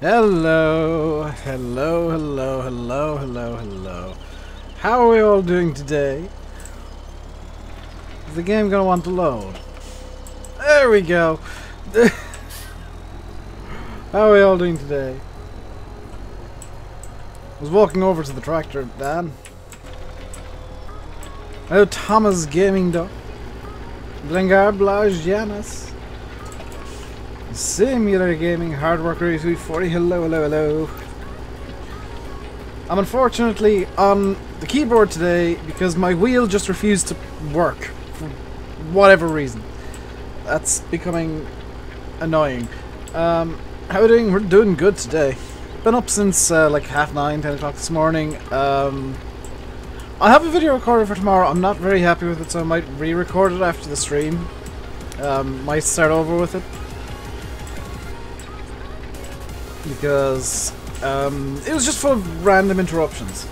Hello, hello, hello, hello, hello, hello. How are we all doing today? Is the game gonna want to load? There we go. How are we all doing today? I was walking over to the tractor, Dan. Hello, Thomas Gaming Duck. Blengar Blage Janus. Simulator Gaming, Hard Worker 340, hello, hello, hello. I'm unfortunately on the keyboard today because my wheel just refused to work for whatever reason. That's becoming annoying. How are we doing? We're doing good today. Been up since like 9:30, 10 o'clock this morning. I have a video recorded for tomorrow. I'm not very happy with it, so I might re-record it after the stream. Might start over with it. Because it was just full of random interruptions.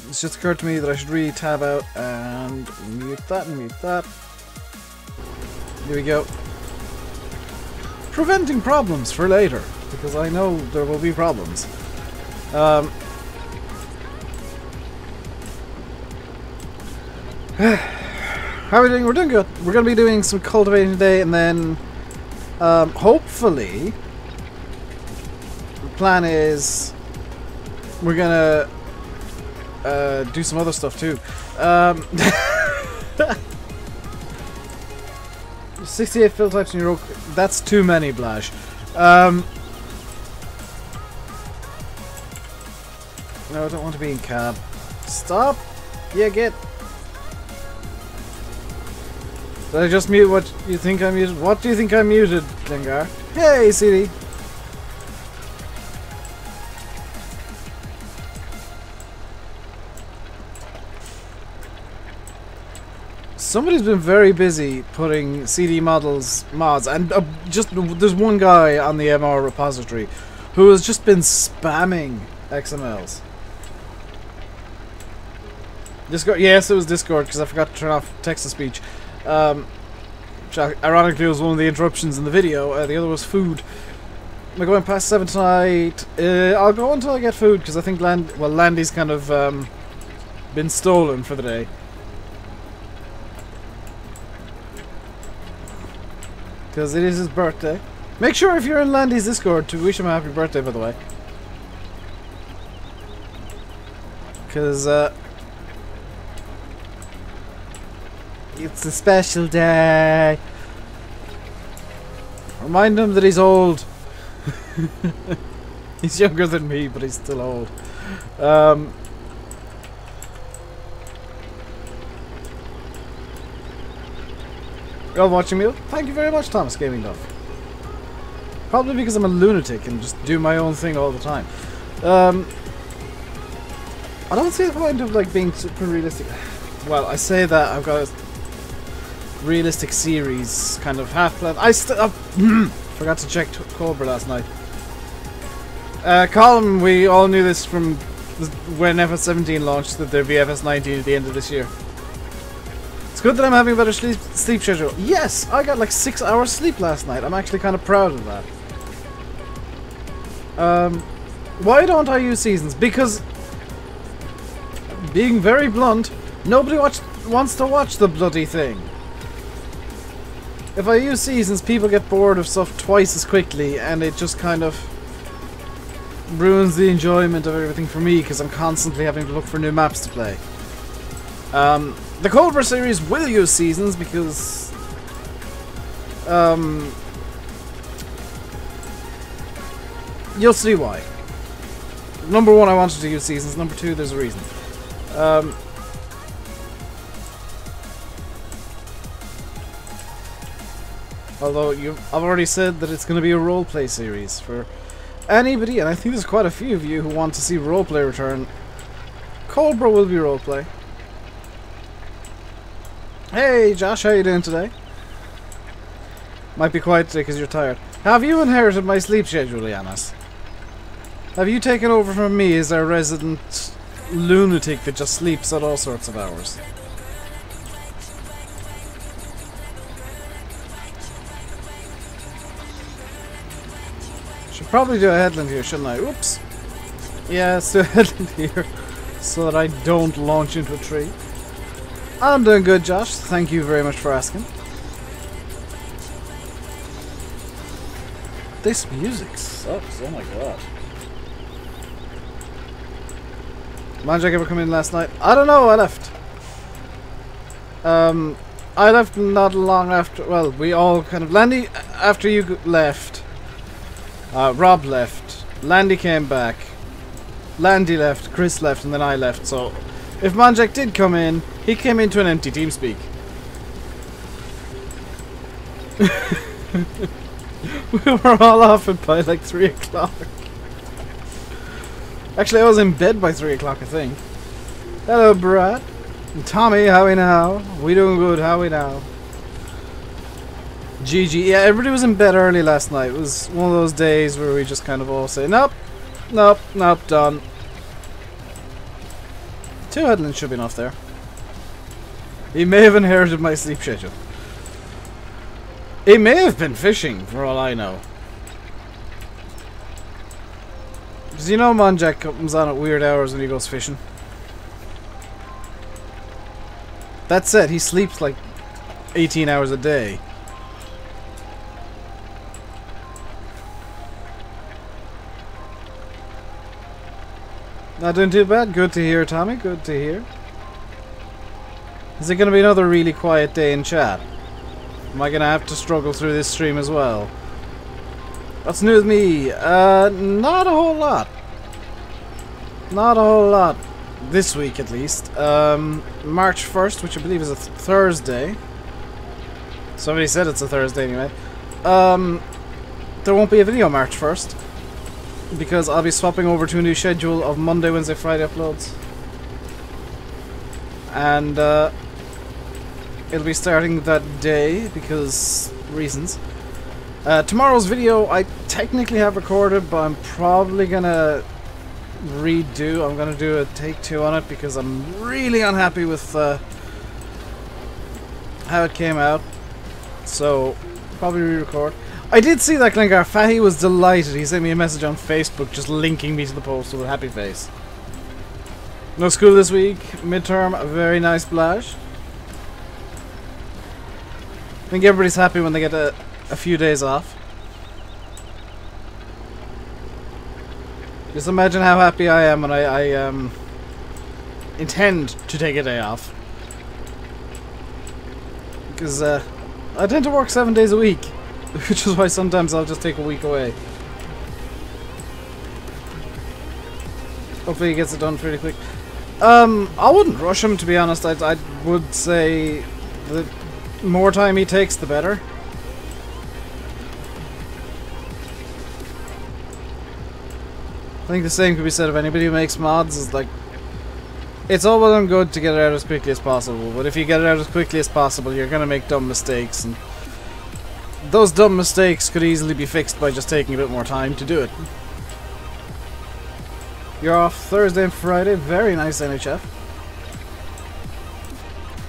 It's just occurred to me that I should really tab out and mute that and mute that. Here we go. Preventing problems for later, because I know there will be problems. How are we doing? We're doing good. We're going to be doing some cultivating today, and then hopefully the plan is we're going to do some other stuff too. 68 fill types in your oak. That's too many, Blash. No, I don't want to be in cab. Stop! Yeah, get. Did I just mute what you think I muted? What do you think I muted, Dengar? Hey, CD! Somebody's been very busy putting CD mods, and just there's one guy on the MR repository who has just been spamming XMLs. Discord, yes, it was Discord because I forgot to turn off text-to-speech. Which ironically was one of the interruptions in the video. The other was food. Am I going past 7 tonight? I'll go until I get food because I think Landy's kind of been stolen for the day. Because it is his birthday. Make sure if you're in Landy's Discord to wish him a happy birthday, by the way. Because, it's a special day. Remind him that he's old. He's younger than me, but he's still old. You're all watching me? Thank you very much, Thomas Gaming Love. Probably because I'm a lunatic and just do my own thing all the time. I don't see the point of like being super realistic. Well, I say that I've got a realistic series kind of half-plan. I forgot to check Cobra last night. Colin, we all knew this from when FS17 launched that there'd be FS19 at the end of this year. It's good that I'm having a better sleep schedule. Yes, I got like 6 hours sleep last night. I'm actually kind of proud of that. Why don't I use seasons? Because, being very blunt, nobody wants to watch the bloody thing. If I use seasons, people get bored of stuff twice as quickly, and it just kind of ruins the enjoyment of everything for me, because I'm constantly having to look for new maps to play. The Cobra series will use seasons, because you'll see why. Number one, I wanted to use seasons. Number two, there's a reason. Although I've already said that it's going to be a roleplay series for anybody, and I think there's quite a few of you who want to see roleplay return. Cobra will be roleplay. Hey Josh, how you doing today? Might be quiet today because you're tired. Have you inherited my sleep schedule, Yanis? Have you taken over from me as our resident lunatic that just sleeps at all sorts of hours? Should probably do a headland here, shouldn't I? Oops. Yeah, let's do a headland here so that I don't launch into a tree. I'm doing good, Josh. Thank you very much for asking. This music sucks. Oh my god. Manjack ever come in last night? I don't know. I left. I left not long after. Well, we all kind of. Landy, after you left. Rob left. Landy came back. Landy left. Chris left, and then I left. So, if Manjack did come in, he came into an empty TeamSpeak. We were all off it by like 3 o'clock. Actually, I was in bed by 3 o'clock, I think. Hello, Brad. Tommy, how we now? We doing good, how we now? GG. Yeah, everybody was in bed early last night. It was one of those days where we just kind of all say, nope, nope, nope, done. 2 headlands should be enough there. He may have inherited my sleep schedule. He may have been fishing, for all I know. Because you know Monjack comes on at weird hours when he goes fishing. That said, he sleeps like 18 hours a day. Not doing too bad. Good to hear, Tommy. Good to hear. Is it going to be another really quiet day in chat? Am I going to have to struggle through this stream as well? What's new with me? Not a whole lot. Not a whole lot. This week, at least. March 1st, which I believe is a Thursday. Somebody said it's a Thursday anyway. There won't be a video March 1st. Because I'll be swapping over to a new schedule of Monday, Wednesday, Friday uploads. And, it'll be starting that day, because reasons. Tomorrow's video I technically have recorded, but I'm probably gonna redo. I'm gonna do a take 2 on it, because I'm really unhappy with, how it came out. So, probably re-record. I did see that Glengar. Fahy was delighted. He sent me a message on Facebook just linking me to the post with a happy face. No school this week. Midterm, a very nice Blash. I think everybody's happy when they get a few days off. Just imagine how happy I am when I intend to take a day off. Because I tend to work 7 days a week. Which is why sometimes I'll just take a week away. Hopefully he gets it done pretty quick. I wouldn't rush him, to be honest. I would say the more time he takes, the better. I think the same could be said of anybody who makes mods. Is like, it's all well and good to get it out as quickly as possible, but if you get it out as quickly as possible, you're gonna make dumb mistakes, and those dumb mistakes could easily be fixed by just taking a bit more time to do it. You're off Thursday and Friday. Very nice, NHF.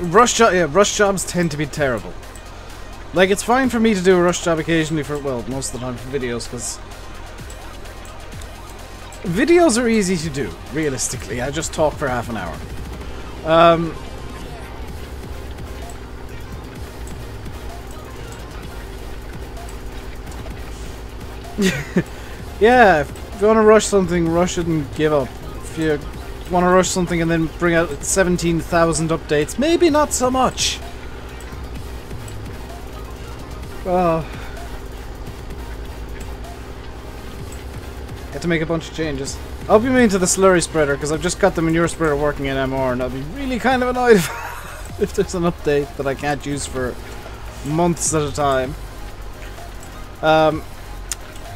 Rush jobs tend to be terrible. Like, it's fine for me to do a rush job occasionally for, well, most of the time for videos, because videos are easy to do, realistically. I just talk for half an hour. Yeah, if you want to rush something, rush it and give up. If you want to rush something and then bring out 17,000 updates, maybe not so much. Well, had to make a bunch of changes. I'll be mean to the slurry spreader, because I've just got the manure spreader working in MR, and I'll be really kind of annoyed if there's an update that I can't use for months at a time.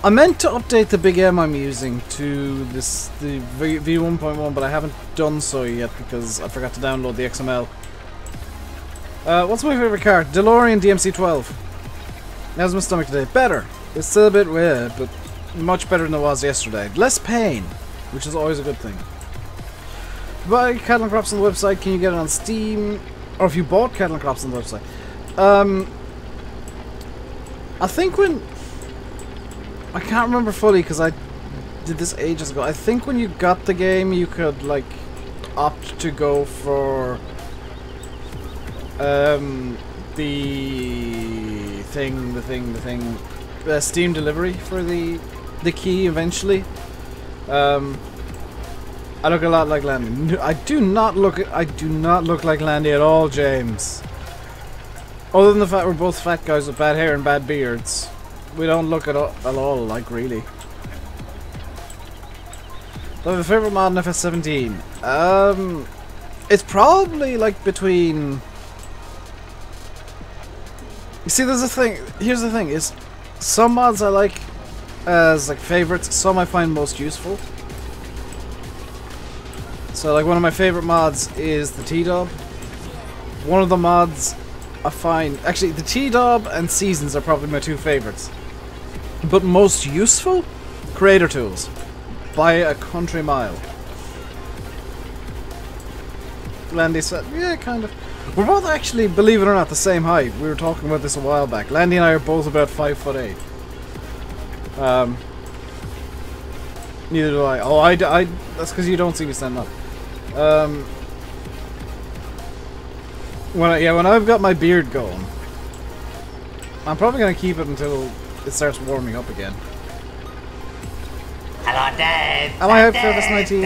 I meant to update the Big M I'm using to the V1.1, but I haven't done so yet because I forgot to download the XML. What's my favorite car? DeLorean DMC-12. How's my stomach today? Better. It's still a bit weird, but much better than it was yesterday. Less pain, which is always a good thing. Buy Cattle and Crops on the website. Can you get it on Steam? Or if you bought Cattle and Crops on the website. I think when... I can't remember fully because I did this ages ago. I think when you got the game, you could like opt to go for the Steam delivery for the key eventually. I look a lot like Landy. I do not look like Landy at all, James. Other than the fact we're both fat guys with bad hair and bad beards. We don't look at all like, really. So the favorite mod in FS17? It's probably like between... You see, there's a thing. Here's the thing: is some mods I like as like favorites. Some I find most useful. So like one of my favorite mods is the T-Dub. one of the mods I find... Actually, the T-Dob and Seasons are probably my two favourites. But most useful? Creator Tools. By a country mile. Landy said, yeah, kind of. We're both actually, believe it or not, the same height. We were talking about this a while back. Landy and I are both about 5'8". Neither do I. Oh, I that's because you don't see me stand up. When I've got my beard going, I'm probably gonna keep it until it starts warming up again. Hello, Dave. Am I out for this 19?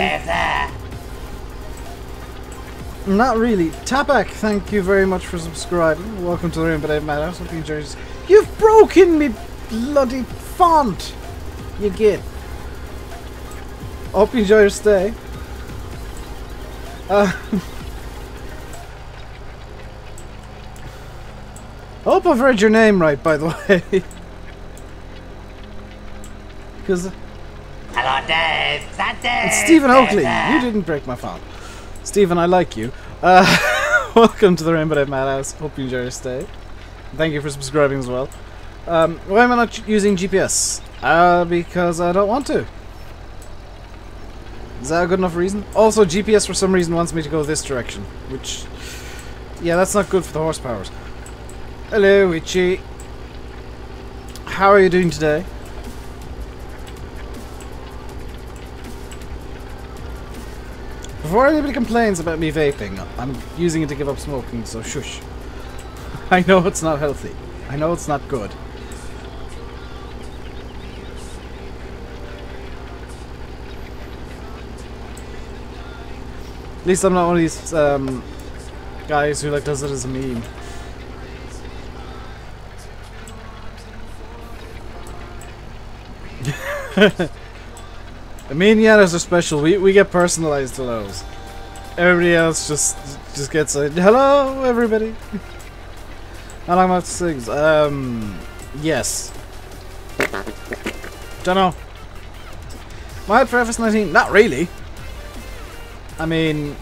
Not really. Tapak, thank you very much for subscribing. Welcome to the RainbowDave Madhouse. Hope you enjoy this. You've broken me bloody font! You get. Hope you enjoy your stay. Hope I've read your name right, by the way. Because... Hello, Dave. It's Stephen Oakley. You didn't break my font. Stephen, I like you. Welcome to the RainbowDave Madhouse. Hope you enjoy your stay. Thank you for subscribing as well. Why am I not using GPS? Because I don't want to. Is that a good enough reason? Also, GPS for some reason wants me to go this direction. Which... yeah, that's not good for the horsepowers. Hello, Witchy. How are you doing today? Before anybody complains about me vaping, I'm using it to give up smoking, so shush. I know it's not healthy. I know it's not good. At least I'm not one of these guys who like does it as a meme. I mean, yeah, those are special. We get personalized to those. Everybody else just gets a hello, everybody. How long am I have to sing? Yes. Don't know. Am I out for FS19? Not really. I mean,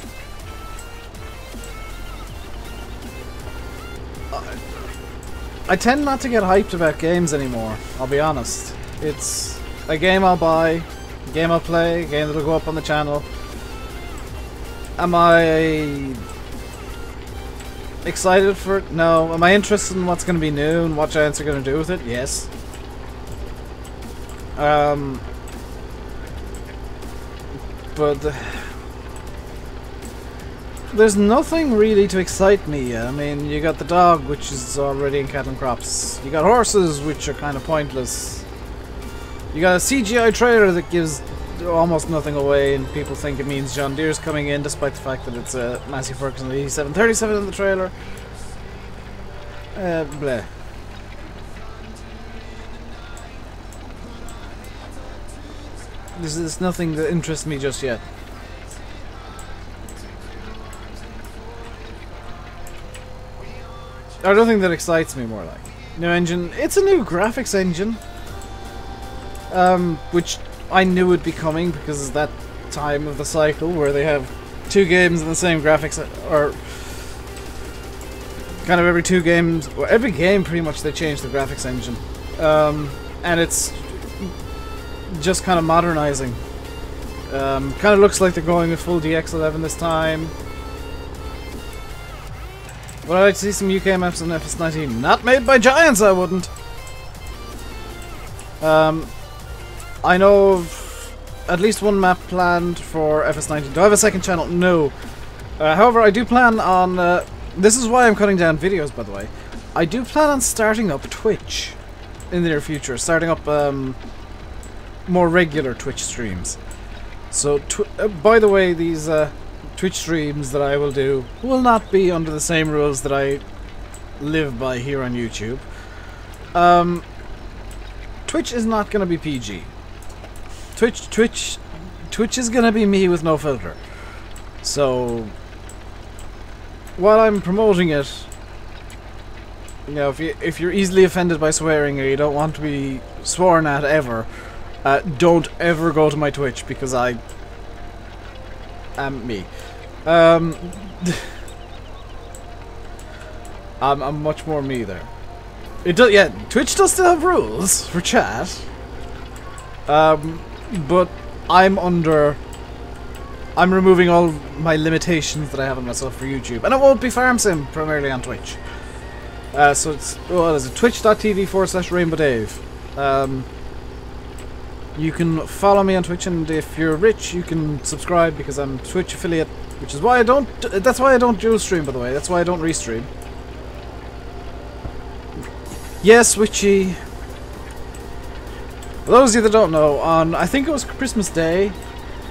I tend not to get hyped about games anymore. I'll be honest. It's a game I'll buy. Game I'll play, game that'll go up on the channel. Am I excited for it? No. Am I interested in what's going to be new and what Giants are going to do with it? Yes. But there's nothing really to excite me. I mean, you got the dog, which is already in Cattle and Crops. You got horses, which are kind of pointless. You got a CGI trailer that gives almost nothing away, and people think it means John Deere's coming in, despite the fact that it's a Massey Ferguson 8737 in the trailer. Bleh. There's nothing that interests me just yet. I don't think that excites me more like. New engine. It's a new graphics engine. Which I knew would be coming because it's that time of the cycle where they have two games in the same graphics, or kind of every two games, or every game pretty much they change the graphics engine. And it's just kind of modernizing. Kind of looks like they're going with full DX11 this time. Would I like to see some UK maps on FS19? Not made by Giants, I wouldn't. I know of at least one map planned for FS19. Do I have a second channel? No. However, I do plan on... this is why I'm cutting down videos, by the way. I do plan on starting up Twitch in the near future. Starting up more regular Twitch streams. So, by the way, these Twitch streams that I will do will not be under the same rules that I live by here on YouTube. Twitch is not going to be PG. Twitch is gonna be me with no filter. So while I'm promoting it, you know, if you're easily offended by swearing or you don't want to be sworn at ever, don't ever go to my Twitch because I am me. I'm much more me there. It does, yeah. Twitch does still have rules for chat. But I'm removing all my limitations that I have on myself for YouTube, and it won't be Farm Sim primarily on Twitch. So it's what is it? Twitch.tv/RainbowDave. You can follow me on Twitch, and if you're rich, you can subscribe because I'm a Twitch affiliate, which is why I don't. That's why I don't dual stream, by the way. That's why I don't restream. Yes, Witchy. For those of you that don't know, on I think it was Christmas Day,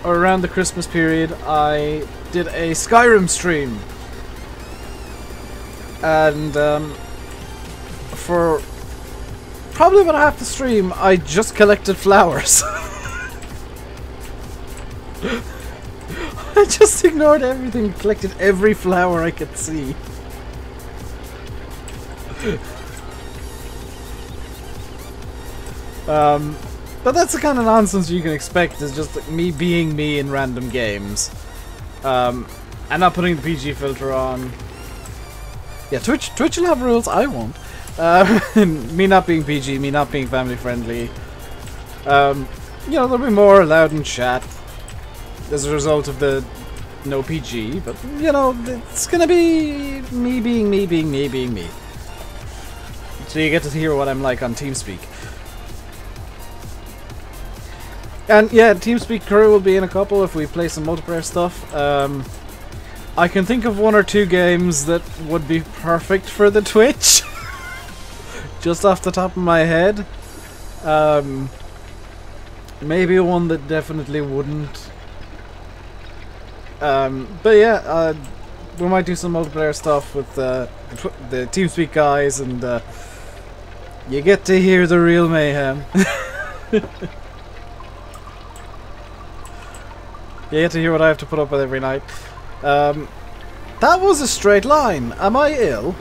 or around the Christmas period, I did a Skyrim stream, and for probably about half the stream, I just collected flowers. I just ignored everything, collected every flower I could see. But that's the kind of nonsense you can expect, is just like me being me in random games. And not putting the PG filter on. Yeah, Twitch will have rules, I won't. Me not being PG, me not being family friendly. You know, there'll be more allowed in chat as a result of the no PG, but you know, it's gonna be me being me being me being me. So you get to hear what I'm like on TeamSpeak. And yeah, TeamSpeak crew will be in a couple if we play some multiplayer stuff. I can think of 1 or 2 games that would be perfect for the Twitch. Just off the top of my head. Maybe one that definitely wouldn't. But yeah, we might do some multiplayer stuff with the TeamSpeak guys, and you get to hear the real mayhem. You get to hear what I have to put up with every night. That was a straight line. Am I ill?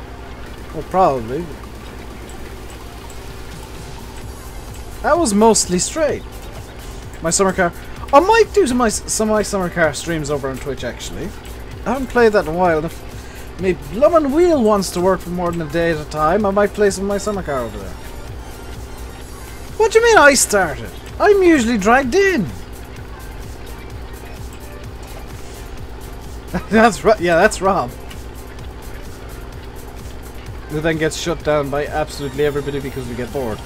Well, probably. That was mostly straight. My summer car. I might do some of my summer car streams over on Twitch, actually. I haven't played that in a while. If my blummin' wheel wants to work for more than a day at a time, I might play some of my summer car over there. What do you mean I started? I'm usually dragged in. That's right. Yeah, that's Rob. Who then gets shut down by absolutely everybody because we get bored.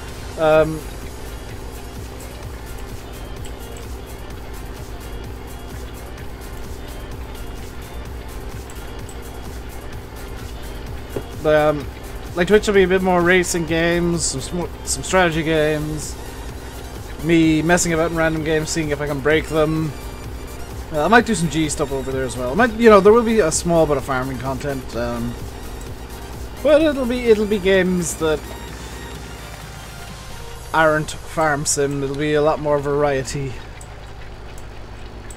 Like Twitch will be a bit more racing games, some strategy games, me messing about in random games, seeing if I can break them. I might do some G stuff over there as well. I might, you know, there will be a small bit of farming content, but it'll be games that aren't farm sim. It'll be a lot more variety.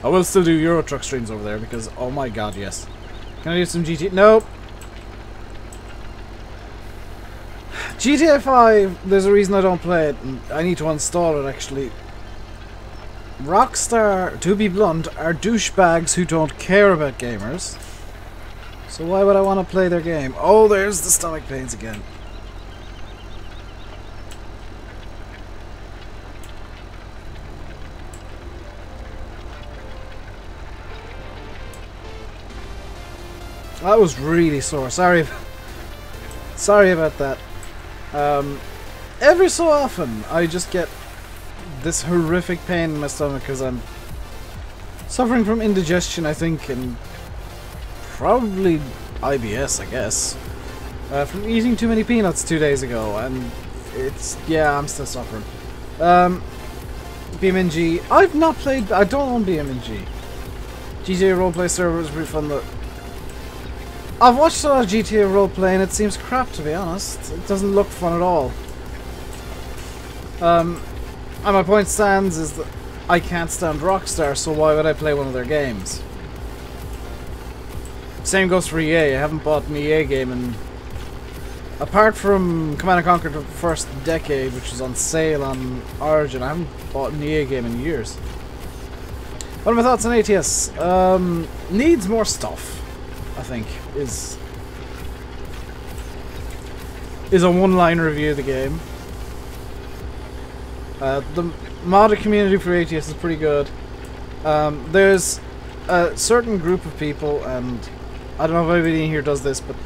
I will still do Euro Truck streams over there because, oh my god, yes. Can I do some GT? Nope. GTA 5, there's a reason I don't play it, and I need to install it actually. Rockstar, to be blunt, are douchebags who don't care about gamers. So why would I want to play their game? Oh, there's the stomach pains again. That was really sore. Sorry about that. Every so often, I just get this horrific pain in my stomach because I'm suffering from indigestion, I think, and probably IBS, I guess, from eating too many peanuts 2 days ago, and it's, yeah, I'm still suffering. BMNG, I've not played, I don't own BMNG. GTA Roleplay server is pretty fun, but I've watched a lot of GTA Roleplay and it seems crap, to be honest. It doesn't look fun at all. And my point stands is that I can't stand Rockstar, so why would I play one of their games? Same goes for EA. I haven't bought an EA game in... Apart from Command & Conquer the first decade, which was on sale on Origin, I haven't bought an EA game in years. What are my thoughts on ATS? Needs more stuff, I think, is is a one-line review of the game. The modded community for ATS is pretty good. There's a certain group of people, and I don't know if anybody in here does this, but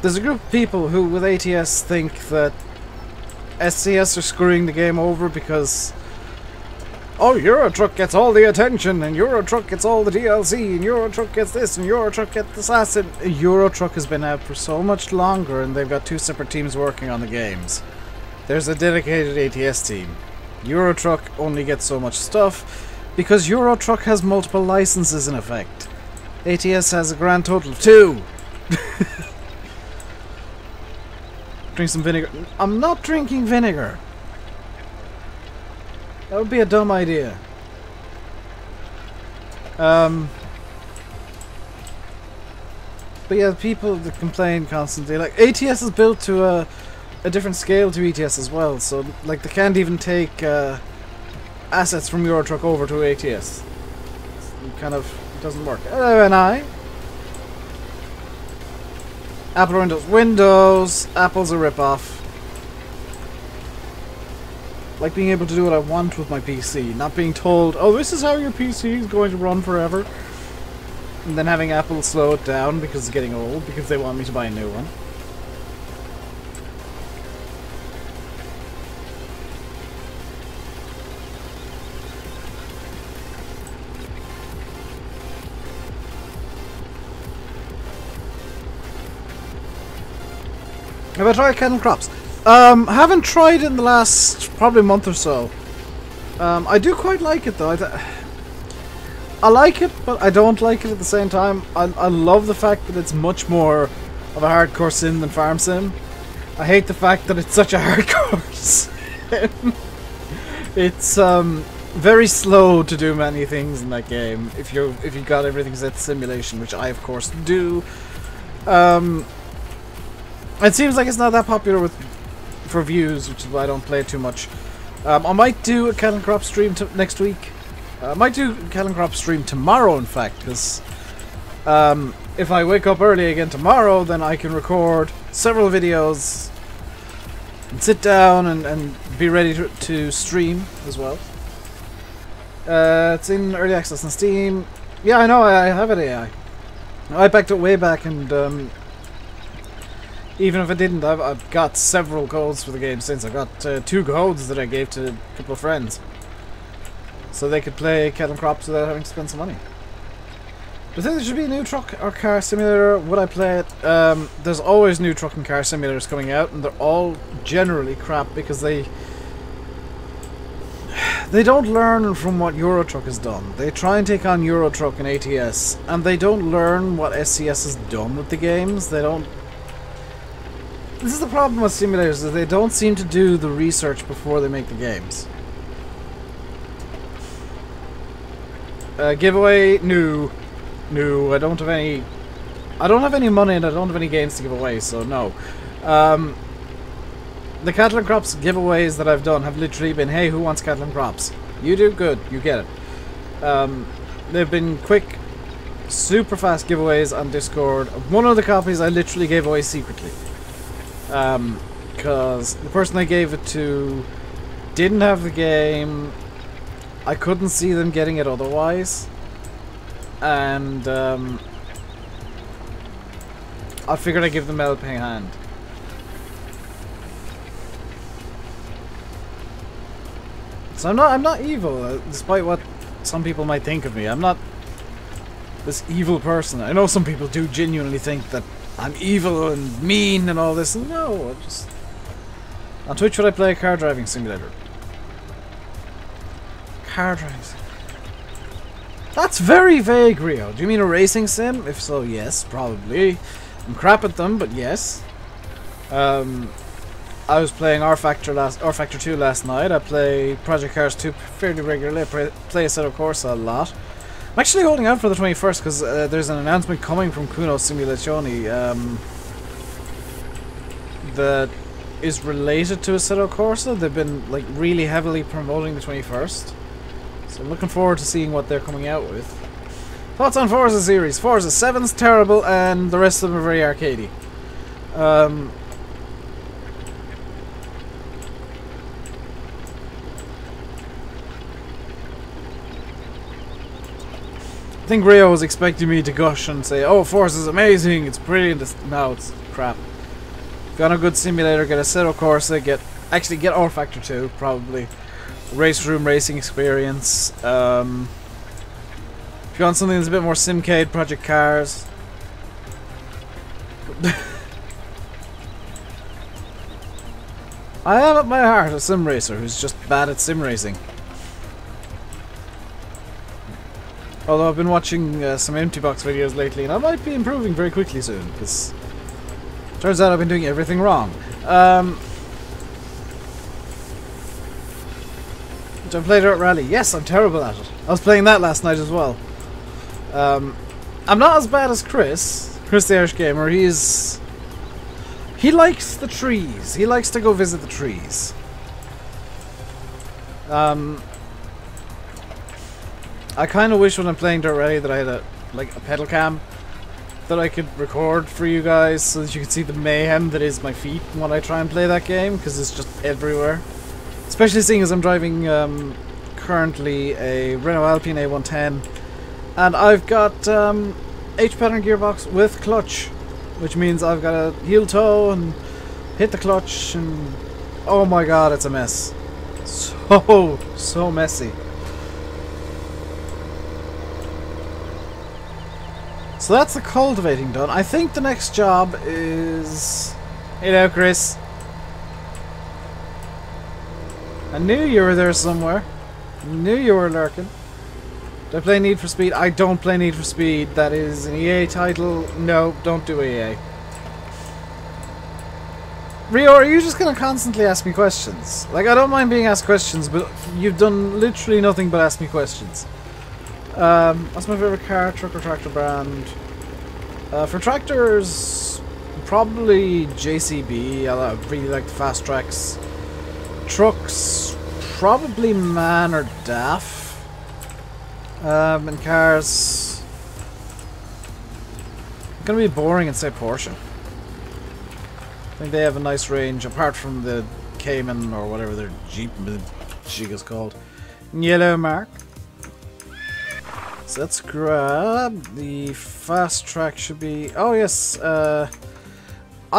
there's a group of people who with ATS think that SCS are screwing the game over because, oh, Euro Truck gets all the attention, and Euro Truck gets all the DLC, and Euro Truck gets this, and Euro Truck gets this asset. Euro Truck has been out for so much longer, and they've got 2 separate teams working on the games. There's a dedicated ATS team. Euro Truck only gets so much stuff because Euro Truck has multiple licenses in effect. ATS has a grand total of 2. Drink some vinegar. I'm not drinking vinegar. That would be a dumb idea. But yeah, people that complain constantly, like ATS is built to a different scale to ETS as well, so like they can't even take assets from Euro Truck over to ATS. It kind of doesn't work. Hello, NI. Apple or Windows? Windows. Apple's a rip-off. Like being able to do what I want with my PC, not being told, oh, this is how your PC is going to run forever, and then having Apple slow it down because it's getting old, because they want me to buy a new one. Have I tried Cattle Crops? Haven't tried in the last probably month or so. I do quite like it though. I like it, but I don't like it at the same time. I love the fact that it's much more of a hardcore sim than Farm Sim. I hate the fact that it's such a hardcore sim. It's very slow to do many things in that game if you got everything set to simulation, which I of course do. It seems like it's not that popular for views, which is why I don't play it too much. I might do a Cattle Crop stream next week. I might do a Cattle Crop stream tomorrow, in fact, because if I wake up early again tomorrow, then I can record several videos and sit down and be ready to stream as well. It's in early access on Steam. Yeah, I know, I have it AI. I backed it way back, and even if I didn't, I've got several codes for the game since. I got 2 codes that I gave to a couple of friends, so they could play Cattle Crops without having to spend some money. Do you think there should be a new truck or car simulator? Would I play it? There's always new truck and car simulators coming out, and they're all generally crap because they don't learn from what Euro Truck has done. They try and take on Euro Truck and ATS, and they don't learn what SCS has done with the games. They don't. This is the problem with simulators, is they don't seem to do the research before they make the games. Giveaway? No. No, I don't have any money and I don't have any games to give away, so no. The Cattle and Crops giveaways that I've done have literally been, hey, who wants Cattle and Crops? You do? Good, you get it. They've been quick, super fast giveaways on Discord. One of the copies I literally gave away secretly. Because the person I gave it to didn't have the game. I couldn't see them getting it otherwise. And I figured I'd give them a helping hand. So I'm not evil, despite what some people might think of me. I'm not this evil person. I know some people do genuinely think that I'm evil and mean and all this. No, just on Twitch would I play a car driving simulator? Car driving simulator. That's very vague, Rio. Do you mean a racing sim? If so, yes, probably. I'm crap at them, but yes. I was playing R Factor 2 last night. I play Project Cars 2 fairly regularly. I play Assetto Corsa a lot. I'm actually holding out for the 21st because there's an announcement coming from Kuno Simulazioni that is related to Assetto Corsa. They've been like really heavily promoting the 21st. So I'm looking forward to seeing what they're coming out with. Thoughts on Forza series? Forza 7's terrible and the rest of them are very arcadey. I think Rio was expecting me to gush and say, oh, Force is amazing, it's brilliant. No, it's crap. Got a good simulator, get a Assetto Corsa, actually get R Factor 2, probably. Race room racing experience. If you want something that's a bit more Simcade, Project Cars. I am at my heart a sim racer who's just bad at sim racing. Although I've been watching some empty box videos lately, and I might be improving very quickly soon, because turns out I've been doing everything wrong. Which I played Dirt Rally. Yes, I'm terrible at it. I was playing that last night as well. I'm not as bad as Chris the Irish Gamer. He likes the trees. He likes to go visit the trees. I kind of wish when I'm playing Dirt Rally that I had a pedal cam that I could record for you guys so that you could see the mayhem that is my feet when I try and play that game, because it's just everywhere. Especially seeing as I'm driving currently a Renault Alpine A110, and I've got H-pattern gearbox with clutch, which means I've got to heel toe and hit the clutch, and oh my god, it's a mess. So messy. So that's the cultivating done. I think the next job is... Hello, Chris. I knew you were there somewhere. I knew you were lurking. Do I play Need for Speed? I don't play Need for Speed. That is an EA title. No, don't do EA. Rio, are you just going to constantly ask me questions? Like, I don't mind being asked questions, but you've done literally nothing but ask me questions. What's my favorite car, truck, or tractor brand? For tractors, probably JCB. I really like the fast tracks. Trucks, probably MAN or DAF. And cars, I'm gonna be boring and say Porsche. I think they have a nice range, apart from the Cayman or whatever their Jeep jig is called. Yellow mark. So let's grab the fast track. Should be... Oh yes, I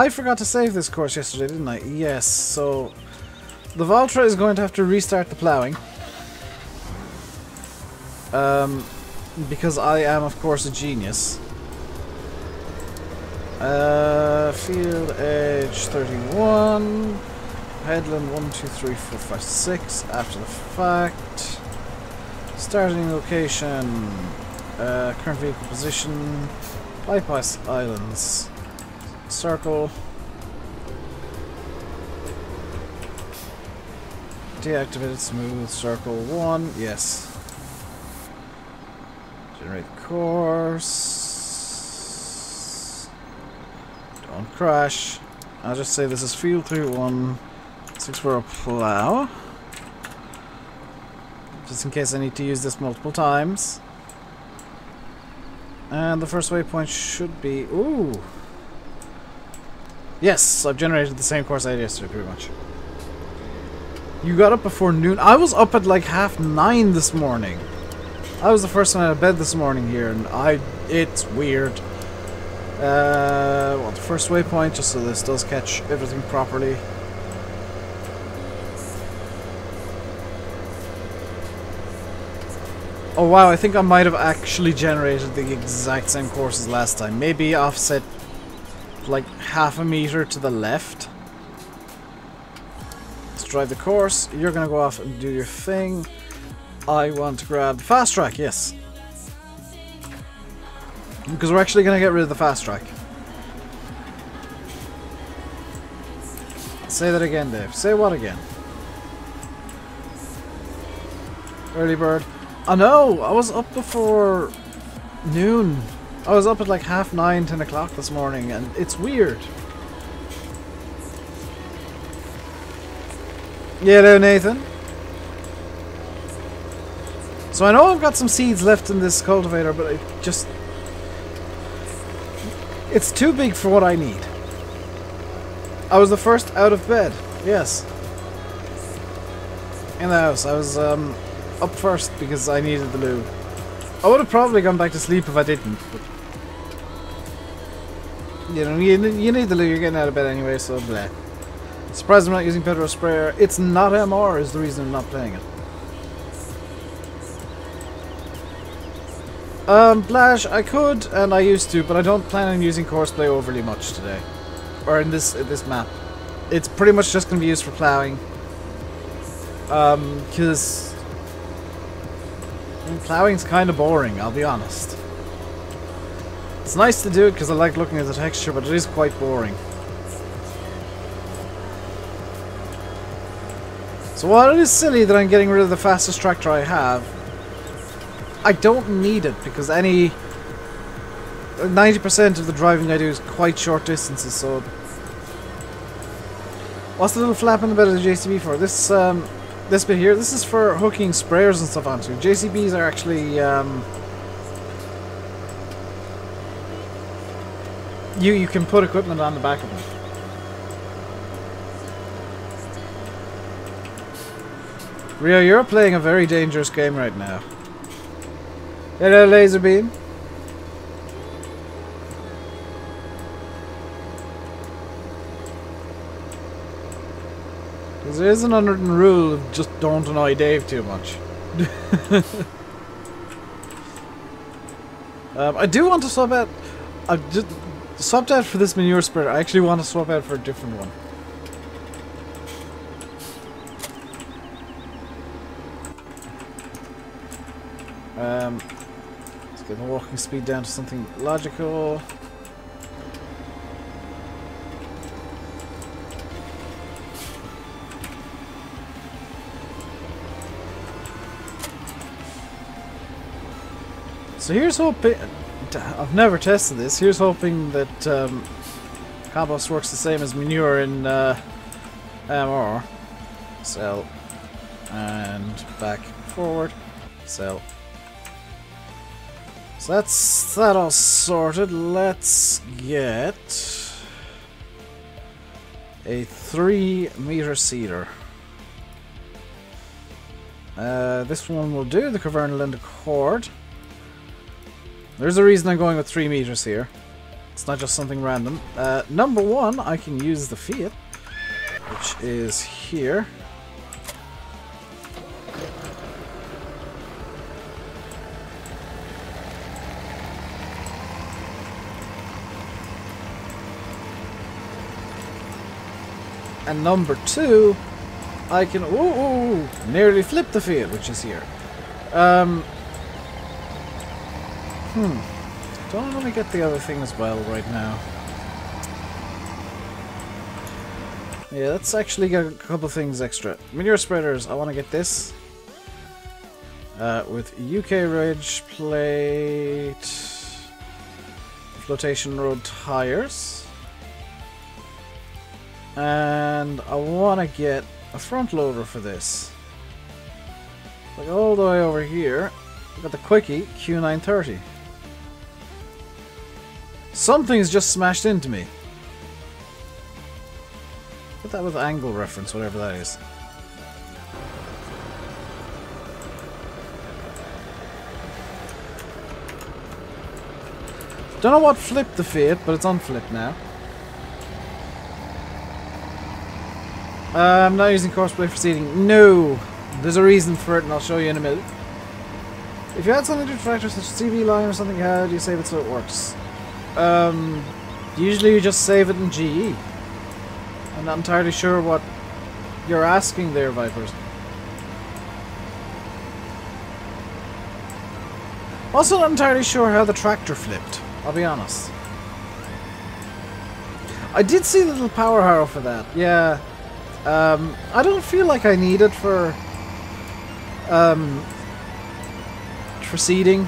forgot to save this course yesterday, didn't I? Yes, so the Valtra is going to have to restart the ploughing. Because I am, of course, a genius. Field edge 31. Headland 1, 2, 3, 4, 5, 6. After the fact. Starting location. Current vehicle position. Bypass islands. Circle. Deactivated smooth. Circle 1. Yes. Generate course. Don't crash. I'll just say this is field 31. 6 for a plow. Just in case I need to use this multiple times. And the first waypoint should be... Ooh! Yes, I've generated the same course I had yesterday, pretty much. You got up before noon. I was up at like 9:30 this morning. I was the first one out of bed this morning here, and it's weird. Well, the first waypoint, just so this does catch everything properly. Oh wow, I think I might have actually generated the exact same course as last time. Maybe offset like half a meter to the left. Let's drive the course. You're gonna go off and do your thing. I want to grab fast track, yes. Because we're actually gonna get rid of the fast track. Say that again, Dave. Say what again? Early bird. I know, I was up before noon. I was up at like 9:30, 10 o'clock this morning, and it's weird. Yeah, hello, Nathan. So I know I've got some seeds left in this cultivator, but it just... It's too big for what I need. I was the first out of bed, yes. In the house, I was up first because I needed the loo. I would have probably gone back to sleep if I didn't. But, you know, you need the loot. You're getting out of bed anyway, so blah. Surprised I'm not using Pedro Sprayer. It's not MR is the reason I'm not playing it. Blash, I could and I used to, but I don't plan on using Courseplay overly much today, or in this map. It's pretty much just going to be used for plowing. Because plowing's kind of boring, I'll be honest. It's nice to do it because I like looking at the texture, but it is quite boring. So while it is silly that I'm getting rid of the fastest tractor I have, I don't need it because 90% of the driving I do is quite short distances, so... What's the little flap in the bed of the JCB for? This bit here, this is for hooking sprayers and stuff onto. JCBs are actually, you can put equipment on the back of them. Rio, you're playing a very dangerous game right now. Hello, laser beam. Because there is an unwritten rule of just don't annoy Dave too much. I do want to swap out. I've just swapped out for this manure spreader. I actually want to swap out for a different one. Let's get the walking speed down to something logical. So here's hoping... I've never tested this. Here's hoping that compost works the same as manure in MR. Sell. And back forward. Sell. So that's that all sorted. Let's get a 3-meter seeder. This one will do, the Cavernal and Accord. There's a reason I'm going with 3 meters here. It's not just something random. Number 1, I can use the Fiat, which is here. And number 2, I can nearly flip the Fiat, which is here. Don't want to get the other thing as well right now. Yeah, let's actually get a couple things extra. Manure spreaders, I want to get this. With UK Ridge plate, flotation road tires. And I want to get a front loader for this. Like all the way over here, I've got the Quickie Q930. Something's just smashed into me. Put that with angle reference, whatever that is. Don't know what flipped the Fiat, but it's unflipped now. I'm not using Courseplay for seeding. No! There's a reason for it, and I'll show you in a minute. If you had something to do tractor, such as CV line or something, how do you save it so it works? Usually you just save it in GE. I'm not entirely sure what you're asking there, Vipers. Also not entirely sure how the tractor flipped, I'll be honest. I did see the little power harrow for that, yeah. I don't feel like I need it for seeding.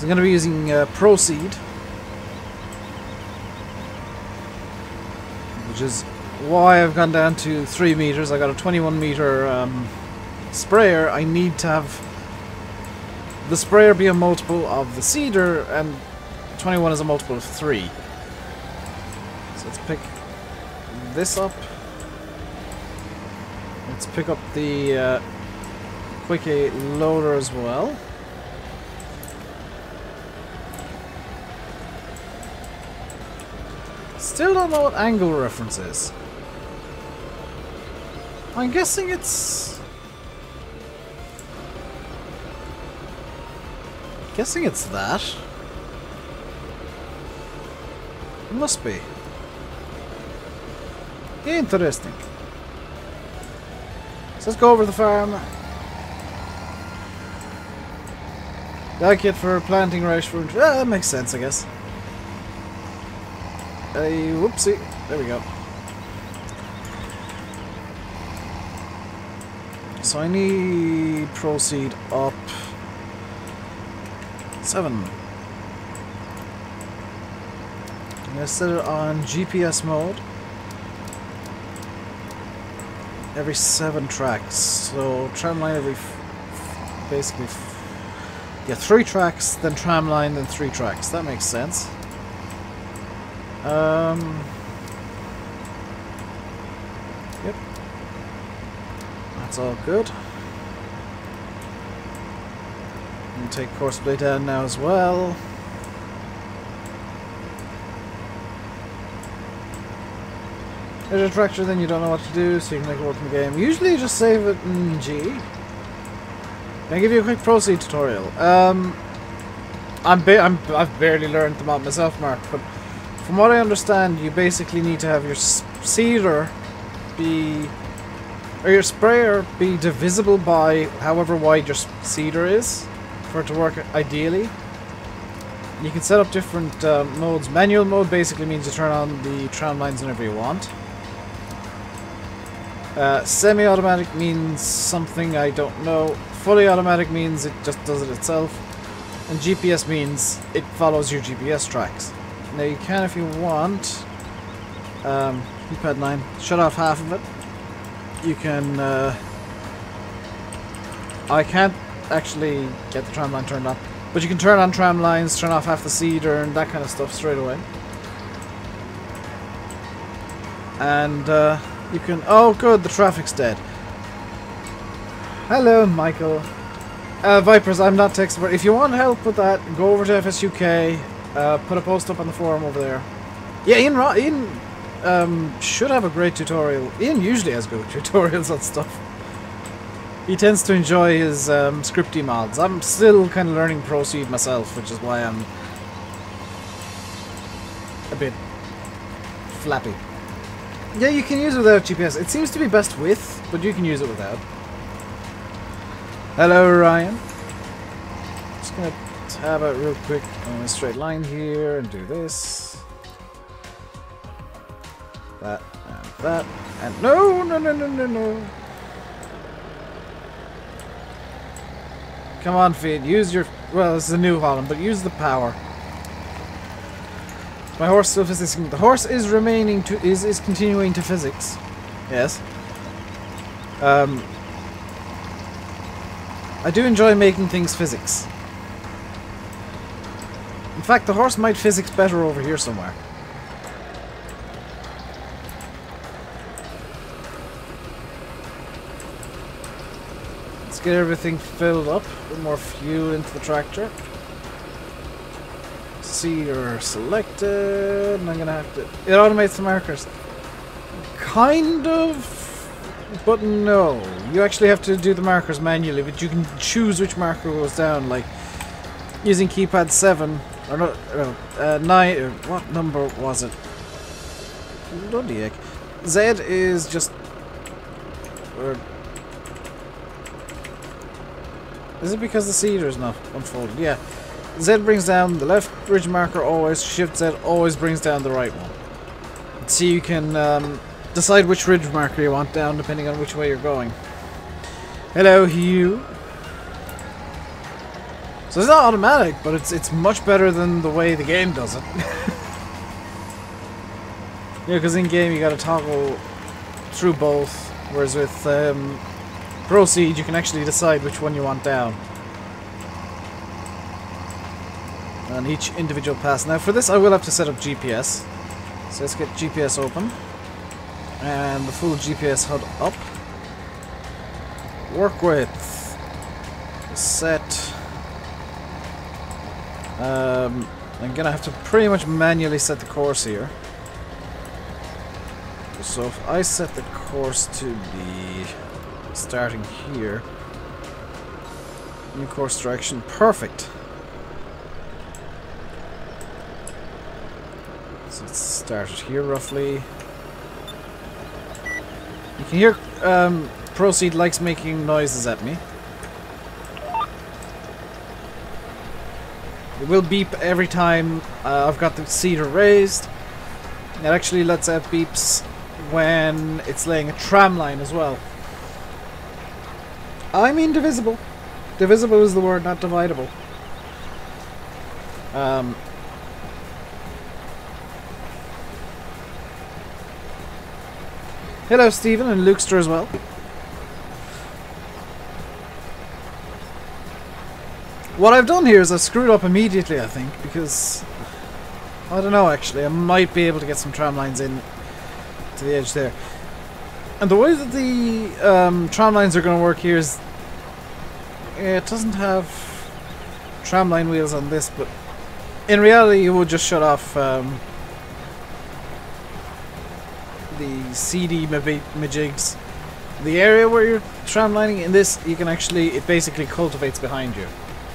I'm going to be using Proceed, which is why I've gone down to 3 meters. I got a 21 meter sprayer. I need to have the sprayer be a multiple of the seeder, and 21 is a multiple of 3. So let's pick this up. Let's pick up the Quick 8 loader as well. Still don't know what angle reference is. I'm guessing it's... Guessing it's that. It must be. Interesting. So let's go over to the farm. Like it for planting rice fruit. That makes sense, I guess. Whoopsie. There we go. So I need proceed up 7. I'm gonna set it on GPS mode. Every 7 tracks. So tramline every basically 3 tracks, then tramline, then 3 tracks. That makes sense. Yep. That's all good. And take course play down now as well. There's a tractor, then you don't know what to do, so you can make it work in the game. Usually you just save it in G. Can I give you a quick proceed tutorial? I've barely learned the mod myself, Mark, but from what I understand, you basically need to have your seeder be, or your sprayer be divisible by however wide your seeder is for it to work ideally. You can set up different modes. Manual mode basically means you turn on the tram lines whenever you want. Semi-automatic means something I don't know. Fully automatic means it just does it itself. And GPS means it follows your GPS tracks. Now you can, if you want, keypad 9, shut off half of it. You can, I can't actually get the tram line turned on, but you can turn on tram lines, turn off half the seeder and that kind of stuff straight away. And you can, oh good, the traffic's dead. Hello Michael. Vipers, I'm not tech support. If you want help with that, go over to FSUK, put a post up on the forum over there. Yeah, Ian should have a great tutorial. Ian usually has good tutorials on stuff. He tends to enjoy his scripty mods. I'm still kind of learning Proceed myself, which is why I'm a bit flappy. Yeah, you can use it without GPS. It seems to be best with, but you can use it without. Hello, Ryan. Just gonna tab out real quick on a straight line here and do this. That and that. And no. Come on, feed. Use your... Well, this is a New Holland, but use the power. My horse still physicsing. The horse is remaining to... is continuing to physics. Yes. I do enjoy making things physics. In fact, the horse might physics better over here somewhere. Let's get everything filled up. Put more fuel into the tractor. Seeder selected. And I'm gonna have to... It automates the markers. Kind of... But no, you actually have to do the markers manually, but you can choose which marker goes down, like using keypad 7, or no, 9, what number was it? Bloody heck. Z is just... Is it because the seeder is not unfolded? Yeah. Z brings down the left ridge marker always, Shift Z always brings down the right one. So you can... decide which ridge marker you want down depending on which way you're going. Hello, Hugh. So it's not automatic, but it's much better than the way the game does it. Yeah, because in game you gotta toggle through both, whereas with Proceed you can actually decide which one you want down on each individual pass. Now for this I will have to set up GPS. So let's get GPS open. And the full GPS HUD up. work with. Set. I'm gonna have to pretty much manually set the course here. So if I set the course to be starting here, new course direction, perfect. So let's start it here roughly. You can hear Proceed likes making noises at me. It will beep every time I've got the seeder raised. It actually lets out beeps when it's laying a tram line as well. I mean divisible. Divisible is the word, not dividable. Hello Stephen and Lukester as well. What I've done here is I've screwed up immediately, I think, because I don't know actually, I might be able to get some tram lines in to the edge there. And the way that the tram lines are going to work here is it doesn't have tram line wheels on this, but in reality you would just shut off the CD majigs. The area where you're tram lining in this, you can actually, it basically cultivates behind you.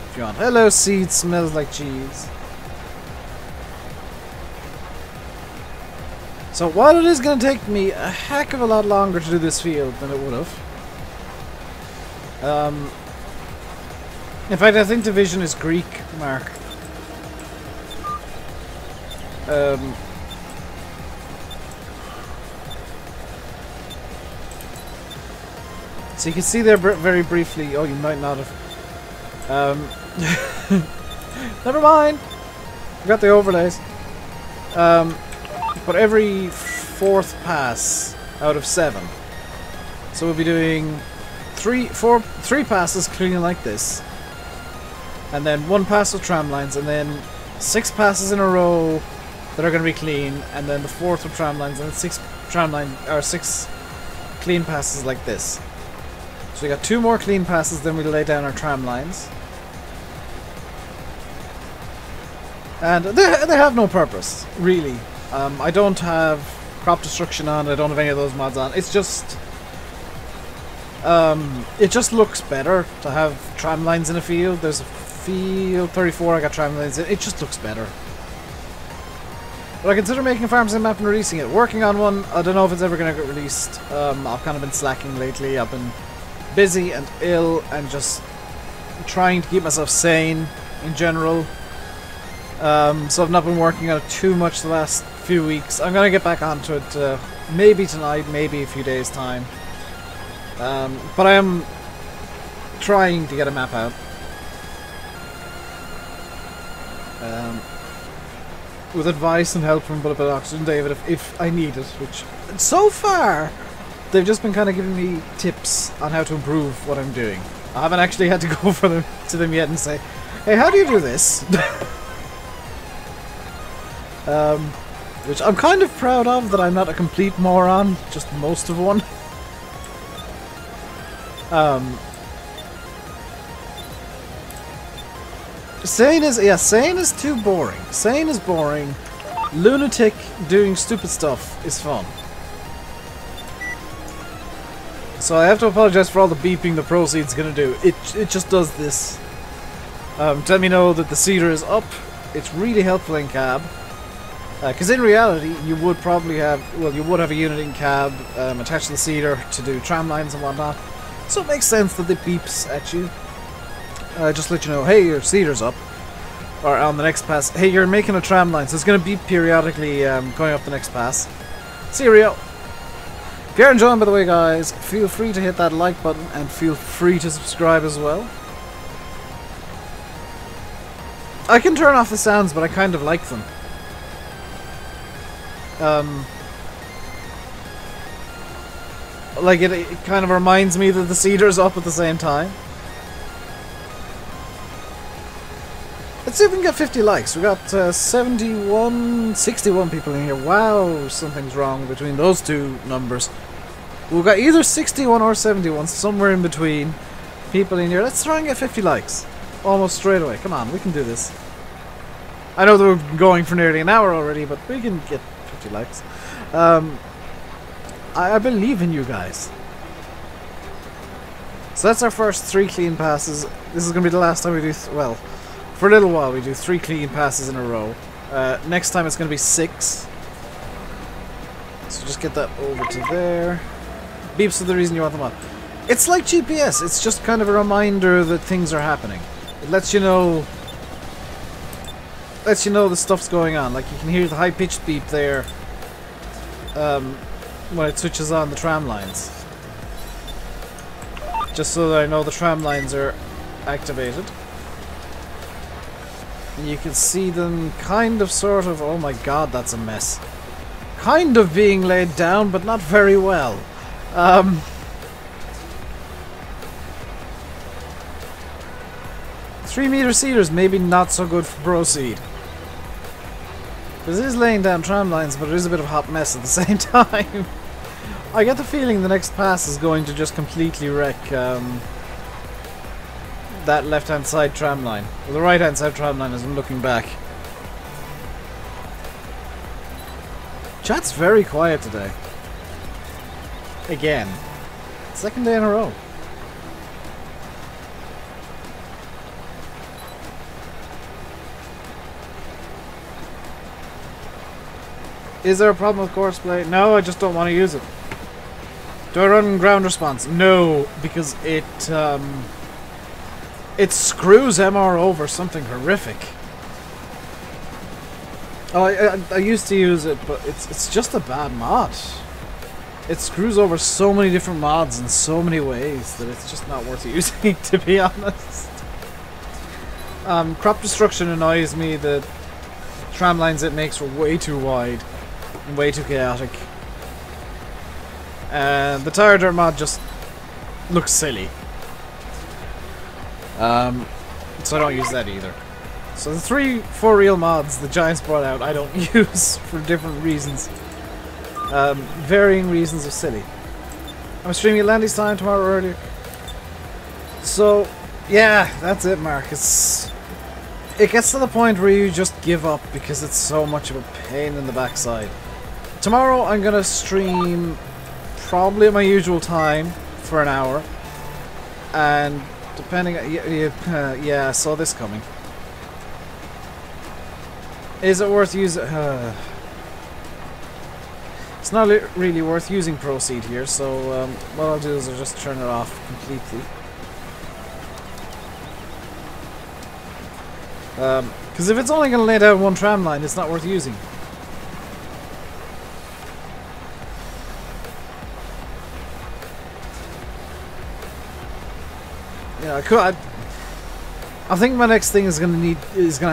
If you want. Hello seed, smells like cheese. So while it is going to take me a heck of a lot longer to do this field than it would have. In fact, I think division is Greek, Mark. So you can see there very briefly. Oh, you might not have. Never mind. I got the overlays. But every fourth pass out of 7. So we'll be doing three passes cleaning like this, and then 1 pass with tram lines, and then 6 passes in a row that are going to be clean, and then the 4th with tram lines, and 6 clean passes like this. So we got 2 more clean passes, then we'll lay down our tram lines. And they have no purpose, really. I don't have crop destruction on, I don't have any of those mods on. It's just it just looks better to have tram lines in a field. There's a field 34, I got tram lines in. It just looks better. But I consider making a farm sim map and releasing it. Working on one, I don't know if it's ever going to get released. I've kind of been slacking lately. I've been busy and ill and just trying to keep myself sane in general. So I've not been working on it too much the last few weeks. I'm going to get back onto it maybe tonight, maybe a few days time. But I am trying to get a map out. With advice and help from Oxygendavid if I need it, which so far they've just been kind of giving me tips on how to improve what I'm doing. I haven't actually had to go to them yet and say, hey, how do you do this? Which I'm kind of proud of, that I'm not a complete moron, just most of one. Sane is too boring. Sane is boring. Lunatic doing stupid stuff is fun. So I have to apologize for all the beeping the Proceed's gonna do. It just does this. Let me know that the seeder is up. It's really helpful in cab. Because in reality, you would probably have, well, you would have a unit in cab attached to the seeder to do tram lines and whatnot. So it makes sense that it beeps at you. Just let you know, hey, your seeder's up. Or on the next pass, hey, you're making a tram line, so it's going to beep periodically going up the next pass. Cereal. If you're enjoying, by the way, guys, feel free to hit that like button and feel free to subscribe as well. I can turn off the sounds, but I kind of like them. Like it kind of reminds me that the seeder's up at the same time. Let's see if we can get 50 likes. We got 61 people in here. Wow, something's wrong between those two numbers. We've got either 61 or 71, somewhere in between people in here. Let's try and get 50 likes. Almost straight away. Come on, we can do this. I know that we've been going for nearly an hour already, but we can get 50 likes. I believe in you guys. So that's our first 3 clean passes. This is going to be the last time we do... well, for a little while we do 3 clean passes in a row. Next time it's going to be 6. So just get that over to there. Beeps are the reason you want them on. It's like GPS. It's just kind of a reminder that things are happening. It lets you know... the stuff's going on. Like, you can hear the high-pitched beep there when it switches on the tram lines. Just so that I know the tram lines are activated. And you can see them kind of, sort of... oh my god, that's a mess. Kind of being laid down, but not very well. 3-meter cedars, maybe not so good for proceed. Because it is laying down tram lines, but it is a bit of a hot mess at the same time. I get the feeling the next pass is going to just completely wreck that left-hand side tram line. Well, the right-hand side tram line as I'm looking back. Chat's very quiet today. Again. Second day in a row. Is there a problem with courseplay? No, I just don't want to use it. Do I run ground response? No, because it screws MR over something horrific. Oh, I used to use it, but it's just a bad mod. It screws over so many different mods in so many ways that it's just not worth using, to be honest. Crop destruction annoys me. The tram lines it makes are way too wide and way too chaotic. And the tire dirt mod just looks silly. So I don't use that either. So the 3 for-real mods the Giants brought out I don't use for different reasons. Varying reasons of silly. I'm streaming at Landy's time tomorrow earlier. So, yeah, that's it, Mark. It gets to the point where you just give up because it's so much of a pain in the backside. Tomorrow I'm gonna stream probably at my usual time for an hour. And depending... yeah, I saw this coming. Is it worth using... it's not really worth using Proceed here, so what I'll do is I'll just turn it off completely. Because if it's only going to lay down one tram line, it's not worth using. Yeah, I think my next thing is gonna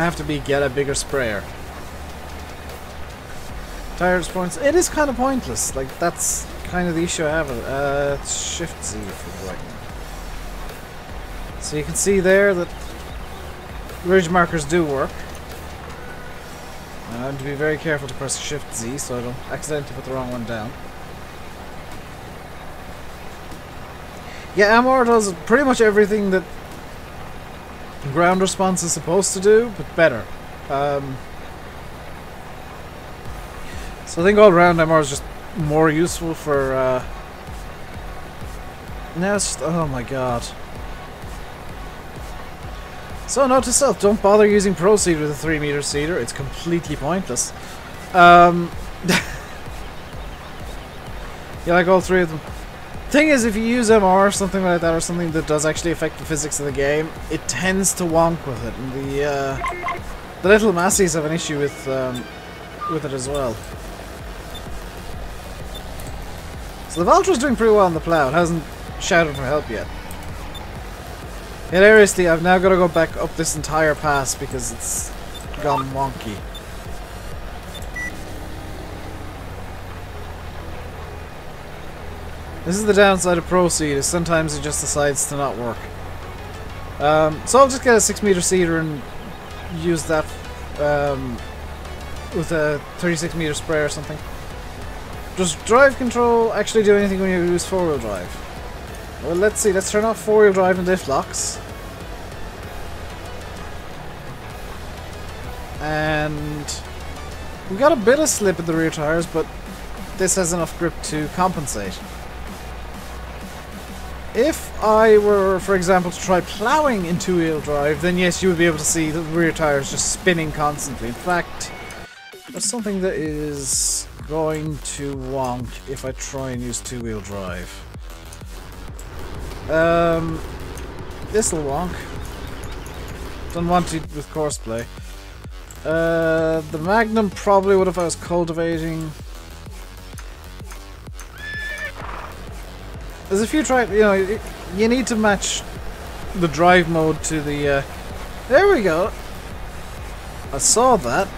have to be get a bigger sprayer. Tires points. It is kind of pointless. Like, that's kind of the issue I have with it. It's Shift Z for right now. So you can see there that ridge markers do work. I have to be very careful to press Shift Z so I don't accidentally put the wrong one down. Yeah, MR does pretty much everything that ground response is supposed to do, but better. So I think all around MR is just more useful for... now it's just... oh my god. So note to self, don't bother using Proceed with a 3-meter cedar, it's completely pointless. You like all 3 of them. Thing is, if you use MR or something like that, or something that does actually affect the physics of the game, it tends to wonk with it, and the little Massies have an issue with it as well. So the Valtra's doing pretty well on the plow. It hasn't shouted for help yet. Hilariously, I've now got to go back up this entire pass because it's gone wonky. This is the downside of Proceed, is sometimes it just decides to not work. So I'll just get a 6-meter cedar and use that with a 36-meter spray or something. Does drive control actually do anything when you use four-wheel drive? Well, let's see. Let's turn off four-wheel drive and diff locks. And we got a bit of slip in the rear tires, but this has enough grip to compensate. If I were, for example, to try ploughing in two-wheel drive, then yes, you would be able to see the rear tires just spinning constantly. In fact, there's something that is going to wonk if I try and use two-wheel drive. This'll wonk. Don't want to with course play. The Magnum probably would if I was cultivating. There's a few you need to match the drive mode to the, there we go. I saw that.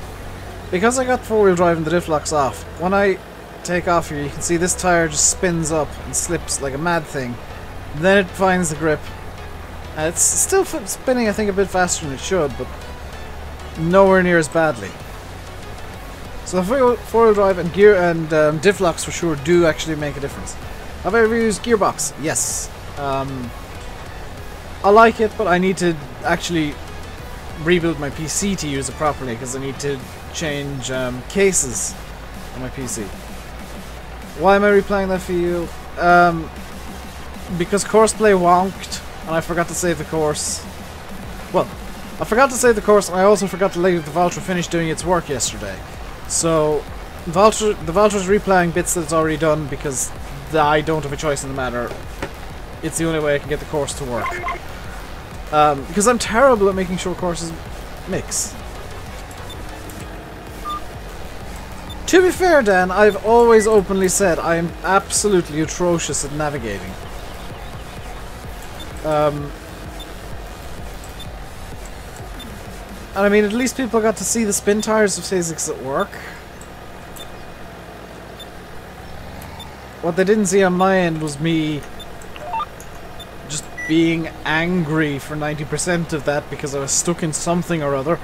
Because I got four-wheel drive and the diff lock's off, when I take off here, you can see this tire just spins up and slips like a mad thing. Then it finds the grip. And it's still spinning, I think, a bit faster than it should, but nowhere near as badly. So the four-wheel drive and gear and diff locks for sure do actually make a difference. Have I ever used gearbox? Yes. I like it, but I need to actually rebuild my PC to use it properly because I need to change cases on my PC. Why am I replaying that for you? Because courseplay wonked and I forgot to save the course. Well, I forgot to save the course and I also forgot to let the Valtra finish doing its work yesterday. So the Valtra's replaying bits that it's already done because I don't have a choice in the matter. It's the only way I can get the course to work. Because I'm terrible at making sure courses mix. To be fair, Dan, I've always openly said I am absolutely atrocious at navigating. And I mean, at least people got to see the spin tires of physics at work. What they didn't see on my end was me just being angry for 90% of that because I was stuck in something or other.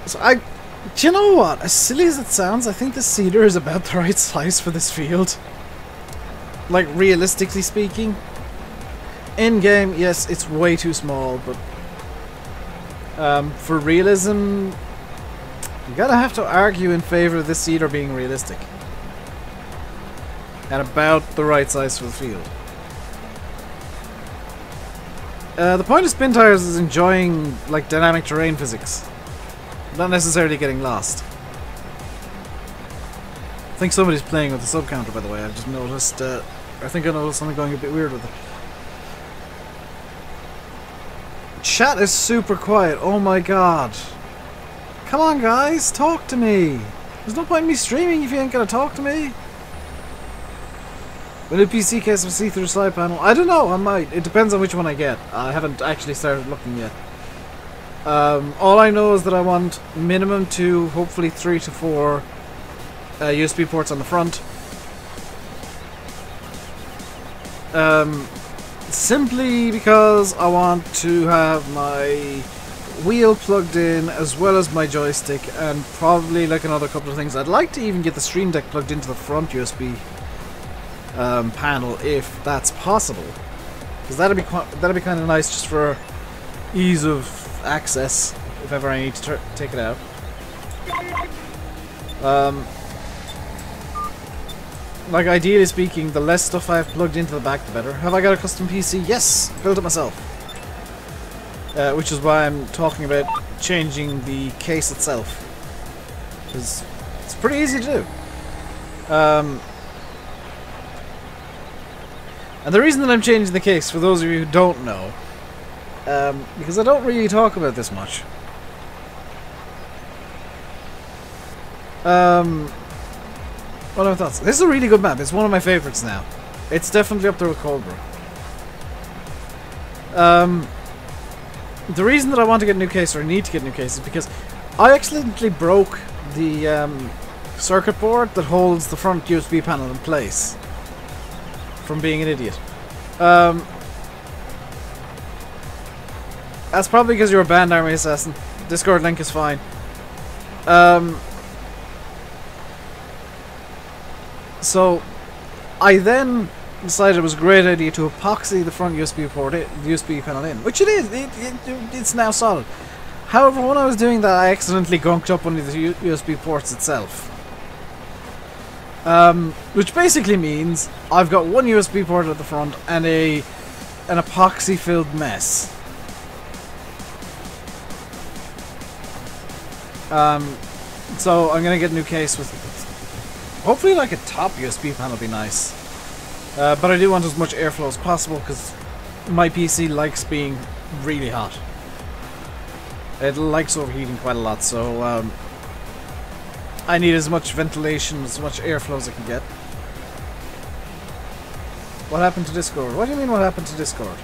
So do you know what? As silly as it sounds, I think the cedar is about the right size for this field. Like, realistically speaking. In-game, yes, it's way too small, but for realism, you're gonna have to argue in favor of this cedar being realistic. And about the right size for the field. The point of spin tires is enjoying, like, dynamic terrain physics. Not necessarily getting lost. I think somebody's playing with the sub counter, by the way. I've just noticed, I think I noticed something going a bit weird with it. Chat is super quiet. Oh my god. Come on, guys. Talk to me. There's no point in me streaming if you ain't gonna talk to me. Will a PC case have a see-through side panel? I don't know. I might. It depends on which one I get. I haven't actually started looking yet. All I know is that I want minimum 2, hopefully 3 to 4 USB ports on the front. Simply because I want to have my wheel plugged in as well as my joystick and probably like another couple of things. I'd like to even get the Stream Deck plugged into the front USB panel if that's possible, because that'd be kind of nice just for ease of access if ever I need to take it out. Like, ideally speaking, the less stuff I have plugged into the back, the better. Have I got a custom PC? Yes! Built it myself. Which is why I'm talking about changing the case itself. Because it's pretty easy to do. And the reason that I'm changing the case, for those of you who don't know, because I don't really talk about this much. What are my thoughts? This is a really good map. It's one of my favorites now. It's definitely up there with Cobra. The reason that I want to get a new case, or need to get a new case, is because I accidentally broke the circuit board that holds the front USB panel in place from being an idiot. That's probably because you're a banned army assassin. Discord link is fine. So I then decided it was a great idea to epoxy the front USB port, the USB panel in, which it is. It's now solid. However, when I was doing that, I accidentally gunked up one of the USB ports itself. Which basically means I've got one USB port at the front and an epoxy-filled mess. So I'm gonna get a new case with hopefully like a top USB panel would be nice. But I do want as much airflow as possible because my PC likes being really hot. It likes overheating quite a lot, so I need as much ventilation, as much airflow as I can get. What happened to Discord? What do you mean what happened to Discord?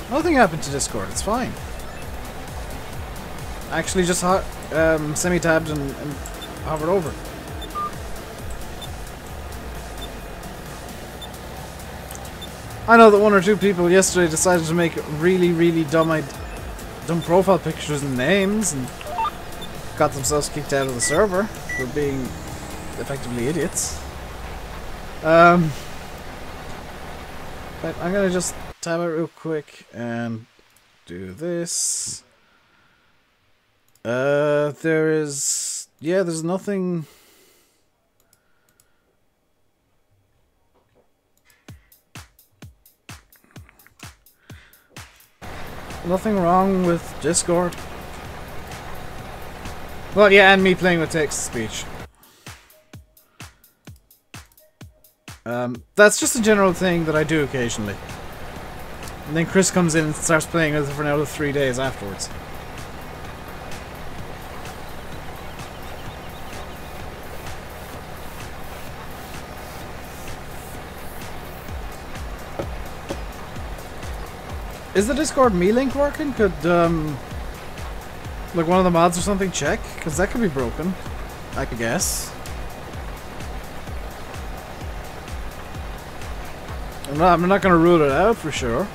Nothing happened to Discord, it's fine. I actually just semi-tabbed and hovered over. I know that one or two people yesterday decided to make really, really dumb profile pictures and names and got themselves kicked out of the server for being effectively idiots. But I'm gonna just tab it real quick and do this. There's nothing. Nothing wrong with Discord. Well, yeah, and me playing with text-to-speech. That's just a general thing that I do occasionally. And then Chris comes in and starts playing with it for another 3 days afterwards. Is the Discord me link working? Could, like one of the mods or something check? Because that could be broken, I could guess. I'm not going to rule it out for sure.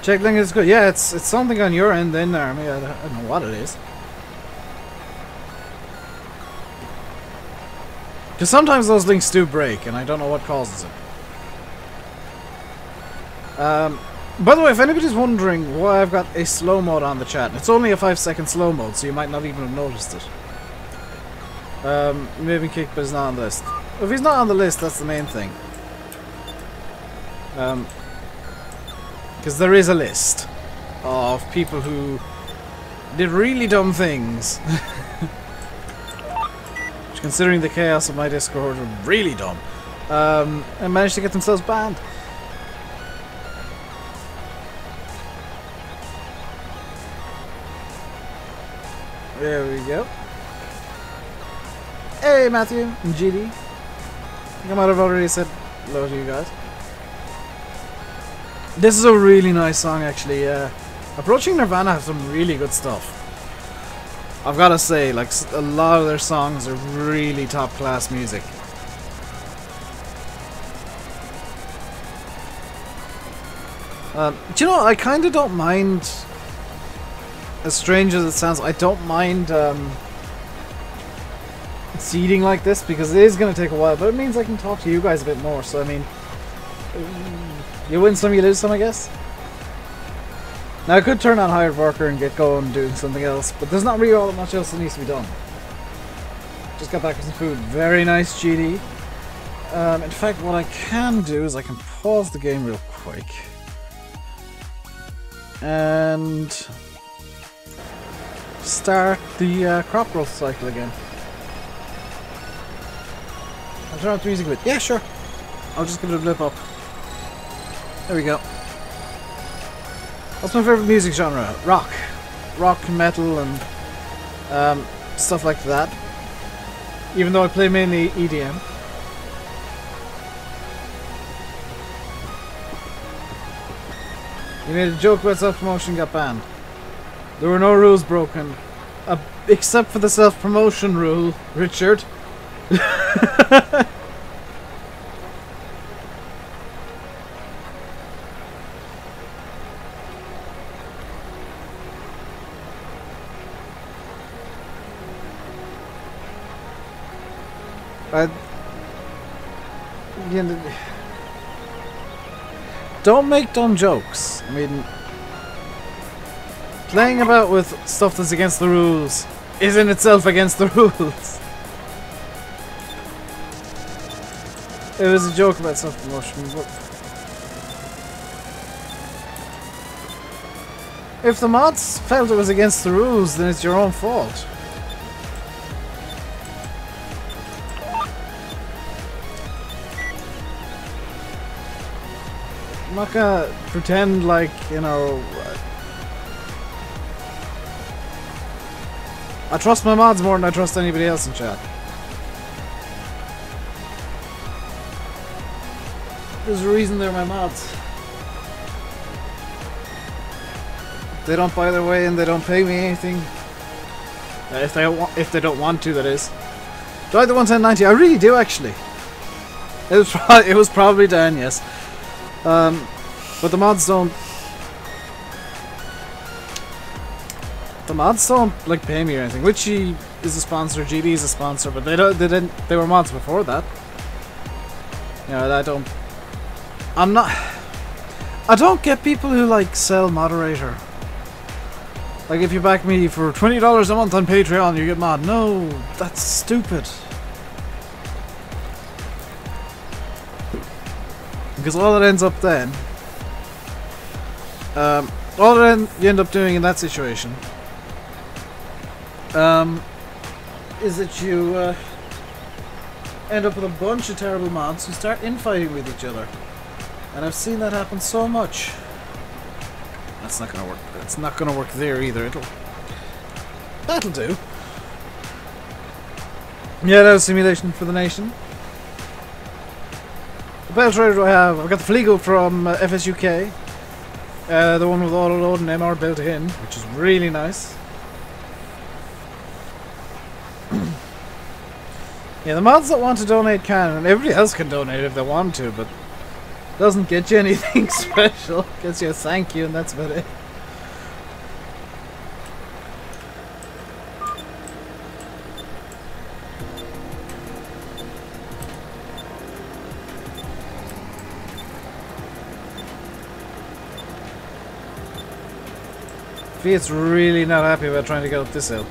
Check link is good. Yeah, it's something on your end then, Army. I don't know what it is. Because sometimes those links do break, and I don't know what causes it. By the way, if anybody's wondering why I've got a slow mode on the chat, it's only a 5-second slow mode, so you might not even have noticed it. Maybe kicked, but he's not on the list. If he's not on the list, that's the main thing. Because there is a list of people who did really dumb things. Which, considering the chaos of my Discord, are really dumb. And managed to get themselves banned. There we go. Hey, Matthew and GD. I think I might have already said hello to you guys. This is a really nice song, actually. Approaching Nirvana has some really good stuff. I've got to say, like, a lot of their songs are really top-class music. Do you know, I kind of don't mind, as strange as it sounds, I don't mind seeding like this, because it is going to take a while, but it means I can talk to you guys a bit more, so I mean, you win some, you lose some, I guess. Now I could turn on hired worker and get going doing something else, but there's not really all that much else that needs to be done. Just got back with some food. Very nice, GD. In fact, what I can do is I can pause the game real quick. And start the crop growth cycle again. I'll turn off the music a bit. Yeah, sure. I'll just give it a blip up. There we go. What's my favorite music genre? Rock. Rock, metal, and stuff like that. Even though I play mainly EDM. You made a joke about self-promotion, got banned. There were no rules broken. Except for the self-promotion rule, Richard. You know, don't make dumb jokes. I mean, playing about with stuff that's against the rules is in itself against the rules. It was a joke about self-promotion, but if the mods felt it was against the rules, then it's your own fault. I'm not gonna pretend like, you know, I trust my mods more than I trust anybody else in chat. There's a reason they're my mods. They don't buy their way and they don't pay me anything. If they don't want to, that is. Do I like the 11090? I really do, actually. It was probably Dan, yes. But the mods don't. The mods don't like pay me or anything. Witchy is a sponsor, GD is a sponsor, but they don't. They were mods before that. You know, I don't. I'm not. I don't get people who like sell moderator. Like, if you back me for $20 a month on Patreon, you get mod. No, that's stupid. Because all that ends up then, all that you end up doing in that situation, is that you end up with a bunch of terrible mods who start infighting with each other. And I've seen that happen so much. That's not gonna work. It's not gonna work there either. That'll do. Yeah, that was simulation for the nation. The belt rider do I have? I've got the Fleagle from FSUK. The one with auto load and MR built in, which is really nice. Yeah, the mods that want to donate can, and everybody else can donate if they want to, but doesn't get you anything special. Gets you a thank you, and that's about it. Fiat's really not happy about trying to get up this hill.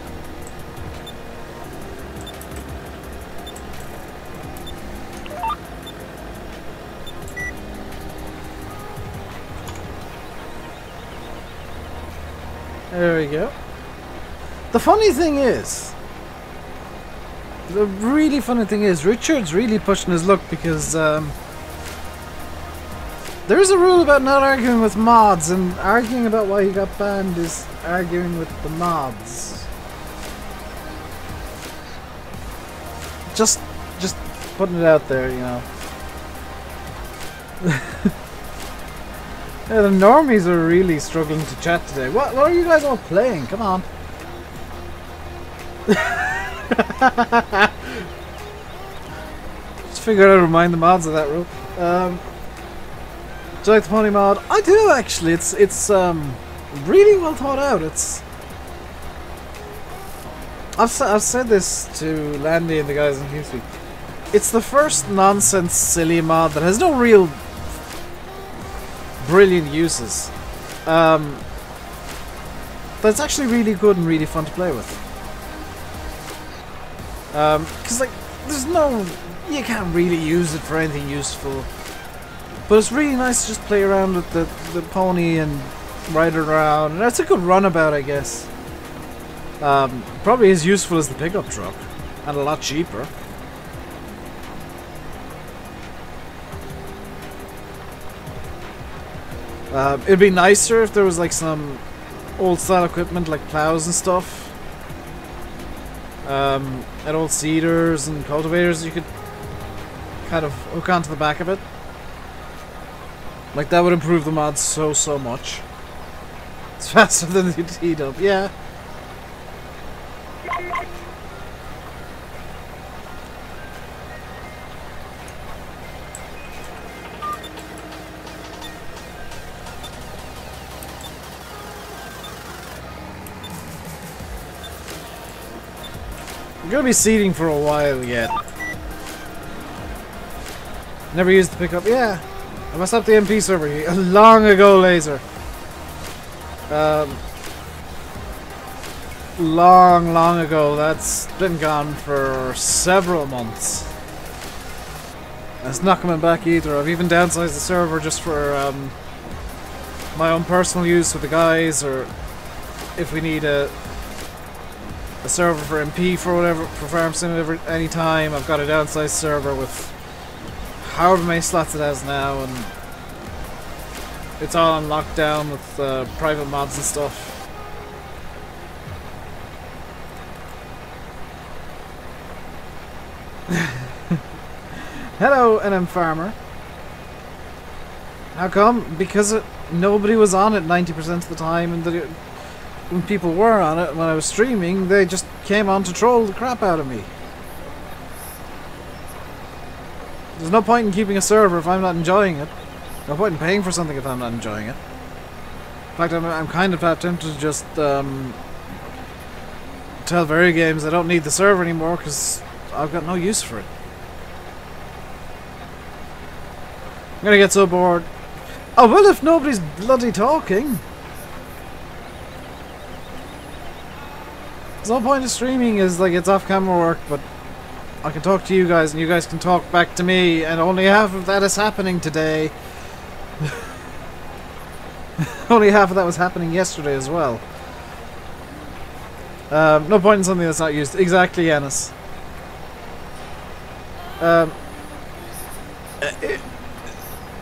There we go. The funny thing is, the really funny thing is, Richard's really pushing his luck because there is a rule about not arguing with mods, and arguing about why he got banned is arguing with the mods. Just putting it out there, you know. Yeah, the normies are really struggling to chat today. What are you guys all playing? Come on. Just figure out how to remind the mods of that rule. Do you like the pony mod? I do, actually. It's really well thought out. I've said this to Landy and the guys in TeamSpeak. It's the first nonsense silly mod that has no real brilliant uses. That's actually really good and really fun to play with. Because like, you can't really use it for anything useful. But it's really nice to just play around with the pony and ride it around. And that's a good runabout, I guess. Probably as useful as the pickup truck. And a lot cheaper. It'd be nicer if there was like some old style equipment like plows and stuff. And old seeders and cultivators you could kind of hook onto the back of it. Like, that would improve the mod so much. It's faster than the T-dub, yeah. I'm gonna be seeding for a while yet. Never used the pickup. Yeah, I messed up the MP server long ago, Laser. Long ago. That's been gone for several months. It's not coming back either. I've even downsized the server just for my own personal use with the guys, or if we need a server for MP for whatever, for Farm Sim any time. I've got a downsized server with however many slots it has now, and it's all on lockdown with private mods and stuff. Hello, NM Farmer. How come? Because nobody was on it 90% of the time, and when people were on it, when I was streaming, they just came on to troll the crap out of me. There's no point in keeping a server if I'm not enjoying it. No point in paying for something if I'm not enjoying it. In fact, I'm kind of tempted to just tell Very Games I don't need the server anymore because I've got no use for it. I'm gonna get so bored. Oh well, if nobody's bloody talking. There's no point in streaming, is like it's off camera work, but I can talk to you guys and you guys can talk back to me, and only half of that is happening today. Only half of that was happening yesterday as well. No point in something that's not used. Exactly, Yanis.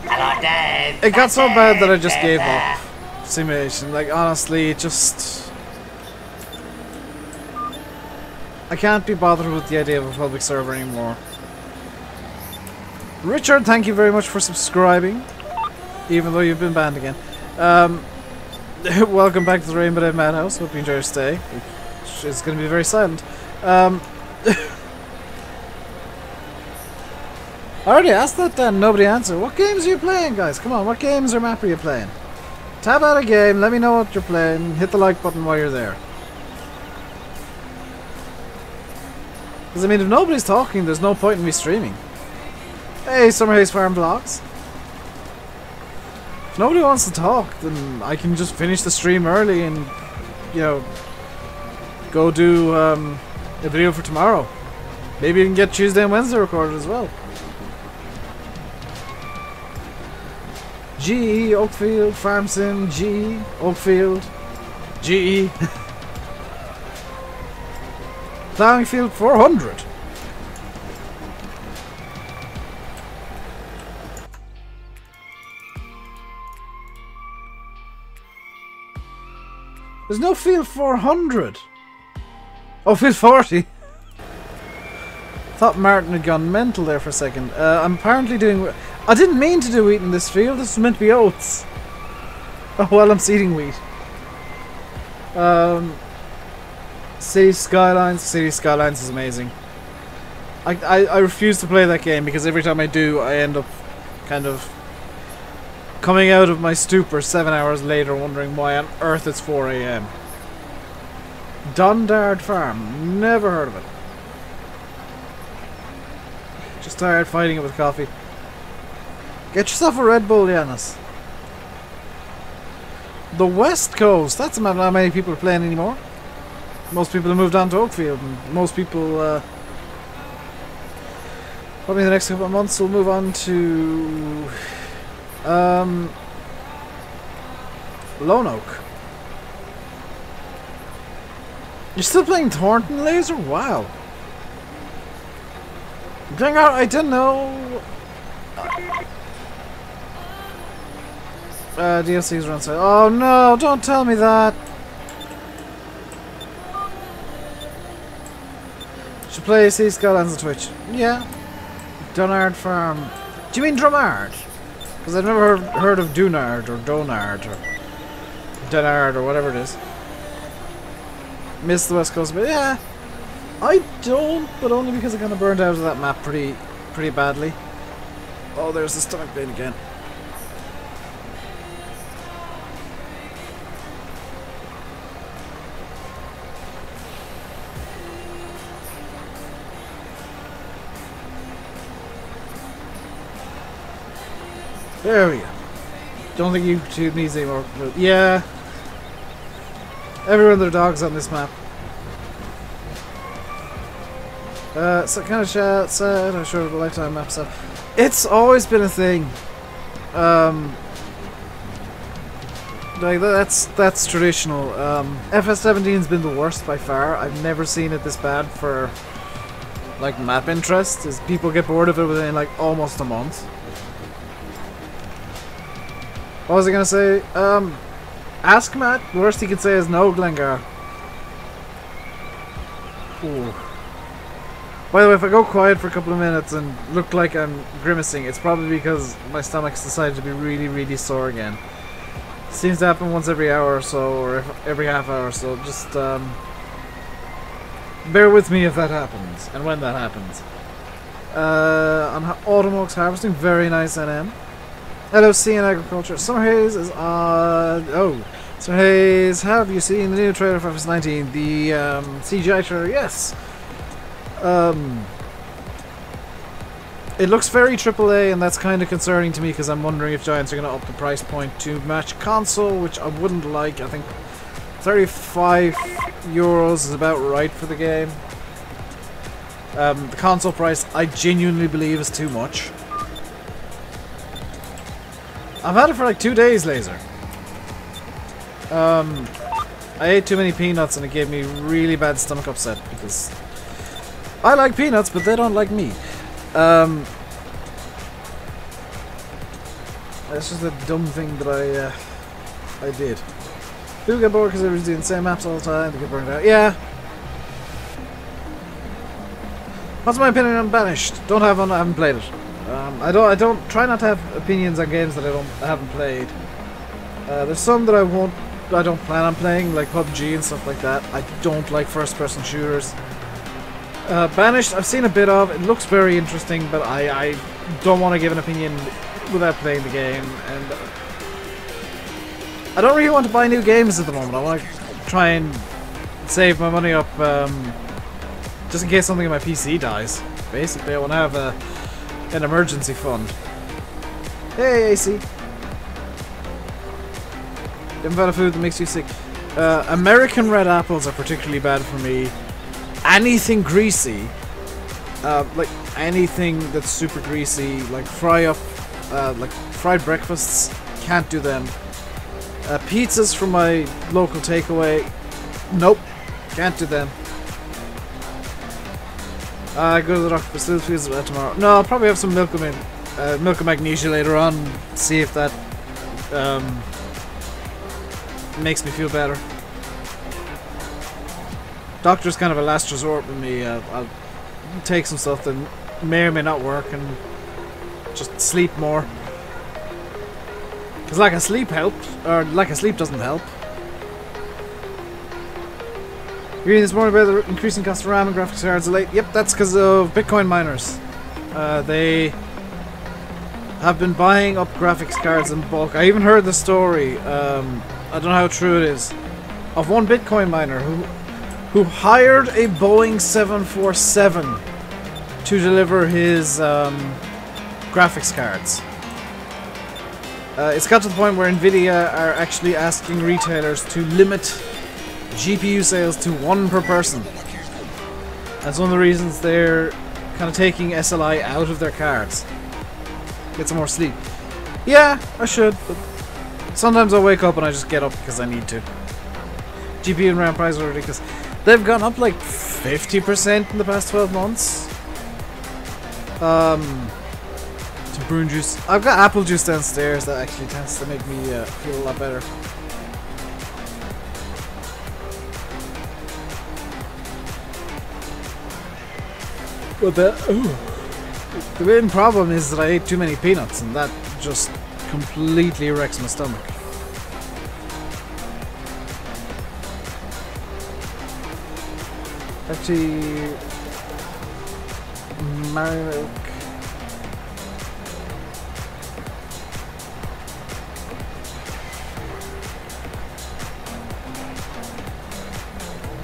Hello, Dave. It got so bad that I just gave up simulation. Like, honestly, it just... I can't be bothered with the idea of a public server anymore. Richard, thank you very much for subscribing, even though you've been banned again. Welcome back to the RainbowDave Madhouse. Hope you enjoy your stay. It's going to be very silent. I already asked that, Dan. Nobody answered. What games are you playing, guys? Come on, what games or map are you playing? Tab out a game, let me know what you're playing, hit the like button while you're there. Because, I mean, if nobody's talking, there's no point in me streaming. Hey, Summer Haze Farm Vlogs. If nobody wants to talk, then I can just finish the stream early and, you know, go do a video for tomorrow. Maybe you can get Tuesday and Wednesday recorded as well. GE, Oakfield, Farm Sim, GE, Oakfield, GE. Plowing Field 400. There's no Field 400. Oh, Field 40. Thought Martin had gone mental there for a second. I'm apparently doing... I didn't mean to do wheat in this field. This was meant to be oats. Oh, well, I'm seeding wheat. City Skylines. City Skylines is amazing. I refuse to play that game because every time I do, I end up kind of coming out of my stupor 7 hours later wondering why on earth it's 4 AM. Dundard Farm. Never heard of it. Just tired fighting it with coffee. Get yourself a Red Bull, Yanis. The West Coast. That's not many people are playing anymore. Most people have moved on to Oakfield, and most people, probably in the next couple of months, will move on to Lone Oak. You're still playing Thornton Laser? Wow. Dang out! I didn't know. DLC's run side. Oh no! Don't tell me that. Should play Sea Skylines on Twitch. Yeah. Dunard Farm. Do you mean Drumard? Because I've never heard of Dunard or Donard or Dunard or whatever it is. Miss the West Coast, but yeah. I don't, but only because I kind of burned out of that map pretty badly. Oh, there's the stomach pain again. There we go. Don't think YouTube needs any more. Yeah. Everyone their dogs on this map. So kind of sad. I'm sure the lifetime map stuff. It's always been a thing. Like that's traditional. FS17's been the worst by far. I've never seen it this bad for like map interest. Is people get bored of it within like almost a month. What was I gonna say? Ask Matt. The worst he could say is no, Glengar. Ooh. By the way, if I go quiet for a couple of minutes and look like I'm grimacing, it's probably because my stomach's decided to be really, really sore again. Seems to happen once every hour or so, or every half hour or so. Just bear with me if that happens, and when that happens. On Autumn Oaks Harvesting, very nice NM. LOC and Agriculture. Summer Haze is Summer Haze, have you seen the new trailer for FS19? The CGI trailer? Yes. It looks very AAA, and that's kind of concerning to me because I'm wondering if Giants are going to up the price point to match console, which I wouldn't like. I think 35 euros is about right for the game. The console price, I genuinely believe, is too much. I've had it for like 2 days, Laser. I ate too many peanuts and it gave me really bad stomach upset because I like peanuts, but they don't like me. That's just a dumb thing that I did. People get bored because everyone's doing the same maps all the time. They get burned out. Yeah. What's my opinion on Banished? Don't have one. I haven't played it. I don't try not to have opinions on games that I haven't played. There's some that I don't plan on playing, like PUBG and stuff like that. I don't like first-person shooters. Banished, I've seen a bit of. It looks very interesting, but I don't want to give an opinion without playing the game. And I don't really want to buy new games at the moment. I want to try and save my money up, just in case something in my PC dies. Basically, I want to have an emergency fund. Hey, AC. You haven't found a food that makes you sick. American red apples are particularly bad for me. Anything greasy, like anything that's super greasy, like like fried breakfasts, can't do them. Pizzas from my local takeaway, nope, can't do them. Go to the doctor for still feels tomorrow. No, I'll probably have some milk of magnesia later on. See if that makes me feel better. Doctor's kind of a last resort with me. I'll take some stuff that may or may not work and just sleep more. Because lack of sleep helps, or lack of sleep doesn't help. You're reading this morning about the increasing cost of RAM and graphics cards late. Yep, that's because of Bitcoin miners. They have been buying up graphics cards in bulk. I even heard the story, I don't know how true it is, of one Bitcoin miner who hired a Boeing 747 to deliver his graphics cards. It's got to the point where Nvidia are actually asking retailers to limit GPU sales to 1 per person. That's one of the reasons they're kind of taking SLI out of their cards. Get some more sleep. Yeah, I should, but sometimes I wake up and I just get up because I need to. GPU and RAM prices are ridiculous. They've gone up like 50% in the past 12 months. Some prune juice. I've got apple juice downstairs that actually tends to make me feel a lot better. But the main problem is that I ate too many peanuts, and that just completely wrecks my stomach. Actually, milk.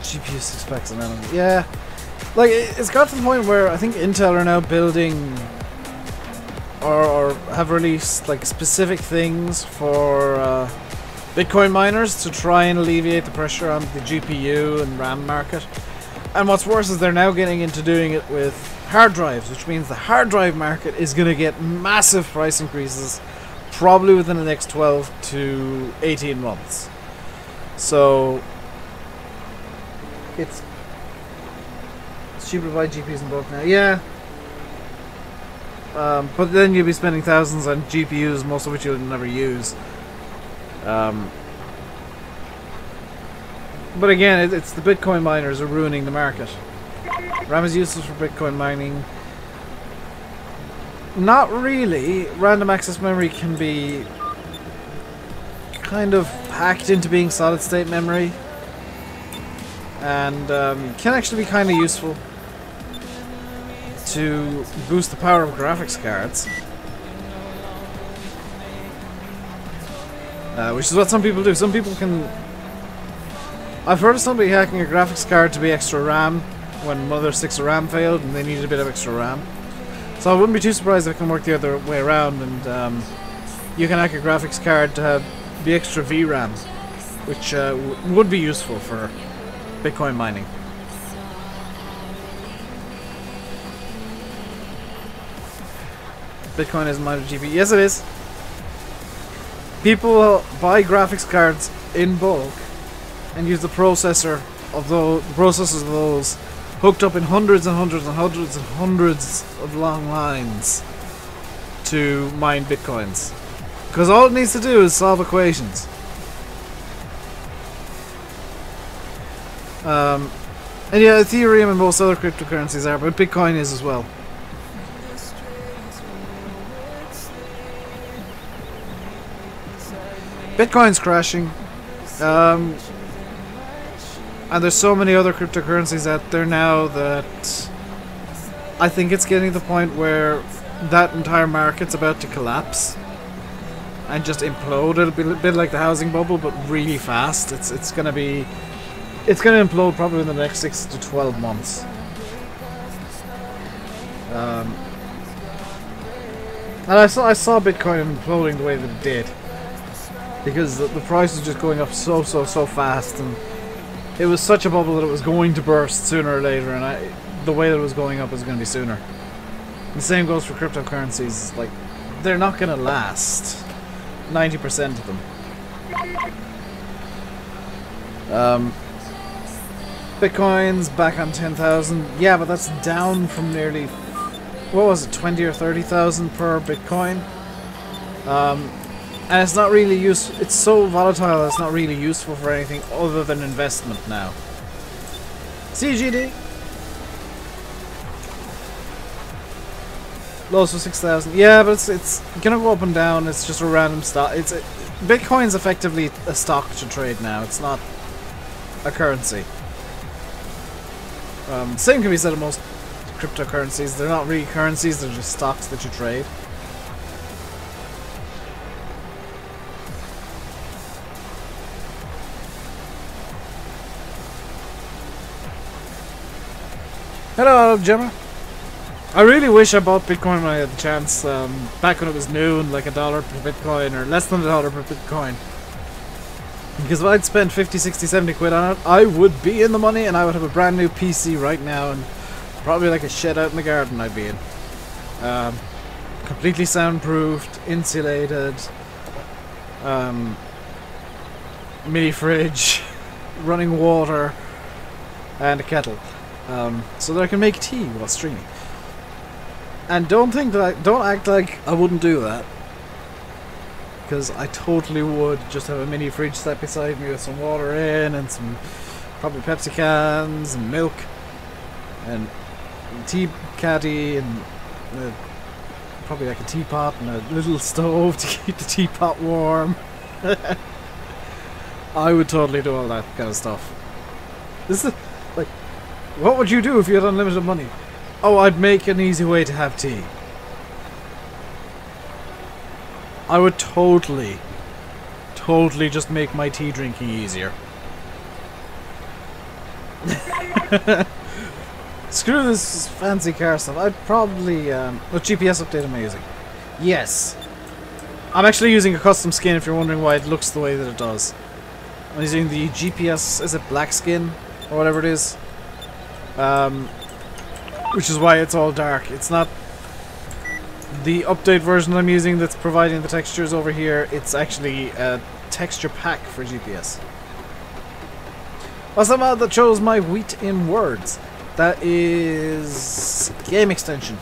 GPU 6 packs and enemy. Yeah. Like, it's got to the point where I think Intel are now building or have released like specific things for Bitcoin miners to try and alleviate the pressure on the GPU and RAM market. And what's worse is they're now getting into doing it with hard drives, which means the hard drive market is going to get massive price increases probably within the next 12 to 18 months. So it's cheaper to buy GPUs in bulk now. Yeah. But then you'll be spending thousands on GPUs, most of which you'll never use. But again, it's the Bitcoin miners are ruining the market. RAM is useless for Bitcoin mining. Not really. Random access memory can be kind of hacked into being solid state memory. And can actually be kind of useful to boost the power of graphics cards. Which is what some people do. Some people can... I've heard of somebody hacking a graphics card to be extra RAM when one of their sticks of RAM failed and they needed a bit of extra RAM. So I wouldn't be too surprised if it can work the other way around and you can hack a graphics card to have the extra VRAM, which would be useful for Bitcoin mining. Bitcoin isn't mined with GPU. Yes, it is. People buy graphics cards in bulk and use the processors of those hooked up in hundreds and hundreds and hundreds and hundreds of long lines to mine bitcoins. Because all it needs to do is solve equations. And yeah, Ethereum and most other cryptocurrencies are, but Bitcoin is as well. Bitcoin's crashing. And there's so many other cryptocurrencies out there now that I think it's getting to the point where that entire market's about to collapse and just implode. It'll be a bit like the housing bubble, but really fast. It's gonna implode probably in the next 6 to 12 months. And I saw Bitcoin imploding the way that it did because the price was just going up so fast, and it was such a bubble that it was going to burst sooner or later, and the way that it was going up was going to be sooner. The same goes for cryptocurrencies. Like, they're not going to last. 90% of them. Bitcoin's back on 10,000. Yeah, but that's down from nearly, what was it, 20 or 30,000 per Bitcoin. And it's not really useful. It's so volatile. It's not really useful for anything other than investment now. CGD. Lows for 6,000. Yeah, but it's gonna go up and down. It's just a random stock. Bitcoin's effectively a stock to trade now. It's not a currency. Same can be said of most cryptocurrencies. They're not really currencies. They're just stocks that you trade. Hello, Gemma. I really wish I bought Bitcoin when I had the chance, back when it was new and like $1 per Bitcoin, or less than $1 per Bitcoin. Because if I'd spent 50, 60, 70 quid on it, I would be in the money and I would have a brand new PC right now and probably like a shed out in the garden I'd be in. Completely soundproofed, insulated, mini fridge, running water, and a kettle. So that I can make tea while streaming. And don't act like I wouldn't do that, because I totally would. Just have a mini fridge set beside me with some water in and some probably Pepsi cans and milk and tea caddy and probably like a teapot and a little stove to keep the teapot warm. I would totally do all that kind of stuff. This is like, what would you do if you had unlimited money? Oh, I'd make an easy way to have tea. I would totally just make my tea drinking easier. Screw this fancy car stuff. I'd probably... what GPS update am I using? Yes. I'm actually using a custom skin if you're wondering why it looks the way that it does. I'm using the GPS, is it black skin? Or whatever it is. Which is why it's all dark. It's not the update version I'm using that's providing the textures over here. It's actually a texture pack for GPS. What's the mod that shows my wheat in words? That is game extension.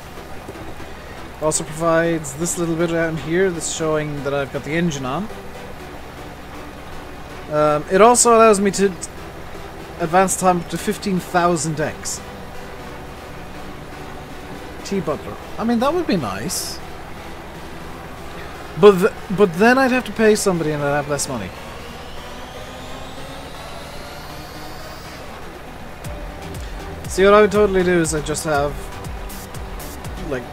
It also provides this little bit down here that's showing that I've got the engine on. It also allows me to advance time up to 15,000x. T-Butler. I mean, that would be nice. But then I'd have to pay somebody and I'd have less money. See, what I would totally do is I'd just have, like,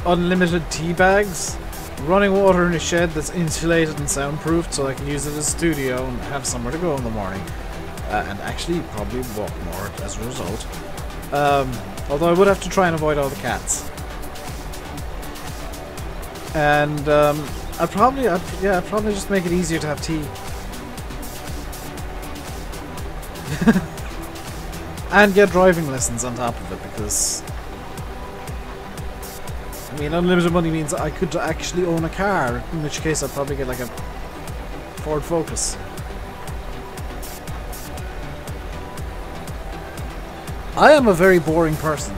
unlimited tea bags, running water in a shed that's insulated and soundproofed so I can use it as a studio and have somewhere to go in the morning. And actually probably walk more as a result. Although I would have to try and avoid all the cats. And I'd probably just make it easier to have tea. And get driving lessons on top of it, because I mean, unlimited money means I could actually own a car, in which case I'd probably get like a Ford Focus. I am a very boring person.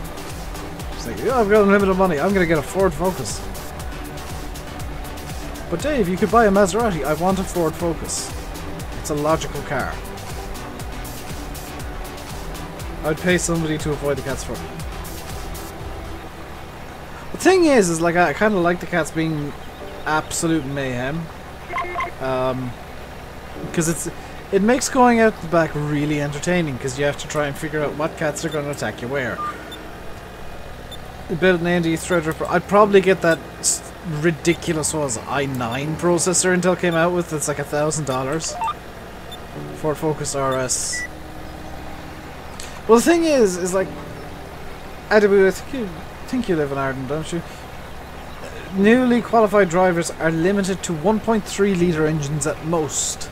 It's like, yeah, I've got unlimited money, I'm gonna get a Ford Focus. But Dave, you could buy a Maserati. I want a Ford Focus. It's a logical car. I'd pay somebody to avoid the cats for me. The thing is like I kind of like the cats being absolute mayhem. Because it makes going out the back really entertaining, because you have to try and figure out what cats are going to attack you where. Build an AMD Threadripper. I'd probably get that ridiculous, what was it, i9 processor Intel came out with. That's like $1,000. Ford Focus RS. Well, the thing is like, I think you live in Arden, don't you? Newly qualified drivers are limited to 1.3 litre engines at most.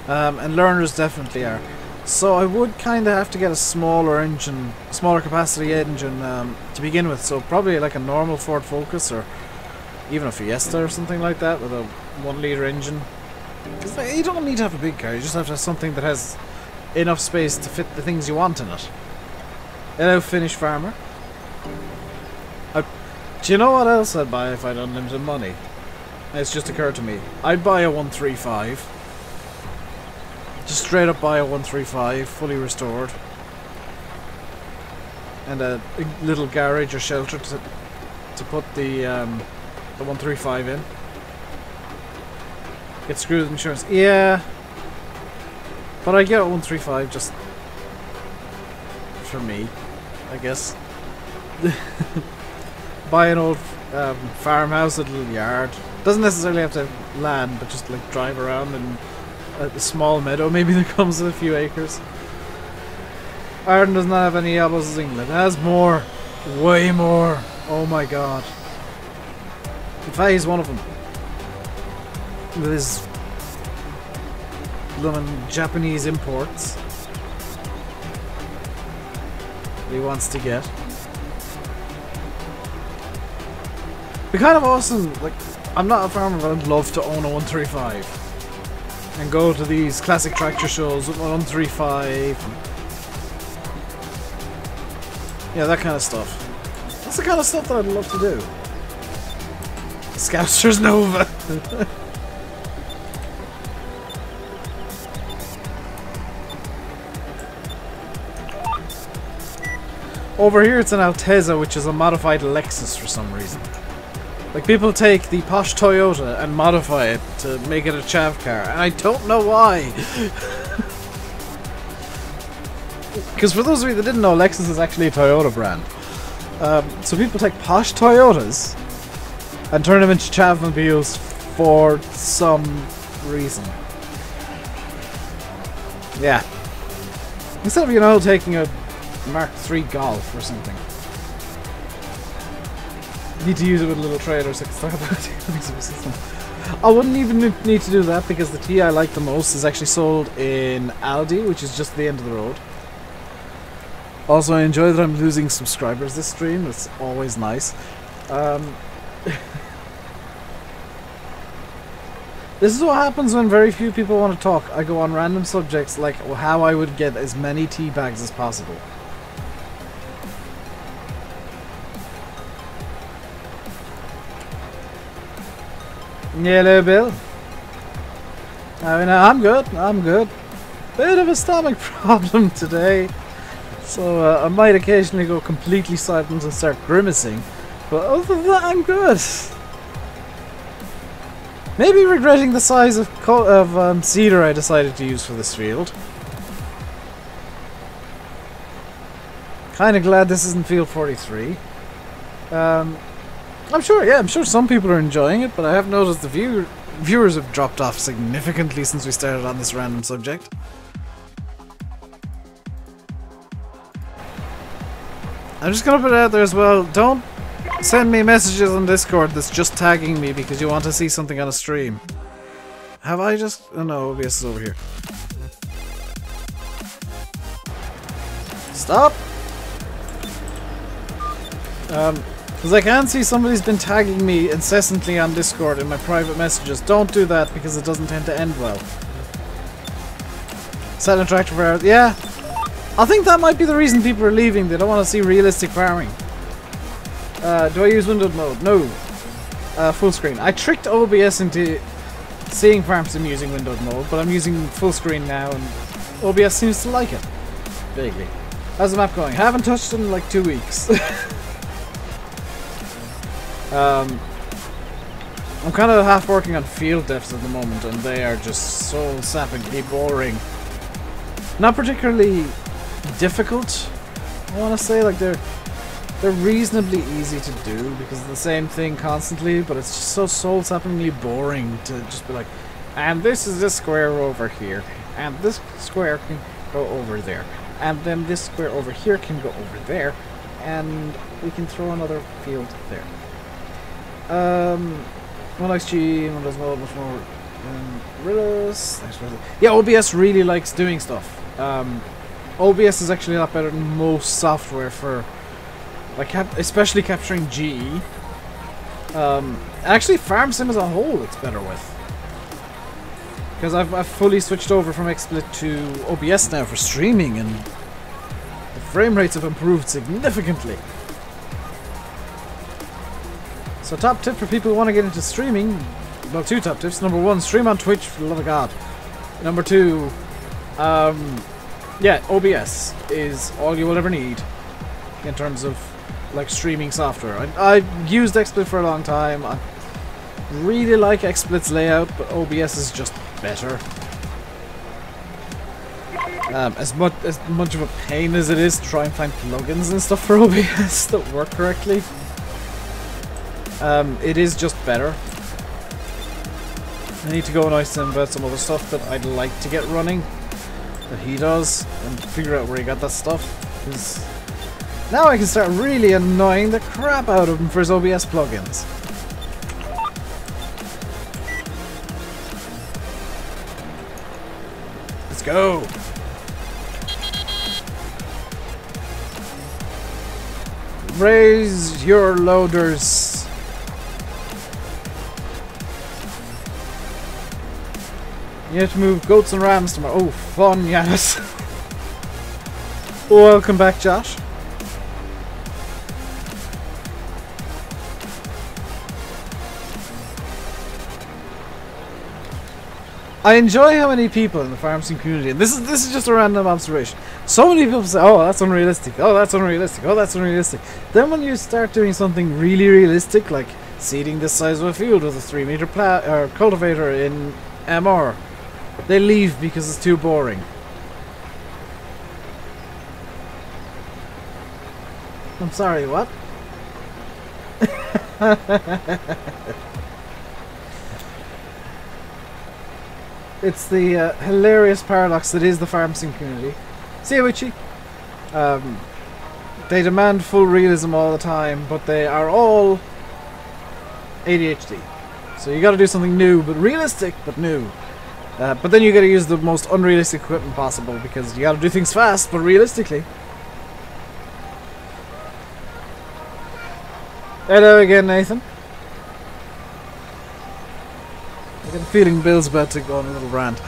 And learners definitely are. So I would kind of have to get a smaller engine, smaller capacity engine to begin with. So probably like a normal Ford Focus, or even a Fiesta or something like that with a 1 litre engine. Because you don't need to have a big car, you just have to have something that has enough space to fit the things you want in it. Hello, Finnish farmer. Do you know what else I'd buy if I had unlimited money? It's just occurred to me. I'd buy a 135. Just straight up buy a 135, fully restored. And a little garage or shelter to put the 135 in. Get screwed with insurance. Yeah. But I get a 135 just for me, I guess. Buy an old farmhouse, a little yard. Doesn't necessarily have to have land, but just like drive around in a small meadow, maybe that comes with a few acres. Ireland does not have any apples as England. It has more. Way more. Oh my god. In fact, he's one of them. With his blooming Japanese imports that he wants to get. Be kind of awesome. Like, I'm not a farmer, but I'd love to own a 135 and go to these classic tractor shows with my 135. Yeah, that kind of stuff. That's the kind of stuff that I'd love to do. Scoutster's Nova. Over here it's an Altezza, which is a modified Lexus for some reason. Like, people take the posh Toyota and modify it to make it a chav car, and I don't know why. Because for those of you that didn't know, Lexus is actually a Toyota brand. So people take posh Toyotas and turn them into chavmobiles for some reason. Yeah. Instead of, you know, taking a Mark III Golf or something. need to use it with a little trailer so I can start building some system. I wouldn't even need to do that because the tea I like the most is actually sold in Aldi, which is just the end of the road. Also, I enjoy that I'm losing subscribers this stream. It's always nice. This is what happens when very few people want to talk. I go on random subjects like how I would get as many tea bags as possible. Hello, Bill. I mean, I'm good. I'm good. Bit of a stomach problem today, so I might occasionally go completely silent and start grimacing. But other than that, I'm good. Maybe regretting the size of cedar I decided to use for this field. Kind of glad this isn't field 43. I'm sure some people are enjoying it, but I have noticed the viewers have dropped off significantly since we started on this random subject. I'm just gonna put it out there as well, don't send me messages on Discord that's just tagging me because you want to see something on a stream. Have I just... oh no, OBS is over here. Stop! Because I can see somebody's been tagging me incessantly on Discord in my private messages. Don't do that because it doesn't tend to end well. Selling tractor for hours. Yeah. I think that might be the reason people are leaving. They don't want to see realistic farming. Do I use windowed mode? No. Full screen. I tricked OBS into seeing farm sim using windowed mode, but I'm using full screen now and OBS seems to like it. Vaguely. How's the map going? Haven't touched it in like 2 weeks. I'm kind of half working on field depths at the moment, and they are just soul-sappingly boring. Not particularly difficult, I want to say. Like they're reasonably easy to do because it's the same thing constantly, but it's just so soul-sappingly boring to just be like, and this is this square over here, and this square can go over there, and then this square over here can go over there, and we can throw another field there. One XG, one does well, much more Riddles. Yeah, OBS really likes doing stuff. OBS is actually a lot better than most software for, like, especially capturing GE. Actually, Farm Sim as a whole, it's better with. Because I've fully switched over from XSplit to OBS now for streaming, and the frame rates have improved significantly. So top tip for people who want to get into streaming, well, 2 top tips. Number 1, stream on Twitch for the love of God. Number 2, yeah, OBS is all you will ever need in terms of like streaming software. I used XSplit for a long time. I really like XSplit's layout, but OBS is just better. As much of a pain as it is to try and find plugins and stuff for OBS that work correctly, it is just better. I need to go and ask him about some other stuff that I'd like to get running that he does and figure out where he got that stuff, because now I can start really annoying the crap out of him for his OBS plugins. Let's go! Raise your loaders. You have to move goats and rams tomorrow. Oh, fun, yes. Welcome back, Josh. I enjoy how many people in the farm sim community, and this is just a random observation. So many people say, "Oh, that's unrealistic. Oh, that's unrealistic. Oh, that's unrealistic." Then when you start doing something really realistic, like seeding this size of a field with a 3-meter cultivator in MR, they leave because it's too boring. I'm sorry, what? It's the hilarious paradox that is the farm sim community. See you, Witchy. They demand full realism all the time, but they are all ADHD. So you got to do something new, but realistic, but new. But then you got to use the most unrealistic equipment possible because you got to do things fast, but realistically. Hello again, Nathan. I got a feeling Bill's about to go on a little rant.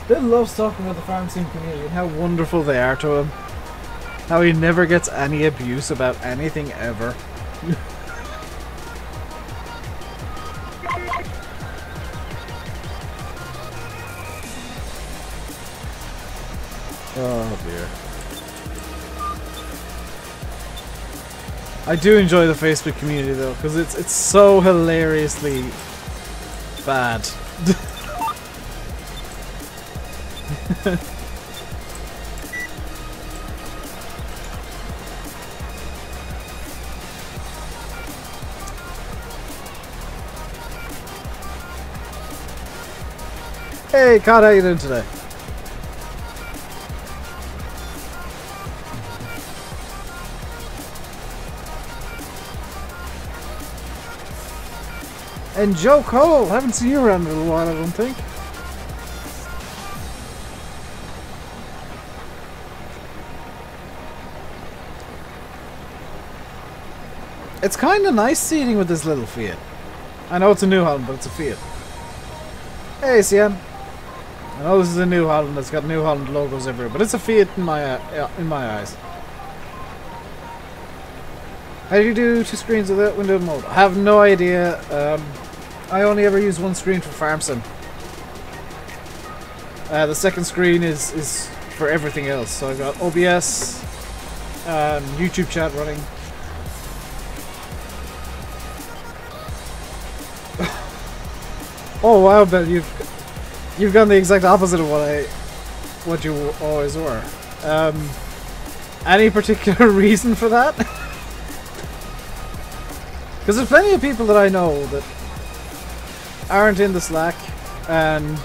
Bill loves talking about the farm sim community and how wonderful they are to him. How he never gets any abuse about anything ever. Oh dear. I do enjoy the Facebook community though, because it's so hilariously bad. Hey, Cod, how you doing today? And Joe Cole, haven't seen you around in a little while, I don't think. It's kind of nice seating with this little Fiat. I know it's a New Holland, but it's a Fiat. Hey, Sian. I know this is a New Holland. It's got New Holland logos everywhere, but it's a Fiat in my eyes. How do you do 2 screens without window mode? I have no idea. I only ever use 1 screen for farm sim. The second screen is for everything else. So I've got OBS, YouTube chat running. Oh wow, Ben, you've gone the exact opposite of what you always were. Any particular reason for that? Because there's plenty of people that I know that aren't in the Slack and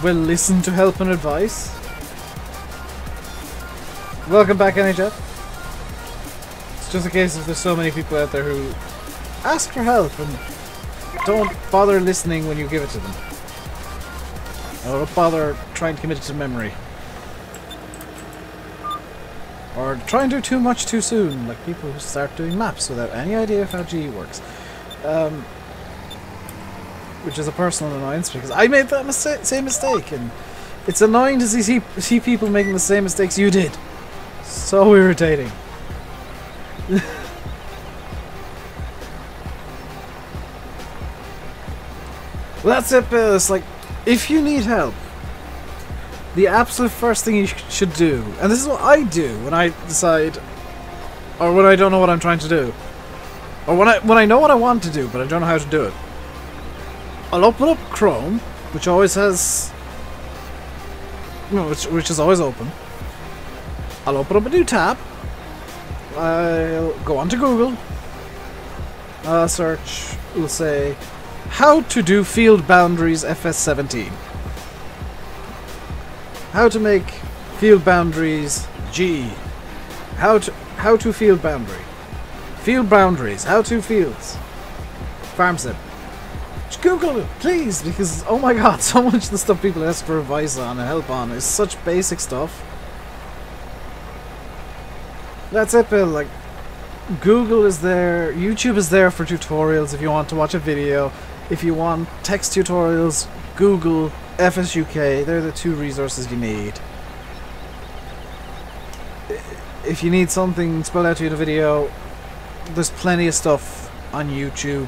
will listen to help and advice. Welcome back, NHF. It's just a case of there's so many people out there who ask for help and don't bother listening when you give it to them. Or don't bother trying to commit it to memory. Or try and do too much too soon, like people who start doing maps without any idea of how GE works. Which is a personal annoyance because I made that same mistake, and it's annoying to see people making the same mistakes you did. So irritating. Well, that's it, Bill. It's like, if you need help, the absolute first thing you should do, and this is what I do when I decide, or when I don't know what I'm trying to do, or when I know what I want to do but I don't know how to do it, I'll open up Chrome, which always has, which is always open. I'll open up a new tab. I'll go onto Google. Search. We'll say, how to do field boundaries FS17. How to make field boundaries G. How to field boundary. Field boundaries. How to fields. Farm sim. Just Google it, please, because oh my god, so much of the stuff people ask for advice on and help on is such basic stuff. That's it, Bill. Like, Google is there, YouTube is there for tutorials if you want to watch a video. If you want text tutorials, Google, FSUK, they're the 2 resources you need. If you need something spelled out to you in a video, there's plenty of stuff on YouTube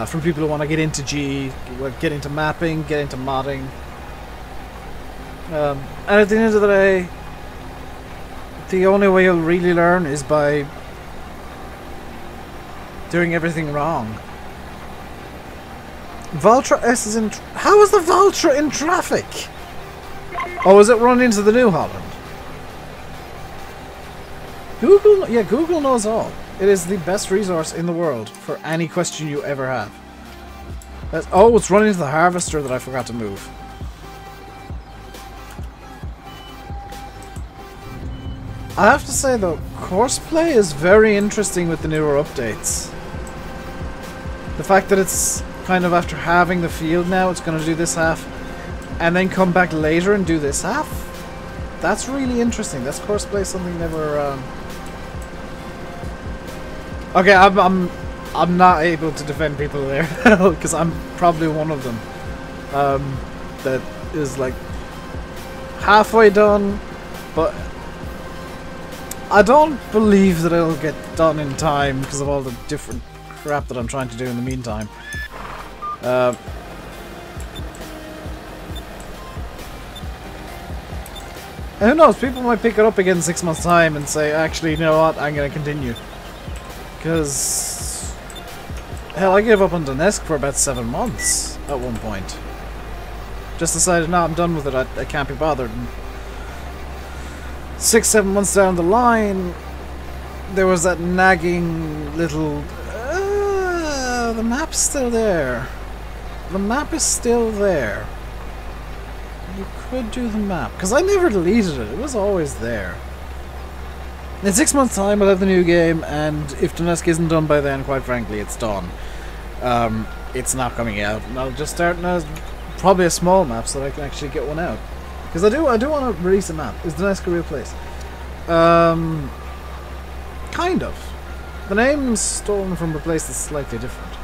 from people who want to get into G, get into mapping, get into modding. And at the end of the day, the only way you'll really learn is by doing everything wrong. Valtra S is in... How is the Valtra in traffic? Oh, is it run into the New Holland? Google... Yeah, Google knows all. It is the best resource in the world for any question you ever have. Oh, it's running into the harvester that I forgot to move. I have to say though, courseplay is very interesting with the newer updates. The fact that it's kind of after having the field now, it's going to do this half, and then come back later and do this half. That's really interesting. That's courseplay, something never. Okay, I'm not able to defend people there because I'm probably one of them that is like halfway done, but I don't believe that it'll get done in time because of all the different crap that I'm trying to do in the meantime. And who knows, people might pick it up again in 6 months' time and say, actually, you know what, I'm going to continue. Because, hell, I gave up on Donetsk for about 7 months at one point. Just decided, no, I'm done with it, I can't be bothered. And 6, 7 months down the line, there was that nagging little... the map's still there. The map is still there. You could do the map. Because I never deleted it. It was always there. In 6 months' time, I'll have the new game, and if Donetsk isn't done by then, quite frankly, it's done. It's not coming out. And I'll just start now, probably a small map so that I can actually get one out. Because I do want to release a map. Is Donetsk a real place? Kind of. The name's stolen from a place that's slightly different.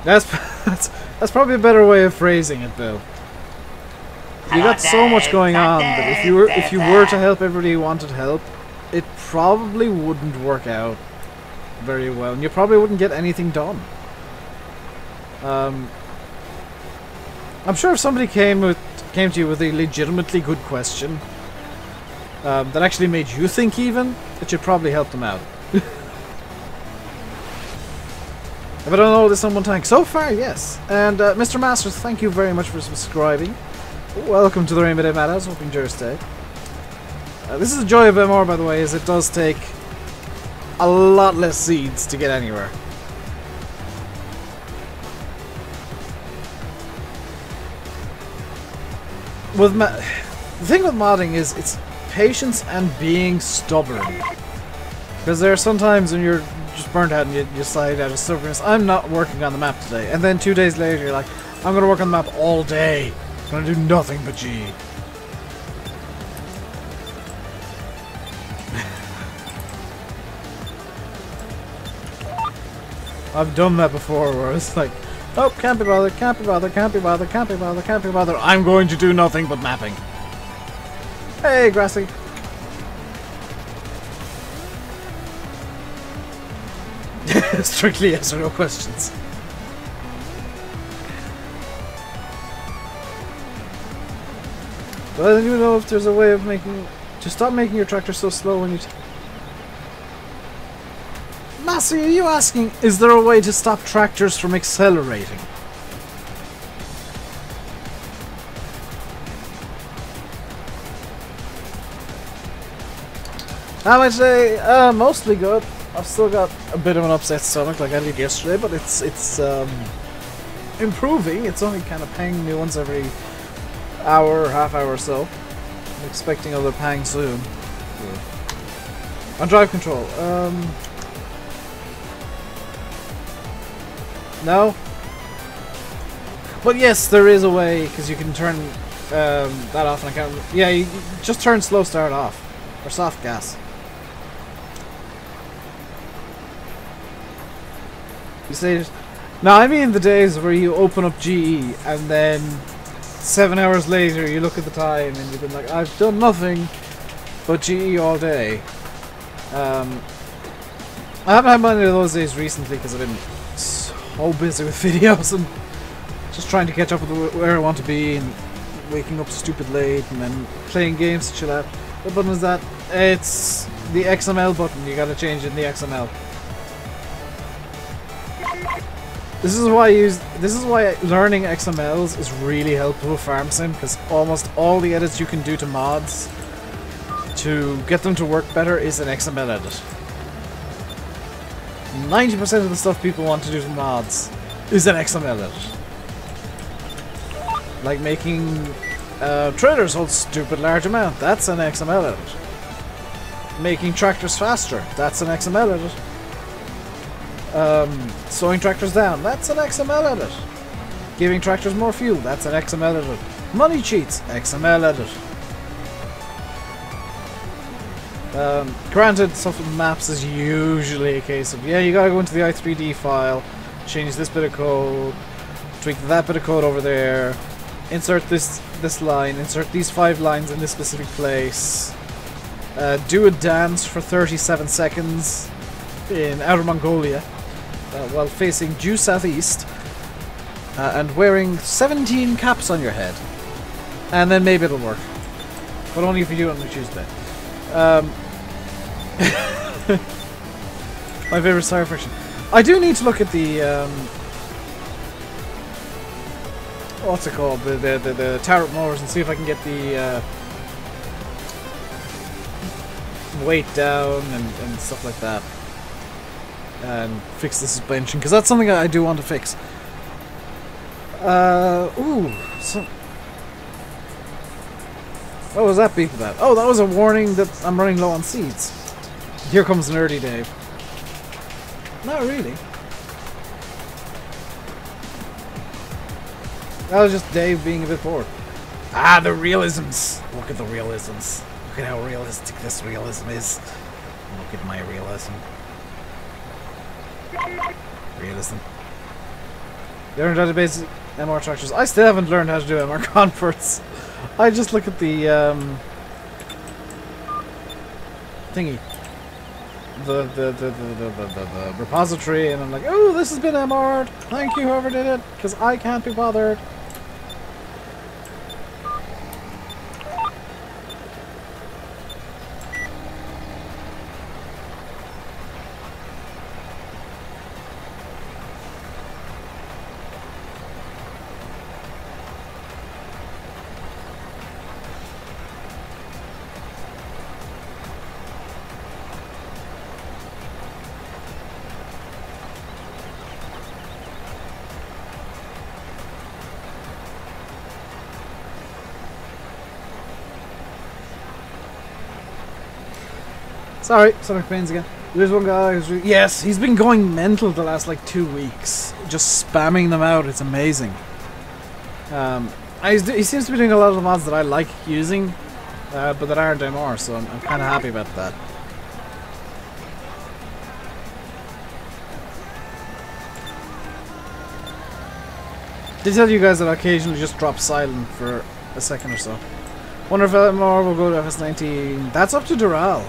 That's probably a better way of phrasing it, Bill. You got so much going on that if you were to help everybody who wanted help, it probably wouldn't work out very well, and you probably wouldn't get anything done. I'm sure if somebody came to you with a legitimately good question that actually made you think even, it should probably help them out. If I don't know this on one tank. So far, yes. And Mr. Masters, thank you very much for subscribing. Welcome to the RainbowDave Madhouse. Hope you enjoy your stay. This is the joy of MR, by the way, is it does take a lot less seeds to get anywhere. With the thing with modding is it's patience and being stubborn. Because there are some times when you're just burnt out and you decide out of stubbornness, I'm not working on the map today. And then 2 days later you're like, I'm going to work on the map all day. I'm going to do nothing but G. I've done that before where it's like, oh, can't be bothered, can't be bothered, can't be bothered, can't be bothered, can't be bothered. I'm going to do nothing but mapping. Hey, Grassy. Strictly yes or no questions. But I don't even know if there's a way of to stop making your tractor so slow when you... Massey, are you asking, is there a way to stop tractors from accelerating? How much say? Mostly good. I've still got a bit of an upset stomach like I did yesterday, but it's improving. It's only kind of panging me once every hour or half hour or so. I'm expecting another pang soon. On drive control, no? But yes, there is a way, because you can turn that off and I can't... Yeah, you just turn slow start off. Or soft gas. You say... No, I mean the days where you open up GE and then 7 hours later you look at the time and you've been like, I've done nothing but GE all day. I haven't had many of those days recently because I've been so busy with videos and just trying to catch up with where I want to be and waking up stupid late and then playing games to chill out. What button is that? It's the XML button. You gotta change it in the XML. This is why learning XMLs is really helpful with FarmSim, because almost all the edits you can do to mods to get them to work better is an XML edit. 90% of the stuff people want to do to mods is an XML edit. Like making Trailers hold stupid large amount. That's an XML edit. Making tractors faster. That's an XML edit. Slowing tractors down. That's an XML edit. Giving tractors more fuel. That's an XML edit. Money cheats. XML edit. Granted, stuff with maps is usually a case of, yeah, you gotta go into the i3D file, change this bit of code, tweak that bit of code over there, insert this line, insert these 5 lines in this specific place, do a dance for 37 seconds in Outer Mongolia while facing due southeast and wearing 17 caps on your head. And then maybe it'll work. But only if you do it on a Tuesday. My favorite tire friction. I do need to look at the what's it called? The turret motors and see if I can get the weight down and stuff like that. And fix the suspension, because that's something I do want to fix. Ooh, so what was that beep about? Oh, that was a warning that I'm running low on seeds. Here comes Nerdy Dave. Not really. That was just Dave being a bit bored. Ah, the realisms! Look at the realisms. Look at how realistic this realism is. Look at my realism. Realism. You learned how to basic MR tractors. I still haven't learned how to do MR converts. I just look at the thingy, the repository, and I'm like, oh, this has been MR'd. Thank you, whoever did it, because I can't be bothered. Sorry, stomach pains again. There's one guy who's yes, he's been going mental the last like 2 weeks, just spamming them out. It's amazing. He seems to be doing a lot of the mods that I like using, but that aren't MR, so I'm kind of happy about that. Did tell you guys that I occasionally just drop silent for a second or so. Wonder if MR will go to FS19. That's up to Doral.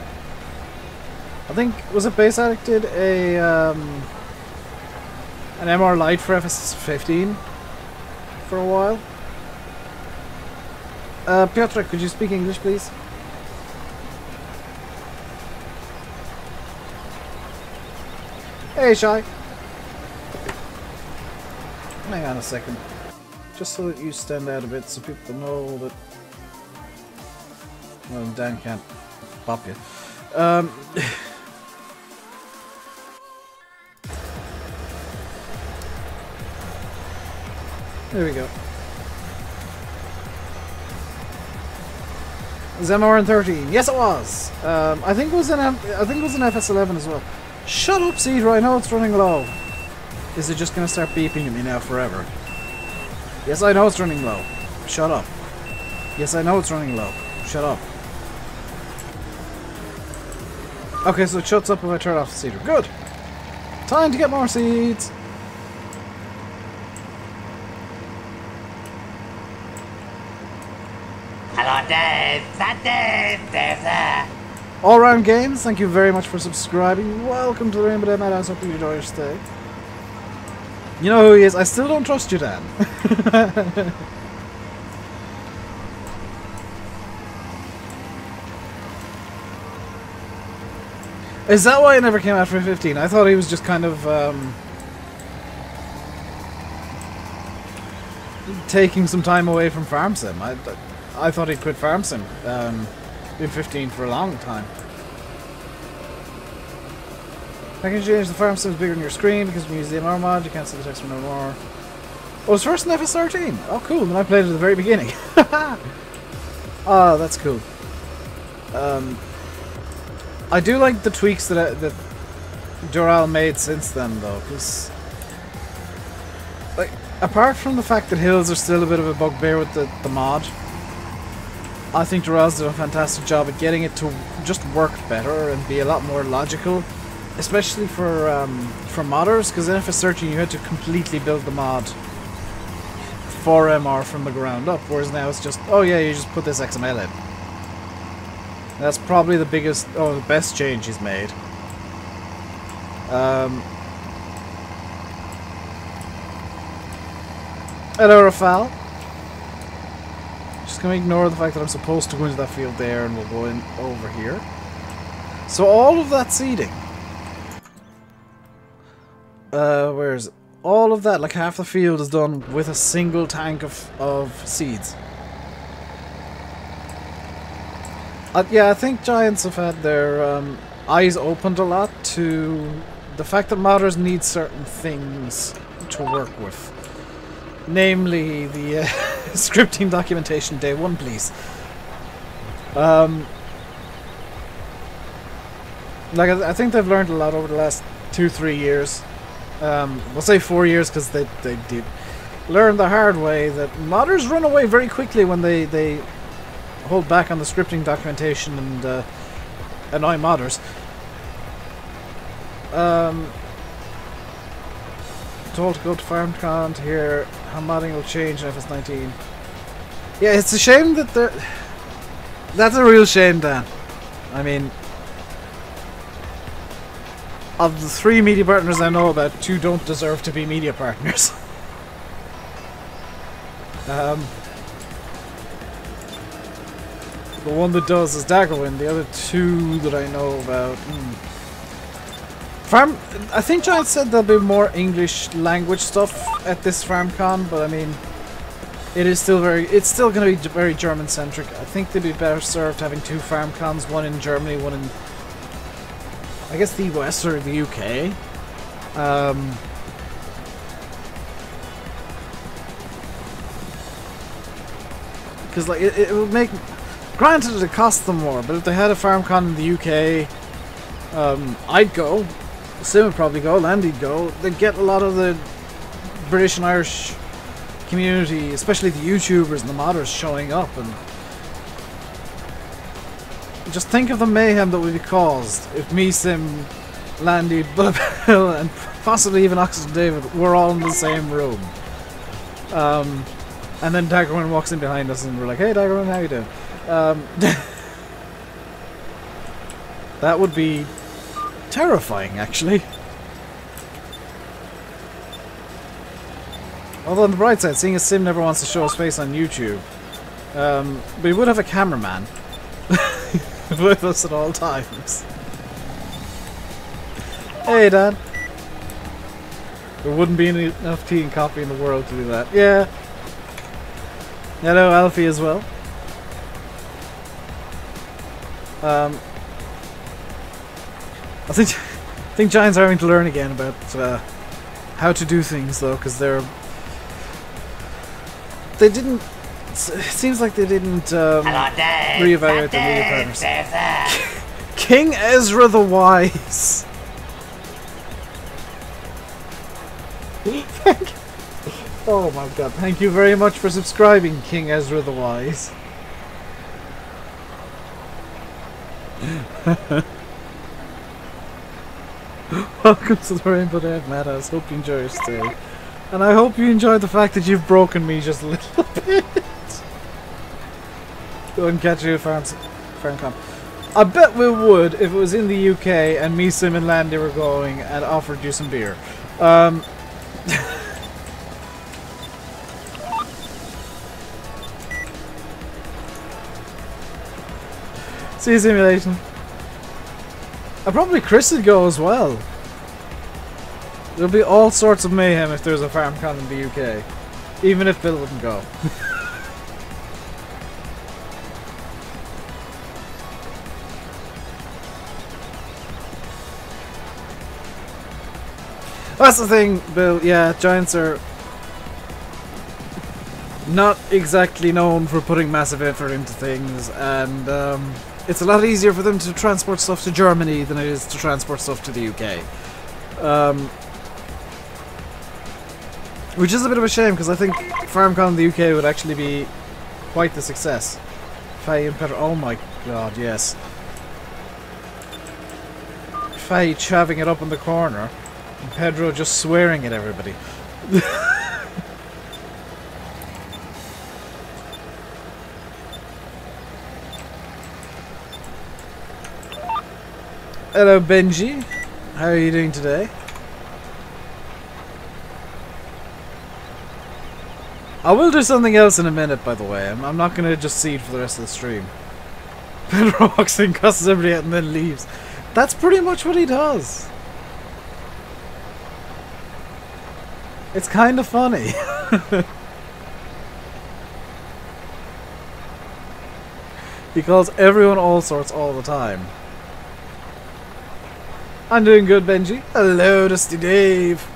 I think, was it Base Addict did a an MR Lite for FS15 for a while? Piotr, could you speak English, please? Hey, Shy. Hang on a second. Just so that you stand out a bit so people know that... Well, Dan can't pop you. There we go. Was MR in 13? Yes, it was. I think it was in FS11 as well. Shut up, Cedar. I know it's running low. Is it just gonna start beeping at me now forever? Yes, I know it's running low. Shut up. Yes, I know it's running low. Shut up. Okay, so it shuts up if I turn off the Cedar. Good. Time to get more seeds. Hello, Dave. That Dave. Dave there. All Round Games, thank you very much for subscribing. Welcome to the RainbowDave Madhouse. Hope you enjoy your stay. You know who he is. I still don't trust you, Dan. Is that why it never came out for 15? I thought he was just kind of taking some time away from Farm Sim. I thought he'd quit Farm Sim in 15 for a long time. I can change the Farm Sims bigger on your screen because when you use the MR mod, you can't see the text from no more. Oh, it was first in FS13. Oh, cool. Then I played it at the very beginning. Oh, that's cool. I do like the tweaks that Doral made since then, though, because like apart from the fact that hills are still a bit of a bugbear with the mod, I think Doral's did a fantastic job at getting it to just work better and be a lot more logical, especially for modders. Because in FS13 you had to completely build the mod for MR from the ground up, whereas now it's just, oh yeah, you just put this XML in. That's probably the biggest, the best change he's made. Hello, Rafal. Just gonna ignore the fact that I'm supposed to go into that field there, and we'll go in over here. So all of that seeding. Where is it? All of that, like half the field is done with a single tank of seeds. Yeah, I think Giants have had their eyes opened a lot to the fact that modders need certain things to work with. Namely, the scripting documentation day one, please. Like, I think they've learned a lot over the last 2-3 years. We'll say 4 years because they did learn the hard way that modders run away very quickly when they hold back on the scripting documentation and annoy modders. Told to go to FarmCon to hear how modding will change in FS19. Yeah, it's a shame that they're... That's a real shame, Dan. I mean, of the 3 media partners I know about, 2 don't deserve to be media partners. The one that does is Daggerwind. The other 2 that I know about... I think Giant said there'll be more English language stuff at this FarmCon, but I mean, it's still going to be very German centric. I think they'd be better served having 2 FarmCons, one in Germany, one in, I guess, the US or the UK. Because like it would make, granted it cost them more, but if they had a FarmCon in the UK, I'd go. Sim would probably go, Landy'd go. They'd get a lot of the British and Irish community, especially the YouTubers and the modders, showing up, and just think of the mayhem that would be caused if me, Sim, Landy, Bullabell, and possibly even Oxygendavid were all in the same room. And then Daggerman walks in behind us and we're like, hey Daggerman, how you doing? That would be terrifying, actually. Although on the bright side, seeing as Sim never wants to show his face on YouTube, we would have a cameraman with us at all times. Hey, Dad. There wouldn't be enough tea and coffee in the world to do that. Yeah. Hello, Alfie, as well. I think Giants are having to learn again about how to do things, though, because they didn't. It seems like they didn't reevaluate their media partners. King Ezra the Wise. Oh my god! Thank you very much for subscribing, King Ezra the Wise. Welcome to the RainbowDave Madhouse. Hope you enjoy your stay. And I hope you enjoy the fact that you've broken me just a little bit. Go and catch you at FarmCon. I bet we would if it was in the UK and me, Sim, and Landy were going and offered you some beer. See you, Simulation. Probably Chris would go as well. There'll be all sorts of mayhem if there's a FarmCon in the UK. Even if Bill wouldn't go. That's the thing, Bill. Yeah, Giants are not exactly known for putting massive effort into things, and it's a lot easier for them to transport stuff to Germany than it is to transport stuff to the UK. Which is a bit of a shame, because I think FarmCon in the UK would actually be quite the success. Faye and Pedro, oh my god, yes. Faye chaving it up in the corner, and Pedro just swearing at everybody. Hello Benji, how are you doing today? I will do something else in a minute, by the way. I'm not going to just seed for the rest of the stream. Pedro walks in, cusses everybody out and then leaves. That's pretty much what he does. It's kind of funny. He calls everyone all sorts all the time. I'm doing good, Benji. Hello, Dusty Dave.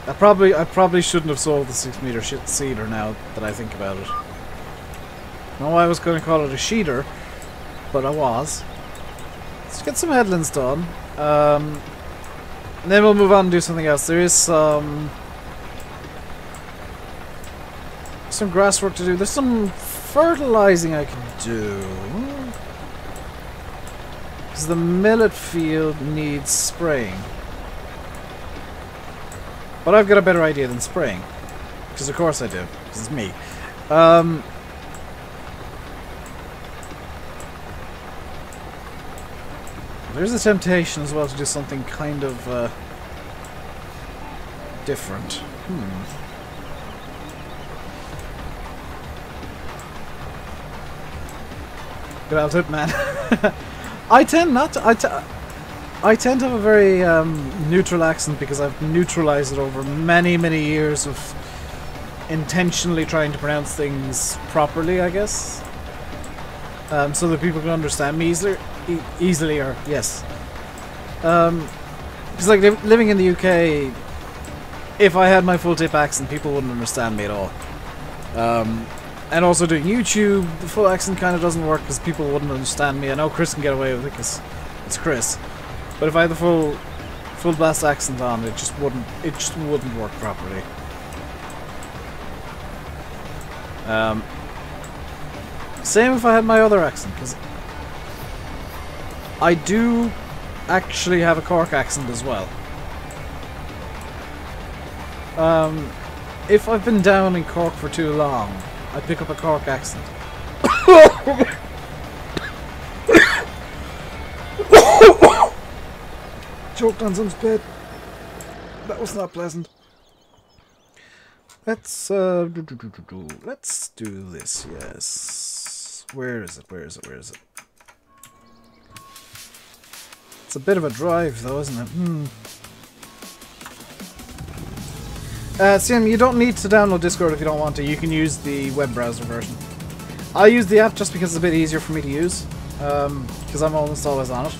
I probably shouldn't have sold the 6-meter seeder now that I think about it. No, I was going to call it a sheeder, but I was. Let's get some headlands done. And then we'll move on and do something else. There is some grass work to do. There's some fertilizing I can do. Because the millet field needs spraying. But I've got a better idea than spraying. Because of course I do. Because it's me. There's a temptation as well to do something kind of different. Good outfit, man. I tend not to. I tend to have a very neutral accent because I've neutralized it over many, many years of intentionally trying to pronounce things properly, I guess. So that people can understand me easily, or yes. Because like living in the UK, if I had my full tip accent, people wouldn't understand me at all. And also doing YouTube, the full accent kind of doesn't work because people wouldn't understand me. I know Chris can get away with it because it's Chris. But if I had the full blast accent on, it just wouldn't work properly. Same if I had my other accent, because I do actually have a Cork accent as well. If I've been down in Cork for too long, I pick up a Cork accent. Choked on some spit. That was not pleasant. Let's let's do this. Yes. Where is it? Where is it? Where is it? It's a bit of a drive, though, isn't it? Sim, you don't need to download Discord if you don't want to. You can use the web browser version. I use the app just because it's a bit easier for me to use, because I'm almost always on it.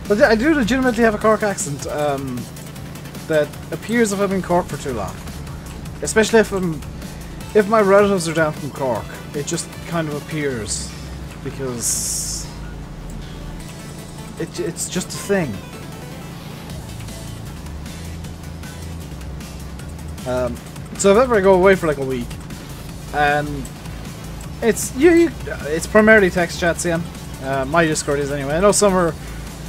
But I do legitimately have a Cork accent that appears if I'm in Cork for too long. Especially if my relatives are down from Cork, it just kind of appears because it's just a thing. So if ever I go away for like a week, and it's primarily text chat, Sam. My Discord is anyway. I know some are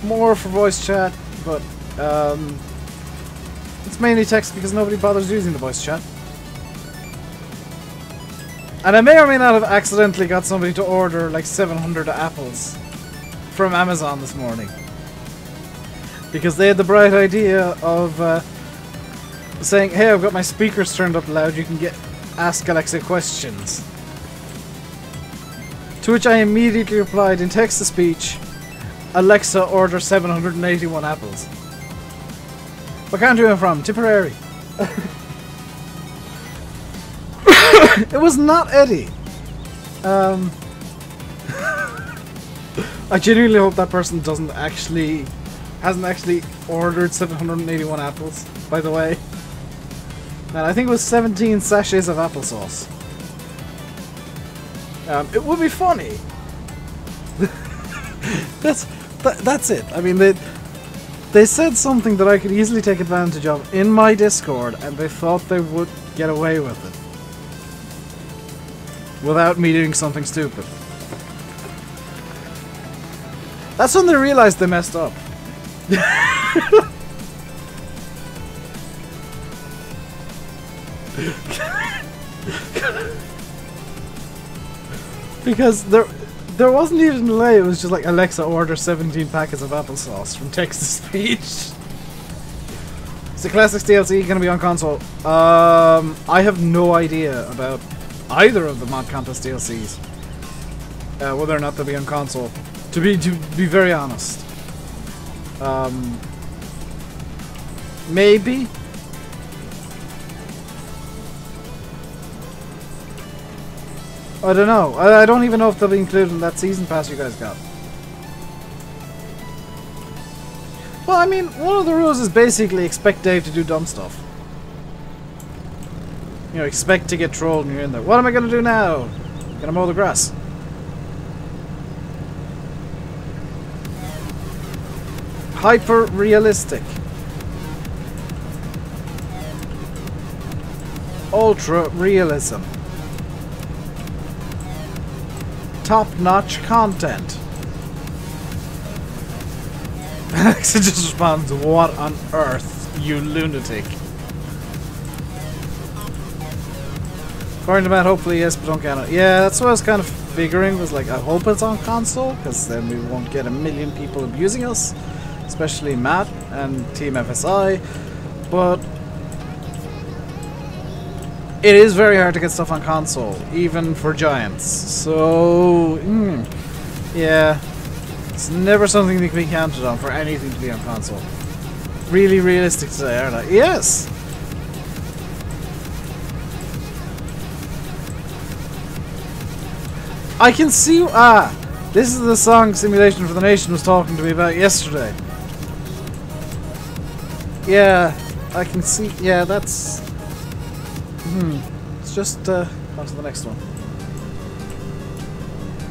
more for voice chat, but it's mainly text because nobody bothers using the voice chat. And I may or may not have accidentally got somebody to order like 700 apples from Amazon this morning. Because they had the bright idea of saying, hey, I've got my speakers turned up loud, you can ask Alexa questions. To which I immediately replied in text-to-speech, Alexa, order 781 apples. What country am I from? Tipperary. It was not Eddie. I genuinely hope that person hasn't actually ordered 781 apples, by the way. And I think it was 17 sachets of applesauce. It would be funny. That's it. I mean, they said something that I could easily take advantage of in my Discord, and they thought they would get away with it. Without me doing something stupid. That's when they realized they messed up. Because there wasn't even a delay, it was just like, Alexa, order 17 packets of applesauce from text-to-speech. Is the Classics DLC going to be on console? I have no idea about either of the Mod Contest DLCs. Whether or not they'll be on console. To be very honest. Maybe? I don't know. I don't even know if they'll be included in that season pass you guys got. Well, I mean, one of the rules is basically expect Dave to do dumb stuff. You know, expect to get trolled when you're in there. What am I gonna do now? Gonna mow the grass. Hyper realistic. Ultra realism. Top-notch content. Alexa just responds, what on earth, you lunatic. According to Matt, hopefully yes, but don't count it. Yeah, that's what I was kind of figuring, was like, I hope it's on console, because then we won't get a million people abusing us. Especially Matt and Team FSI. But it is very hard to get stuff on console, even for giants. So, yeah, it's never something that can be counted on for anything to be on console. Really realistic today, aren't I? Yes! I can see... this is the song Simulation for the Nation was talking to me about yesterday. Yeah, I can see... Yeah, that's... Let's just on to the next one.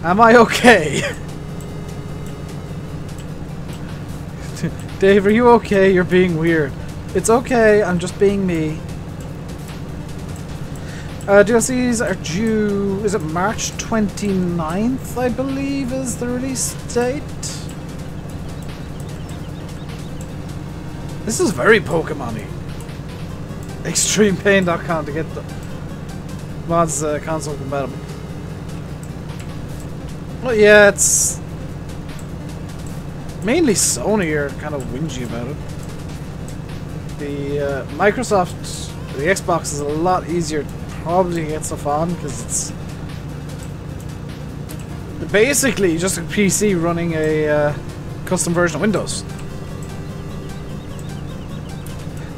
Am I okay? Dave, are you okay? You're being weird. It's okay, I'm just being me. DLCs are due... Is it March 29th, I believe, is the release date? This is very Pokemon-y. ExtremePain.com to get the mods console compatible. Well, yeah, it's mainly Sony are kind of whingy about it. The Microsoft, the Xbox is a lot easier probably to get stuff on because it's basically just a PC running a custom version of Windows.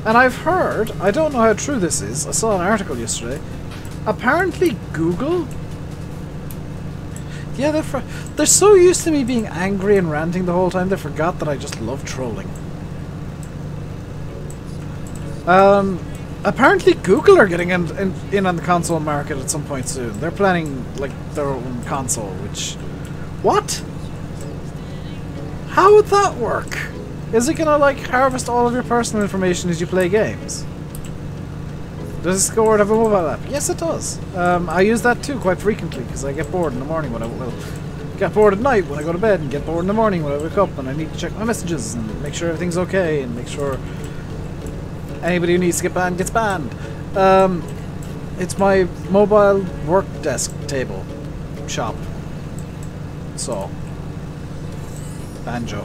And I've heard, I don't know how true this is, I saw an article yesterday, apparently Google, yeah, they're so used to me being angry and ranting the whole time, they forgot that I just love trolling. Apparently Google are getting in on the console market at some point soon. They're planning, like, their own console, which... What? How would that work? Is it gonna, like, harvest all of your personal information as you play games? Does Discord have a mobile app? Yes, it does. I use that too quite frequently because I get bored in the morning when get bored at night when I go to bed and get bored in the morning when I wake up and I need to check my messages and make sure everything's okay and make sure anybody who needs to get banned gets banned. It's my mobile work desk table shop. So, banjo.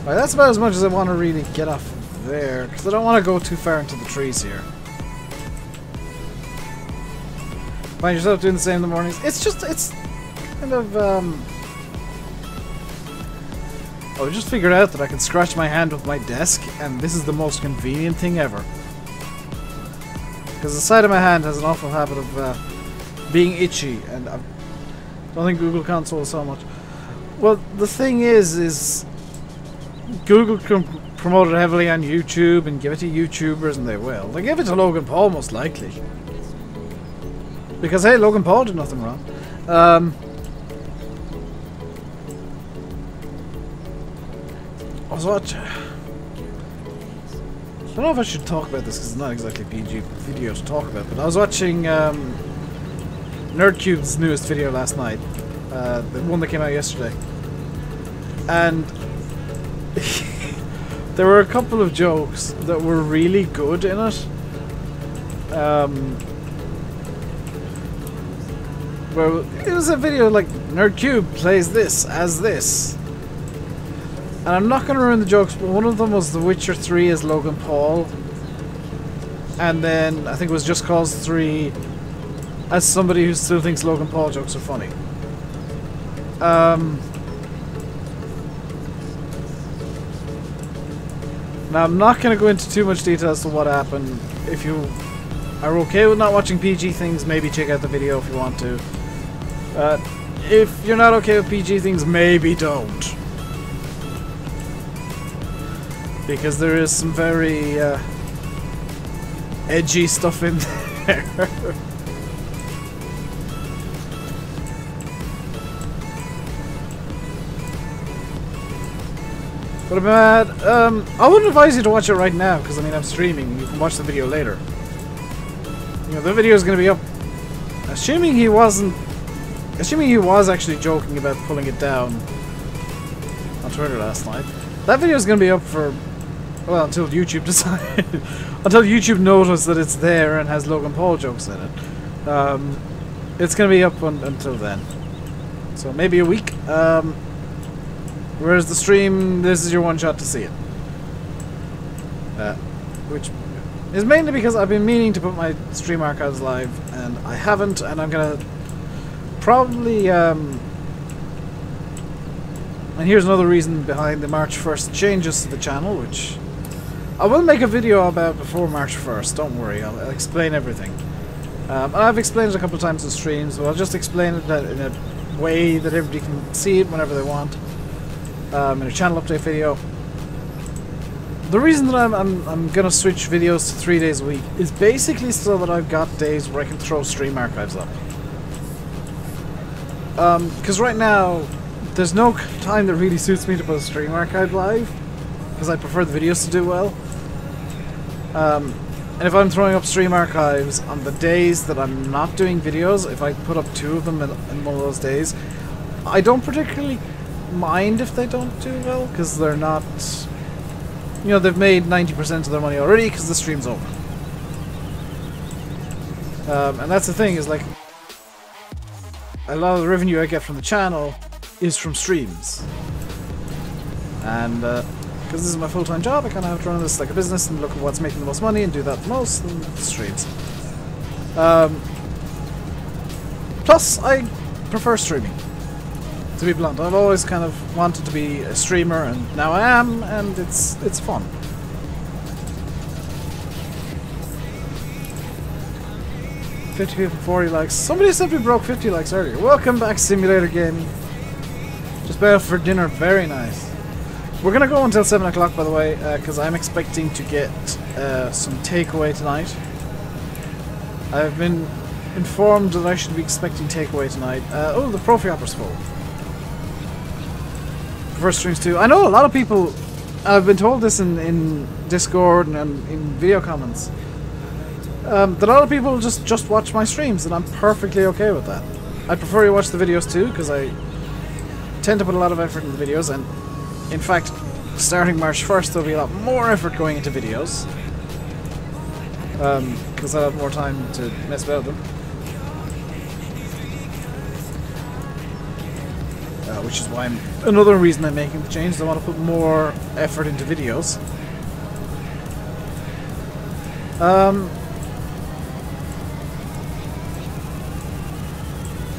Alright, that's about as much as I want to really get off there, because I don't want to go too far into the trees here. Find yourself doing the same in the mornings? It's just, it's kind of, I just figured out that I can scratch my hand with my desk, and this is the most convenient thing ever. Because the side of my hand has an awful habit of being itchy, and I don't think Google Console so much. Well, the thing is Google can promote it heavily on YouTube and give it to YouTubers, and they will. They give it to Logan Paul, most likely. Because, hey, Logan Paul did nothing wrong. I was watching... I don't know if I should talk about this because it's not exactly PG video to talk about, but I was watching NerdCube's newest video last night, the one that came out yesterday, and there were a couple of jokes that were really good in it. Well, it was a video like NerdCube plays this as this. And I'm not going to ruin the jokes, but one of them was The Witcher 3 as Logan Paul. And then I think it was Just Cause 3 as somebody who still thinks Logan Paul jokes are funny. Now I'm not going to go into too much detail as to what happened. If you are okay with not watching PG things, maybe check out the video if you want to. If you're not okay with PG things, maybe don't. Because there is some very edgy stuff in there. But I wouldn't advise you to watch it right now, because I mean I'm streaming. You can watch the video later. You know, the video is going to be up. Assuming he was actually joking about pulling it down on Twitter last night. That video is going to be up for, well, until YouTube decides. Until YouTube notices that it's there and has Logan Paul jokes in it. It's going to be up until then. So maybe a week. Whereas the stream, this is your one shot to see it. Which is mainly because I've been meaning to put my stream archives live, and I haven't, and I'm going to probably... And here's another reason behind the March 1st changes to the channel, which I will make a video about before March 1st, don't worry, I'll explain everything. I've explained it a couple of times in streams, but I'll just explain it in a way that everybody can see it whenever they want, in a channel update video. The reason that I'm going to switch videos to 3 days a week is basically so that I've got days where I can throw stream archives up. Because right now, there's no time that really suits me to put a stream archive live, because I prefer the videos to do well. And if I'm throwing up stream archives on the days that I'm not doing videos, if I put up 2 of them in one of those days, I don't particularly mind if they don't do well, because they're not... You know, they've made 90% of their money already because the stream's over. And that's the thing, is like, a lot of the revenue I get from the channel is from streams. And because this is my full-time job, I kind of have to run this like a business and look at what's making the most money and do that the most, and streams. Plus, I prefer streaming. To be blunt, I've always kind of wanted to be a streamer, and now I am, and it's fun. $50 people, 40 likes. Somebody said we broke 50 likes earlier. Welcome back, Simulator Gaming. Just back for dinner, very nice. We're gonna go until 7 o'clock, by the way, because I'm expecting to get some takeaway tonight. I've been informed that I should be expecting takeaway tonight. Oh, the Profi Opera's full. First streams too. I know a lot of people, I've been told this in Discord and in video comments, that a lot of people just watch my streams, and I'm perfectly okay with that. I prefer you watch the videos too, because I tend to put a lot of effort into the videos, and in fact, starting March 1st there'll be a lot more effort going into videos, because I'll have more time to mess about them. Which is why another reason I'm making the change is I want to put more effort into videos.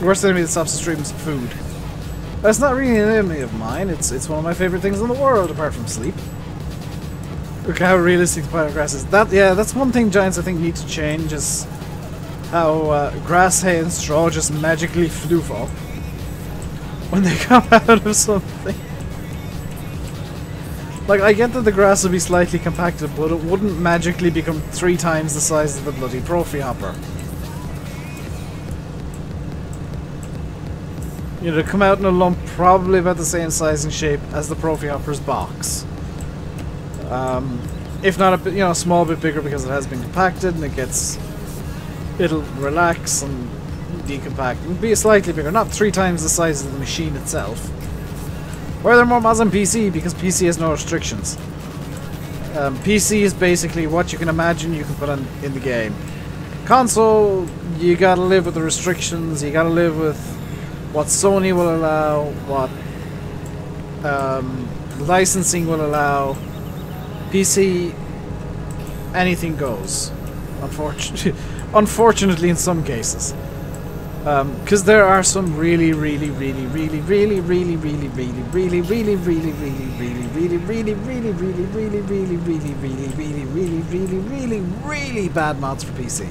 Worst enemy that stops the stream is food. That's not really an enemy of mine. It's one of my favorite things in the world, apart from sleep. Look how realistic the pile of grass is. That's one thing giants I think need to change is how grass, hay, and straw just magically floof off when they come out of something. Like, I get that the grass will be slightly compacted, but it wouldn't magically become 3 times the size of the bloody trophy hopper. You know, to come out in a lump probably about the same size and shape as the trophy hopper's box. If not a bit, a small bit bigger because it has been compacted and it'll relax and decompact and be slightly bigger, not 3 times the size of the machine itself. Why are there more mods on PC? Because PC has no restrictions. PC is basically what you can imagine you can put in the game. Console, you gotta live with the restrictions, you gotta live with what Sony will allow, what licensing will allow. PC, anything goes. Unfortunately in some cases. Because there are some really bad mods for PC.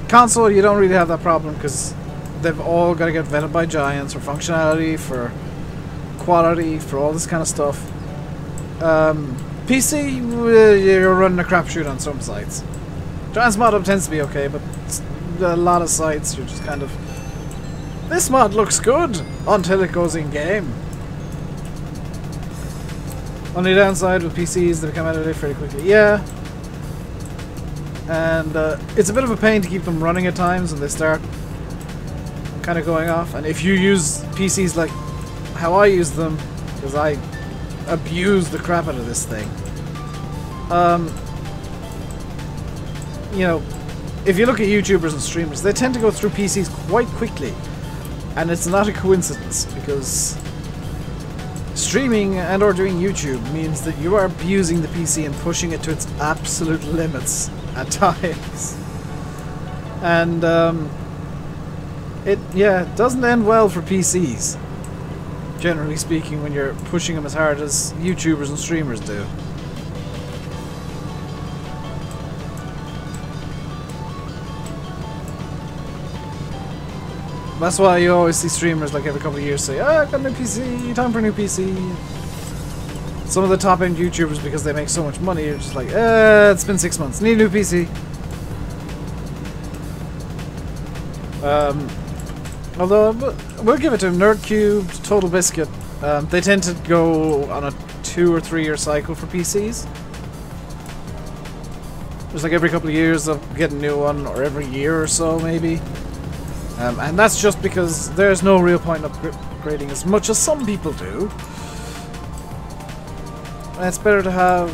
Console, you don't really have that problem because they've all got to get vetted by giants for functionality, for quality, for all this kind of stuff. PC, you're running a crapshoot on some sites. Giants mod up tends to be okay, but a lot of sites you're just kind of, this mod looks good until it goes in game. Only downside with PCs, they become out of date fairly quickly. Yeah, and it's a bit of a pain to keep them running at times when they start kind of going off. And if you use PCs like how I use them, because I abuse the crap out of this thing. You know, if you look at YouTubers and streamers, they tend to go through PCs quite quickly. And it's not a coincidence, because streaming and or doing YouTube means that you are abusing the PC and pushing it to its absolute limits at times. And it doesn't end well for PCs, generally speaking, when you're pushing them as hard as YouTubers and streamers do. That's why you always see streamers like every couple of years say, "Ah, I got a new PC, time for a new PC." Some of the top end YouTubers, because they make so much money, are just like, it's been 6 months, need a new PC. Although, we'll give it to Nerdcubed, Total Biscuit. They tend to go on a 2 or 3 year cycle for PCs. Just like every couple of years they'll get a new one, or every year or so maybe. And that's just because there's no real point in upgrading as much as some people do. And it's better to have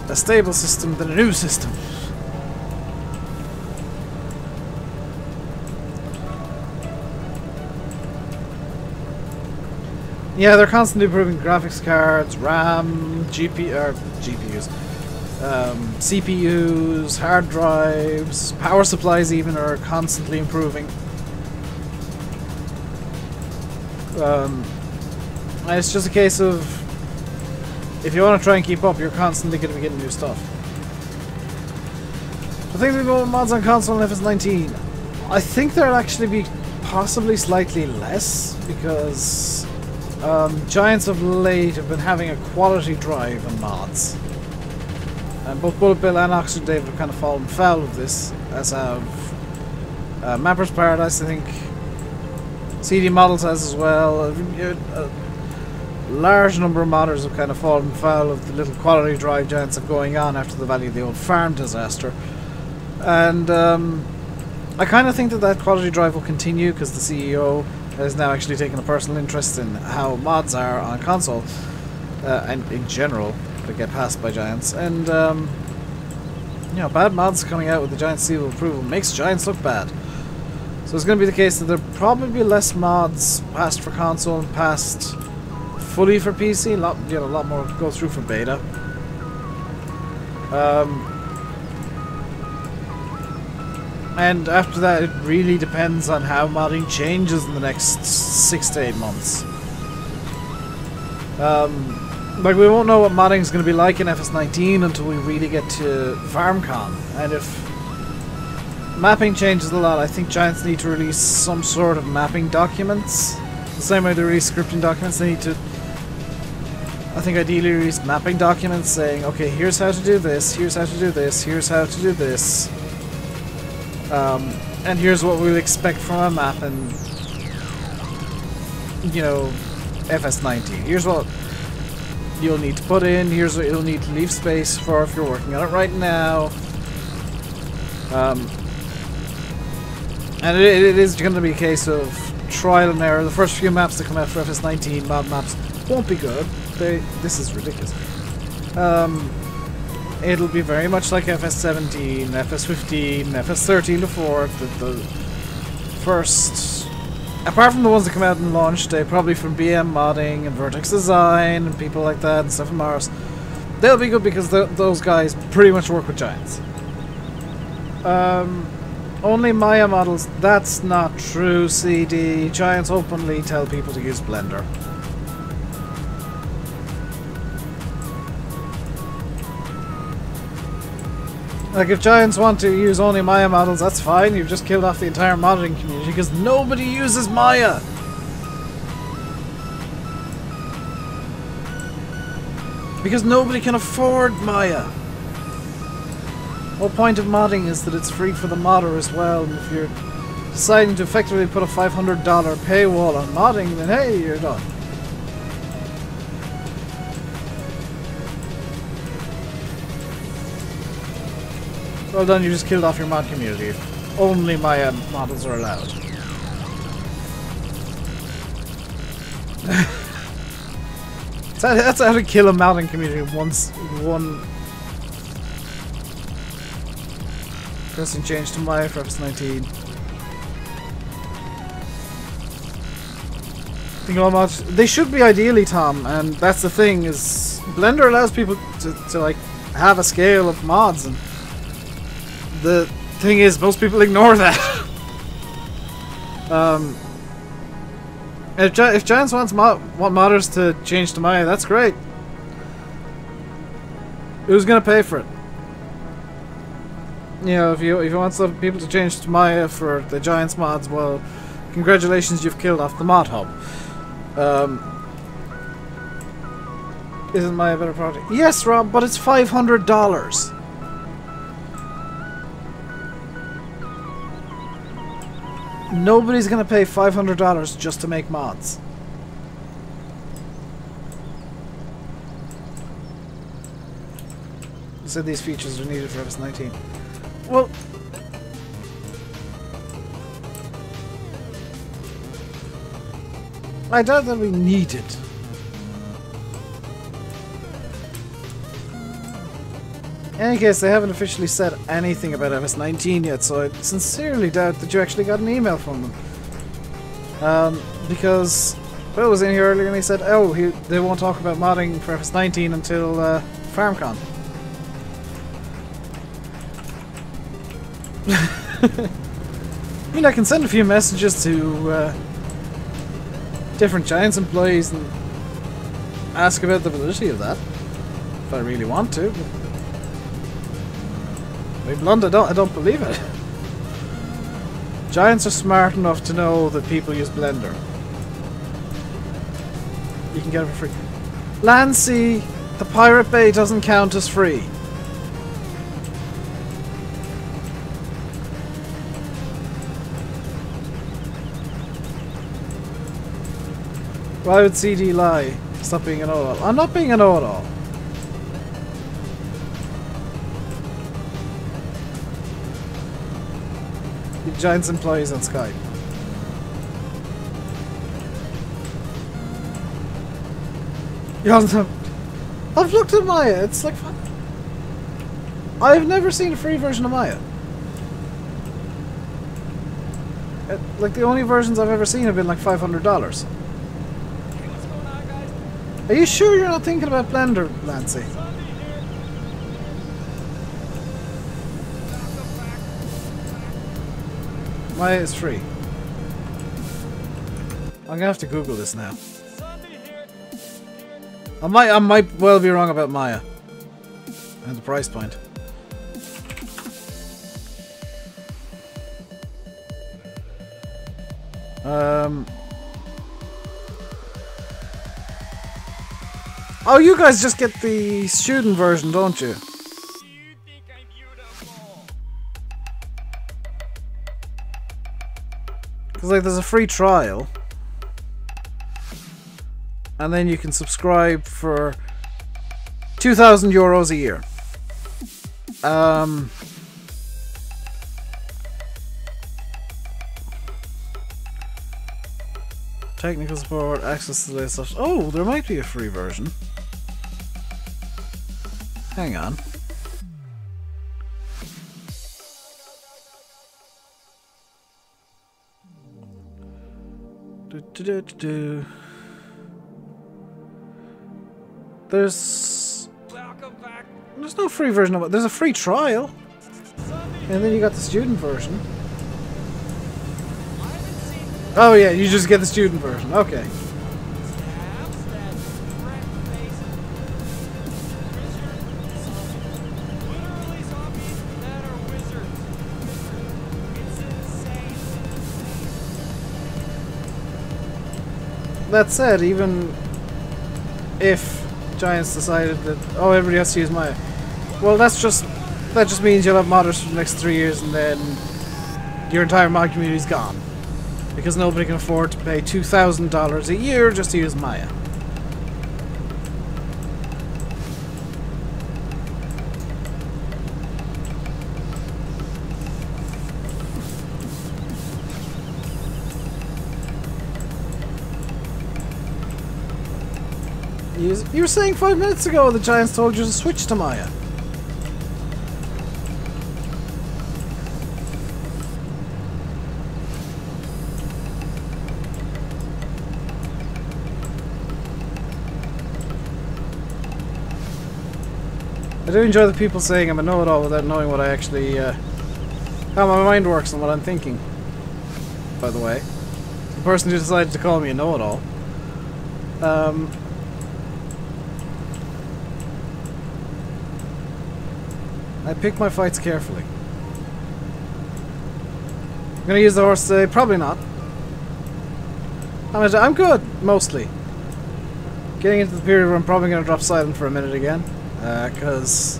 a stable system than a new system. Yeah, they're constantly improving graphics cards, RAM, GPUs, CPUs, hard drives, power supplies even are constantly improving. And it's just a case of, if you want to try and keep up, you're constantly going to be getting new stuff. I think we go with mods on console in FS19. I think there'll actually be possibly slightly less, because giants of late have been having a quality drive on mods. And both Bullet Bill and Oxygendavid have kind of fallen foul of this, as have Mapper's Paradise, I think. CD Models has as well. A large number of modders have kind of fallen foul of the little quality drive giants of going on after the Valley of the Old Farm disaster. And I kind of think that quality drive will continue, because the CEO has now actually taken a personal interest in how mods are on console, and in general, that get passed by giants. And you know, bad mods coming out with the giant seal of approval makes giants look bad. So it's going to be the case that there'll probably be less mods passed for console and passed fully for PC. A lot more go through for beta. And after that, it really depends on how modding changes in the next 6 to 8 months. Like, we won't know what modding is going to be like in FS19 until we really get to FarmCon. And if mapping changes a lot, I think Giants need to release some sort of mapping documents. The same way they release scripting documents, they need to, I think, ideally release mapping documents saying, okay, here's how to do this, here's how to do this, here's how to do this. And here's what we'll expect from a map in, you know, FS19. Here's what you'll need to put in, here's what you'll need to leave space for if you're working on it right now. And it is going to be a case of trial and error. The first few maps that come out for FS19 mod maps won't be good. This is ridiculous. It'll be very much like FS17, FS15, FS13 before. The first, apart from the ones that come out in launch day, probably from BM Modding and Vertex Design and people like that and stuff from Mars, they'll be good because those guys pretty much work with Giants. Only Maya models, that's not true, CD. Giants openly tell people to use Blender. Like, if Giants want to use only Maya models, that's fine. You've just killed off the entire modding community because nobody uses Maya. Because nobody can afford Maya. The whole point of modding is that it's free for the modder as well, and if you're deciding to effectively put a $500 paywall on modding, then hey, you're done. Well done, you just killed off your mod community. Only Maya models are allowed. That's how to kill a modding community once one person changed to Maya for FS19. Think all mods, they should be ideally, Tom, and that's the thing, is Blender allows people to like have a scale of mods, and the thing is, most people ignore that. If Giants want modders to change to Maya, that's great. Who's gonna pay for it? You know, if you want some people to change to Maya for the Giants mods, well, congratulations, you've killed off the mod hub. Isn't Maya a better product? Yes, Rob, but it's $500. Nobody's gonna pay $500 just to make mods. You said these features are needed for FS19. Well, I doubt that we need it. In any case, they haven't officially said anything about FS19 yet, so I sincerely doubt that you actually got an email from them. Because Bill was in here earlier and he said, oh, they won't talk about modding for FS19 until FarmCon. I mean, I can send a few messages to different Giants employees and ask about the validity of that, if I really want to. But to be blunt, I don't believe it. Giants are smart enough to know that people use Blender. You can get it for free. Lancy, the Pirate Bay doesn't count as free. Why would CD lie? Stop being an know-it-all. I'm not being a know-it-all. Giants employees on Skype. I've looked at Maya. It's like fun. I've never seen a free version of Maya. Like the only versions I've ever seen have been like $500. Are you sure you're not thinking about Blender, Lancy? Maya is free. I'm gonna have to Google this now. I might well be wrong about Maya and the price point. Oh, you guys just get the student version, don't you? Because like there's a free trial. And then you can subscribe for 2,000 euros a year. Technical support, access to the latest stuff. Oh, there might be a free version. Hang on. There's no free version of it. There's a free trial. And then you got the student version. Oh yeah, you just get the student version. Okay. That said, even if Giants decided that everybody has to use Maya, well, that just means you'll have modders for the next 3 years, and then your entire mod community is gone because nobody can afford to pay $2,000 a year just to use Maya. You were saying 5 minutes ago the Giants told you to switch to Maya. I do enjoy the people saying I'm a know-it-all without knowing what I actually, how my mind works and what I'm thinking. By the way, the person who decided to call me a know-it-all. I pick my fights carefully. I'm gonna use the horse today? Probably not. I'm good, mostly. Getting into the period where I'm probably gonna drop silent for a minute again. Cause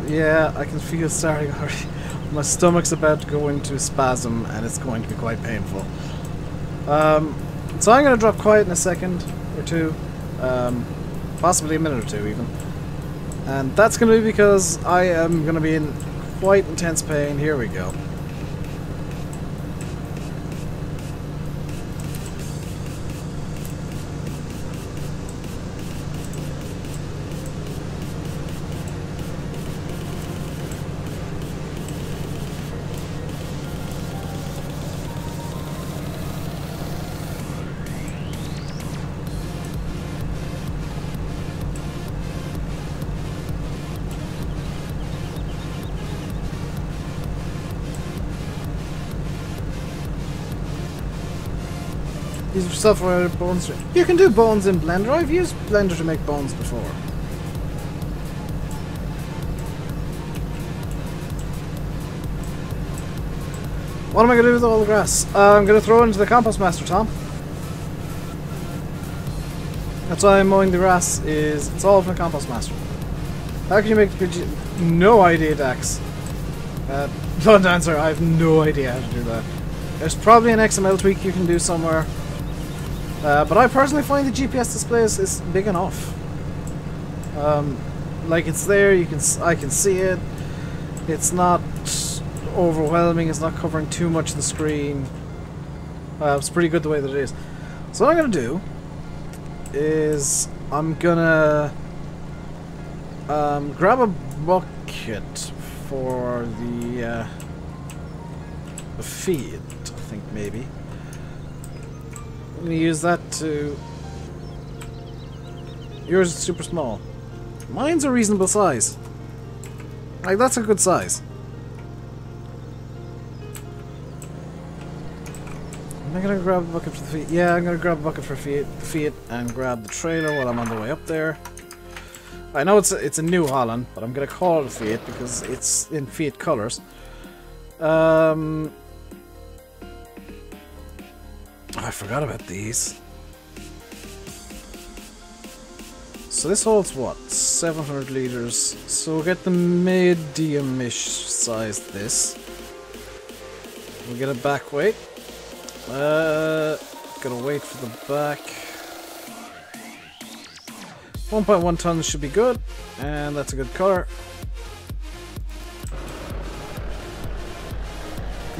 yeah, I can feel starting already. My stomach's about to go into a spasm and it's going to be quite painful. So I'm gonna drop quiet in a second or two. Possibly a minute or two even. And that's going to be because I am going to be in quite intense pain. Here we go. Use self-aware bones. You can do bones in Blender. I've used Blender to make bones before. What am I going to do with all the grass? I'm going to throw it into the compost master, Tom. That's why I'm mowing the grass. It's all from the compost master. How can you make the No idea, Dax. Blunt answer. I have no idea how to do that. There's probably an XML tweak you can do somewhere. But I personally find the GPS display is big enough. Like it's there, I can see it. It's not overwhelming. It's not covering too much of the screen. It's pretty good the way that it is. So what I'm gonna do is I'm gonna grab a bucket for the feed. I think maybe. I'm going to use that to... Yours is super small. Mine's a reasonable size. Like, that's a good size. Am I gonna grab a bucket for the feet? Yeah, I'm gonna grab a bucket for feet and grab the trailer while I'm on the way up there. I know it's a New Holland, but I'm gonna call it a Fiat because it's in Fiat colors. I forgot about these. So this holds what? 700 liters. So we'll get the medium-ish size this. We'll get a back weight. Gotta wait for the back. 1.1 tons should be good, and that's a good color.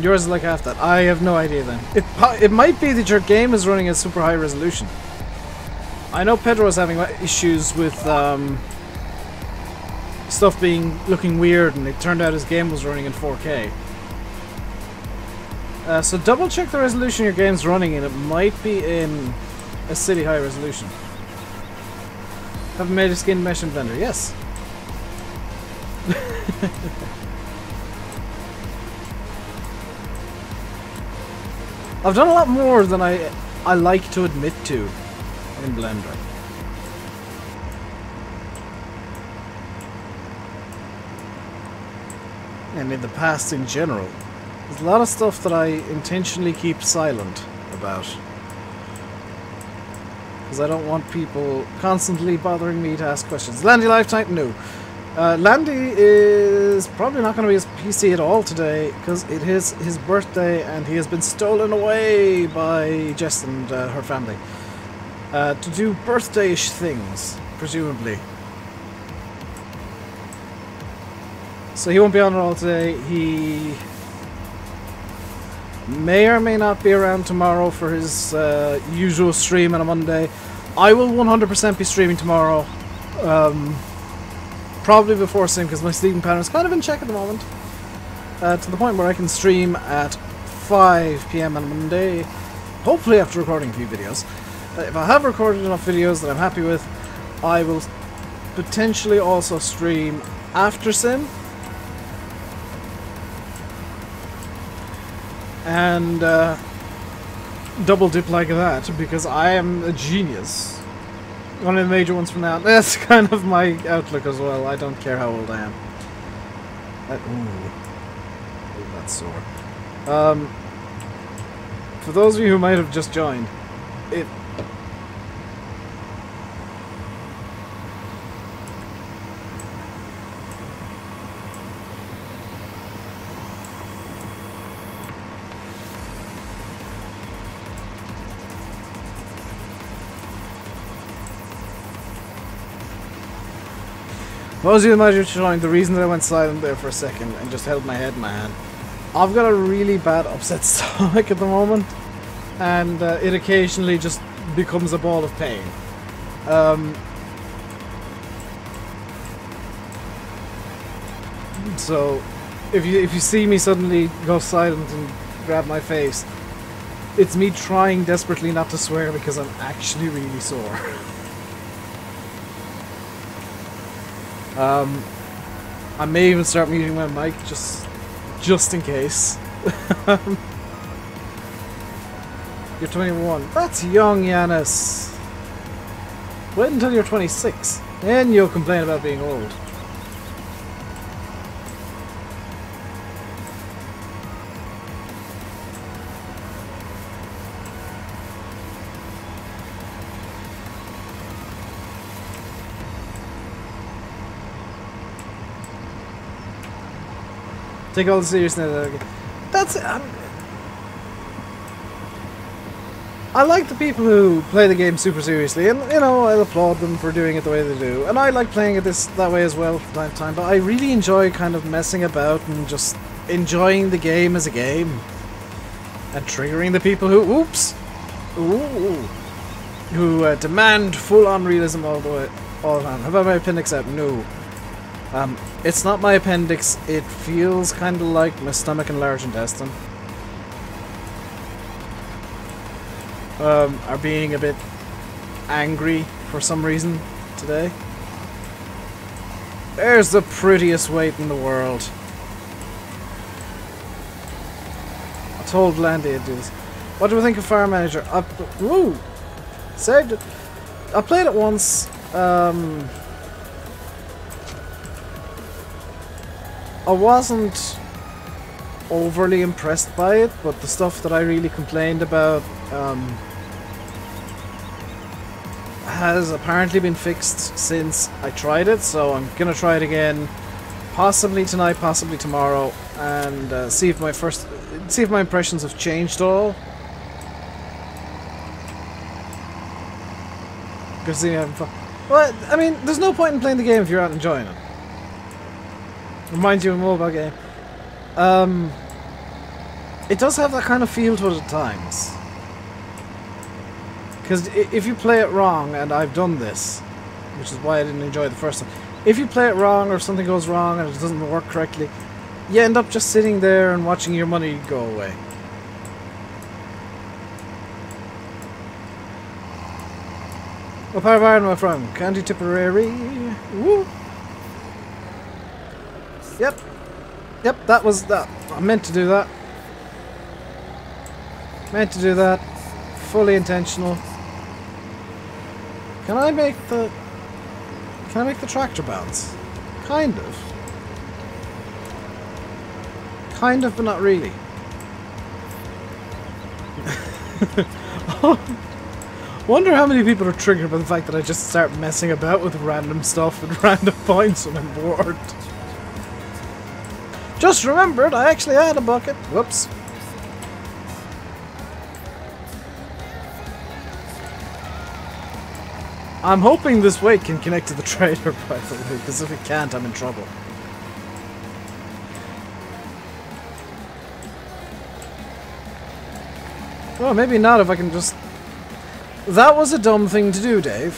Yours is like half that. I have no idea then. It might be that your game is running at super high resolution. I know Pedro was having issues with stuff looking weird, and it turned out his game was running in 4K. So double check the resolution your game's running in. It might be in a city high resolution. Have made a skin mesh in Blender. Yes. I've done a lot more than I like to admit to in Blender. And in the past in general. There's a lot of stuff that I intentionally keep silent about. Because I don't want people constantly bothering me to ask questions. Landy Lifetime? No. Landy is probably not going to be his PC at all today because it is his birthday and he has been stolen away by Jess and her family to do birthday-ish things, presumably. So he won't be on at all today. He may or may not be around tomorrow for his usual stream on a Monday. I will 100% be streaming tomorrow. Probably before stream because my sleeping pattern is kind of in check at the moment. To the point where I can stream at 5 PM on a Monday. Hopefully after recording a few videos. If I have recorded enough videos that I'm happy with, I will potentially also stream after sim. And double dip like that because I am a genius. One of the major ones from now. That's kind of my outlook as well. I don't care how old I am. Ooh, that's sore. For those of you who might have just joined, those of you who might have joined, the reason that I went silent there for a second and just held my head in my hand, I've got a really bad upset stomach at the moment, and it occasionally just becomes a ball of pain. So, if you see me suddenly go silent and grab my face, it's me trying desperately not to swear because I'm actually really sore. I may even start muting my mic just in case. You're 21. That's young, Yanis. Wait until you're 26. Then you'll complain about being old. Take all the seriousness. That's it. I like the people who play the game super seriously, and you know, I applaud them for doing it the way they do. And I like playing it that way as well from time to time. But I really enjoy kind of messing about and just enjoying the game as a game, and triggering the people who who demand full-on realism all the time. How about my appendix out? No. It's not my appendix, it feels kind of like my stomach and large intestine. Are being a bit angry for some reason today. There's the prettiest weight in the world. I told Landy I'd do this. What do we think of Farm Manager? Woo! Saved it. I played it once. I wasn't overly impressed by it, but the stuff that I really complained about has apparently been fixed since I tried it, so I'm gonna try it again, possibly tonight, possibly tomorrow, and see if my impressions have changed at all. Because having fun. Well, I mean, there's no point in playing the game if you're not enjoying it. Reminds you of a mobile game. It does have that kind of feel to it at times. Because if you play it wrong, and I've done this, which is why I didn't enjoy the first time, if you play it wrong or something goes wrong and it doesn't work correctly, you end up just sitting there and watching your money go away. What part of Ireland am I from? County Tipperary. Woo! Yep. Yep, that was that. I meant to do that. Meant to do that. Fully intentional. Can I make the tractor bounce? Kind of. Kind of, but not really. Wonder how many people are triggered by the fact that I just start messing about with random stuff at random points when I'm bored. Just remembered I actually had a bucket. Whoops. I'm hoping this weight can connect to the trailer, by the way, because if it can't, I'm in trouble. Well, maybe not if I can just... That was a dumb thing to do, Dave.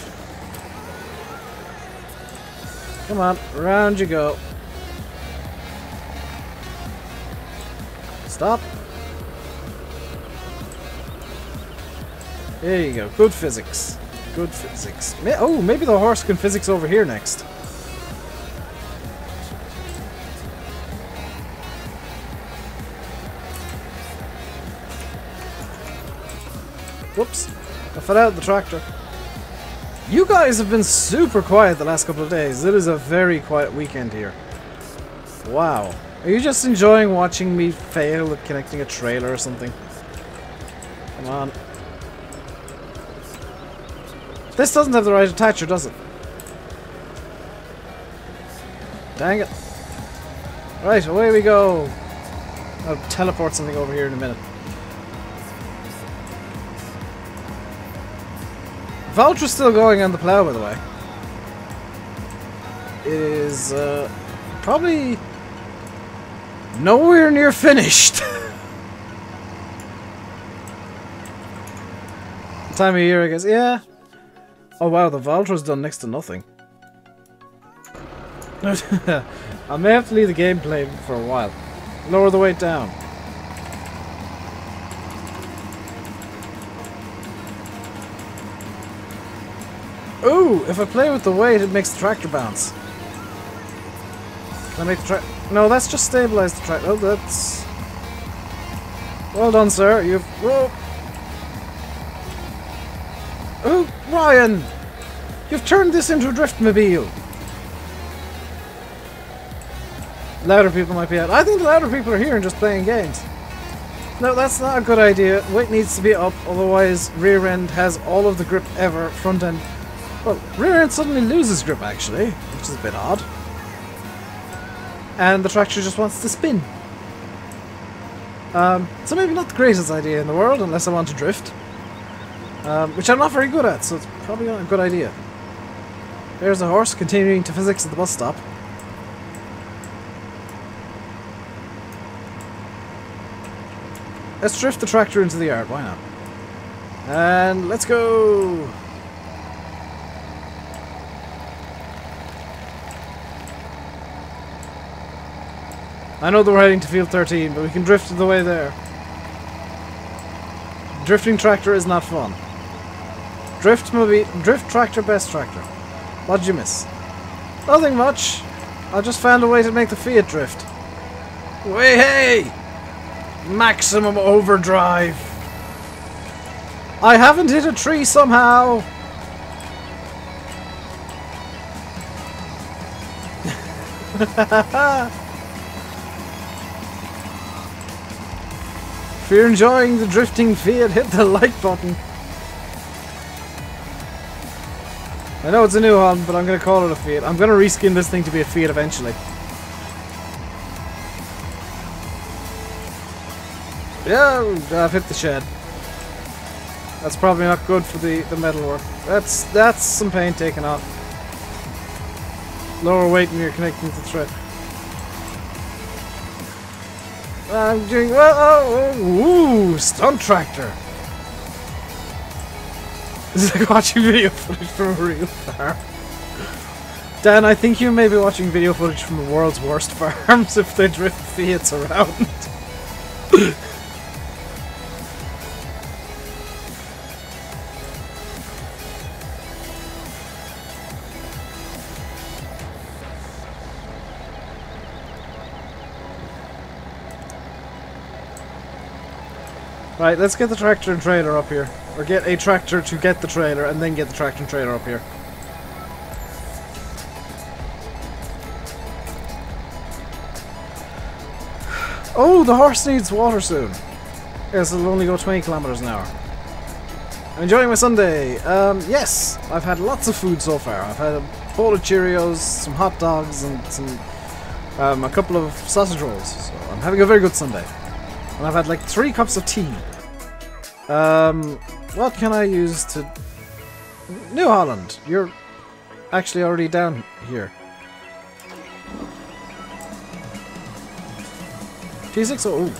Come on, round you go. Stop. There you go. Good physics. Good physics. Oh, maybe the horse can physics over here next. Whoops. I fell out of the tractor. You guys have been super quiet the last couple of days. It is a very quiet weekend here. Wow. Are you just enjoying watching me fail at connecting a trailer or something? Come on. This doesn't have the right attacher, does it? Dang it. Right, away we go. I'll teleport something over here in a minute. Valtra's still going on the plow, by the way. It is probably nowhere near finished. Time of year, I guess. Yeah. Oh wow, the Valtra's done next to nothing. I may have to leave the gameplay for a while. Lower the weight down. Ooh, if I play with the weight, it makes the tractor bounce. Can I make the tractor... No, that's just stabilize the tractor. Oh, that's... Well done, sir. You've... Whoa! Oh, Ryan! You've turned this into a driftmobile! Louder people might be out. I think the louder people are here and just playing games. No, that's not a good idea. Weight needs to be up, otherwise rear end has all of the grip ever. Front end... Well, rear end suddenly loses grip, actually, which is a bit odd. And the tractor just wants to spin. So maybe not the greatest idea in the world, unless I want to drift. Which I'm not very good at, so it's probably not a good idea. There's a horse continuing to physics at the bus stop. Let's drift the tractor into the yard, why not? And let's go! I know that we're heading to field 13, but we can drift the way there. Drifting tractor is not fun. Drift tractor, best tractor. What did you miss? Nothing much. I just found a way to make the Fiat drift. Way hey! Maximum overdrive. I haven't hit a tree somehow! If you're enjoying the drifting Fiat, hit the like button. I know it's a new one, but I'm going to call it a Fiat. I'm going to reskin this thing to be a Fiat eventually. Yeah, I've hit the shed. That's probably not good for the metalwork. That's some paint taken off. Lower weight when you're connecting to the thread. I'm doing well. Ooh, stunt tractor. This is like watching video footage from a real farm. Dan, I think you may be watching video footage from the world's worst farms if they drift Fiats around. Right, let's get the tractor and trailer up here. Or get a tractor to get the trailer, and then get the tractor and trailer up here. Oh, the horse needs water soon. Yes, it'll only go 20 kilometers an hour. I'm enjoying my Sunday. Yes, I've had lots of food so far. I've had a bowl of Cheerios, some hot dogs, and a couple of sausage rolls. So I'm having a very good Sunday. And I've had like 3 cups of tea. What can I use to... New Holland, you're actually already down here. T6, oh.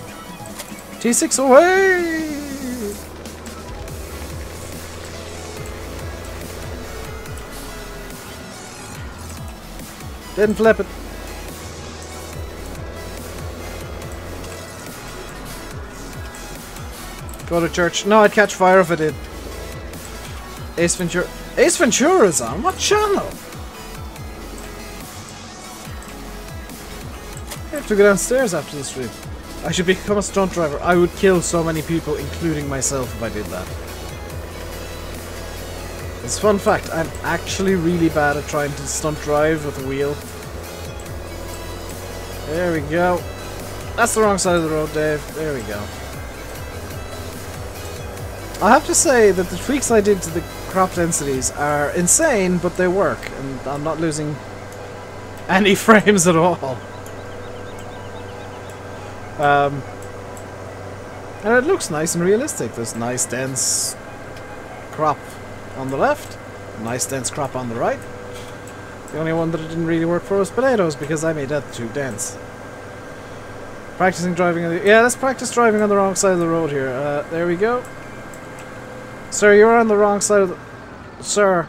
T6 away! Didn't flip it. Go to church. No, I'd catch fire if I did. Ace Ventura. Ace Ventura's on? What channel? I have to go downstairs after the stream. I should become a stunt driver. I would kill so many people, including myself, if I did that. It's a fun fact. I'm actually really bad at trying to stunt drive with a wheel. There we go. That's the wrong side of the road, Dave. There we go. I have to say that the tweaks I did to the crop densities are insane, but they work, and I'm not losing any frames at all. And it looks nice and realistic. There's nice dense crop on the left, nice dense crop on the right. The only one that it didn't really work for was potatoes, because I made that too dense. Practicing driving on the... Yeah, let's practice driving on the wrong side of the road here. There we go. Sir, you're on the wrong side of the... Sir.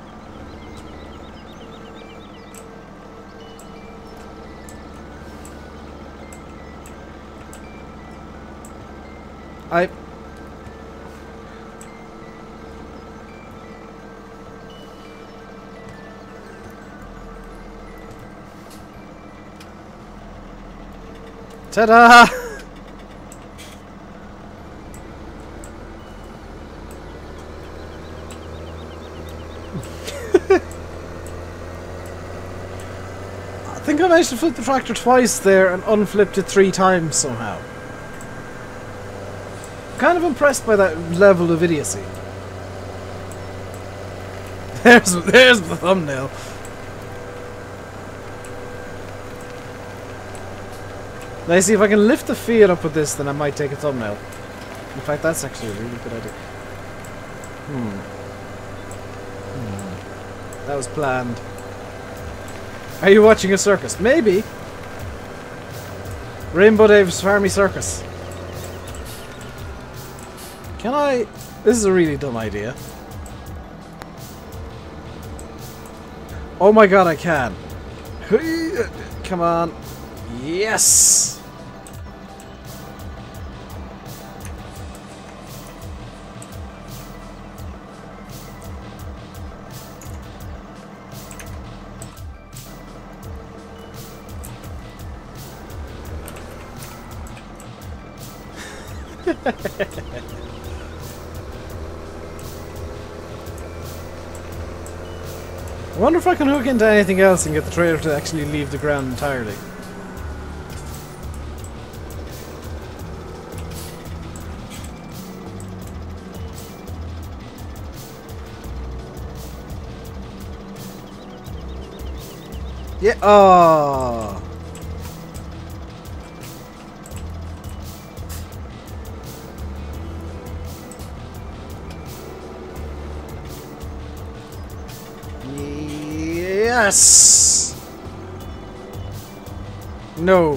Ta-da! I think I managed to flip the tractor twice there and unflipped it 3 times somehow. I'm kind of impressed by that level of idiocy. There's the thumbnail. Let's see if I can lift the Fiat up with this, then I might take a thumbnail. In fact, that's actually a really good idea. That was planned. Are you watching a circus? Maybe. RainbowDave's Farmy Circus. Can I... This is a really dumb idea. Oh my god, I can. Come on. Yes! I wonder if I can hook into anything else and get the trailer to actually leave the ground entirely. Yeah. Oh. Yes. No.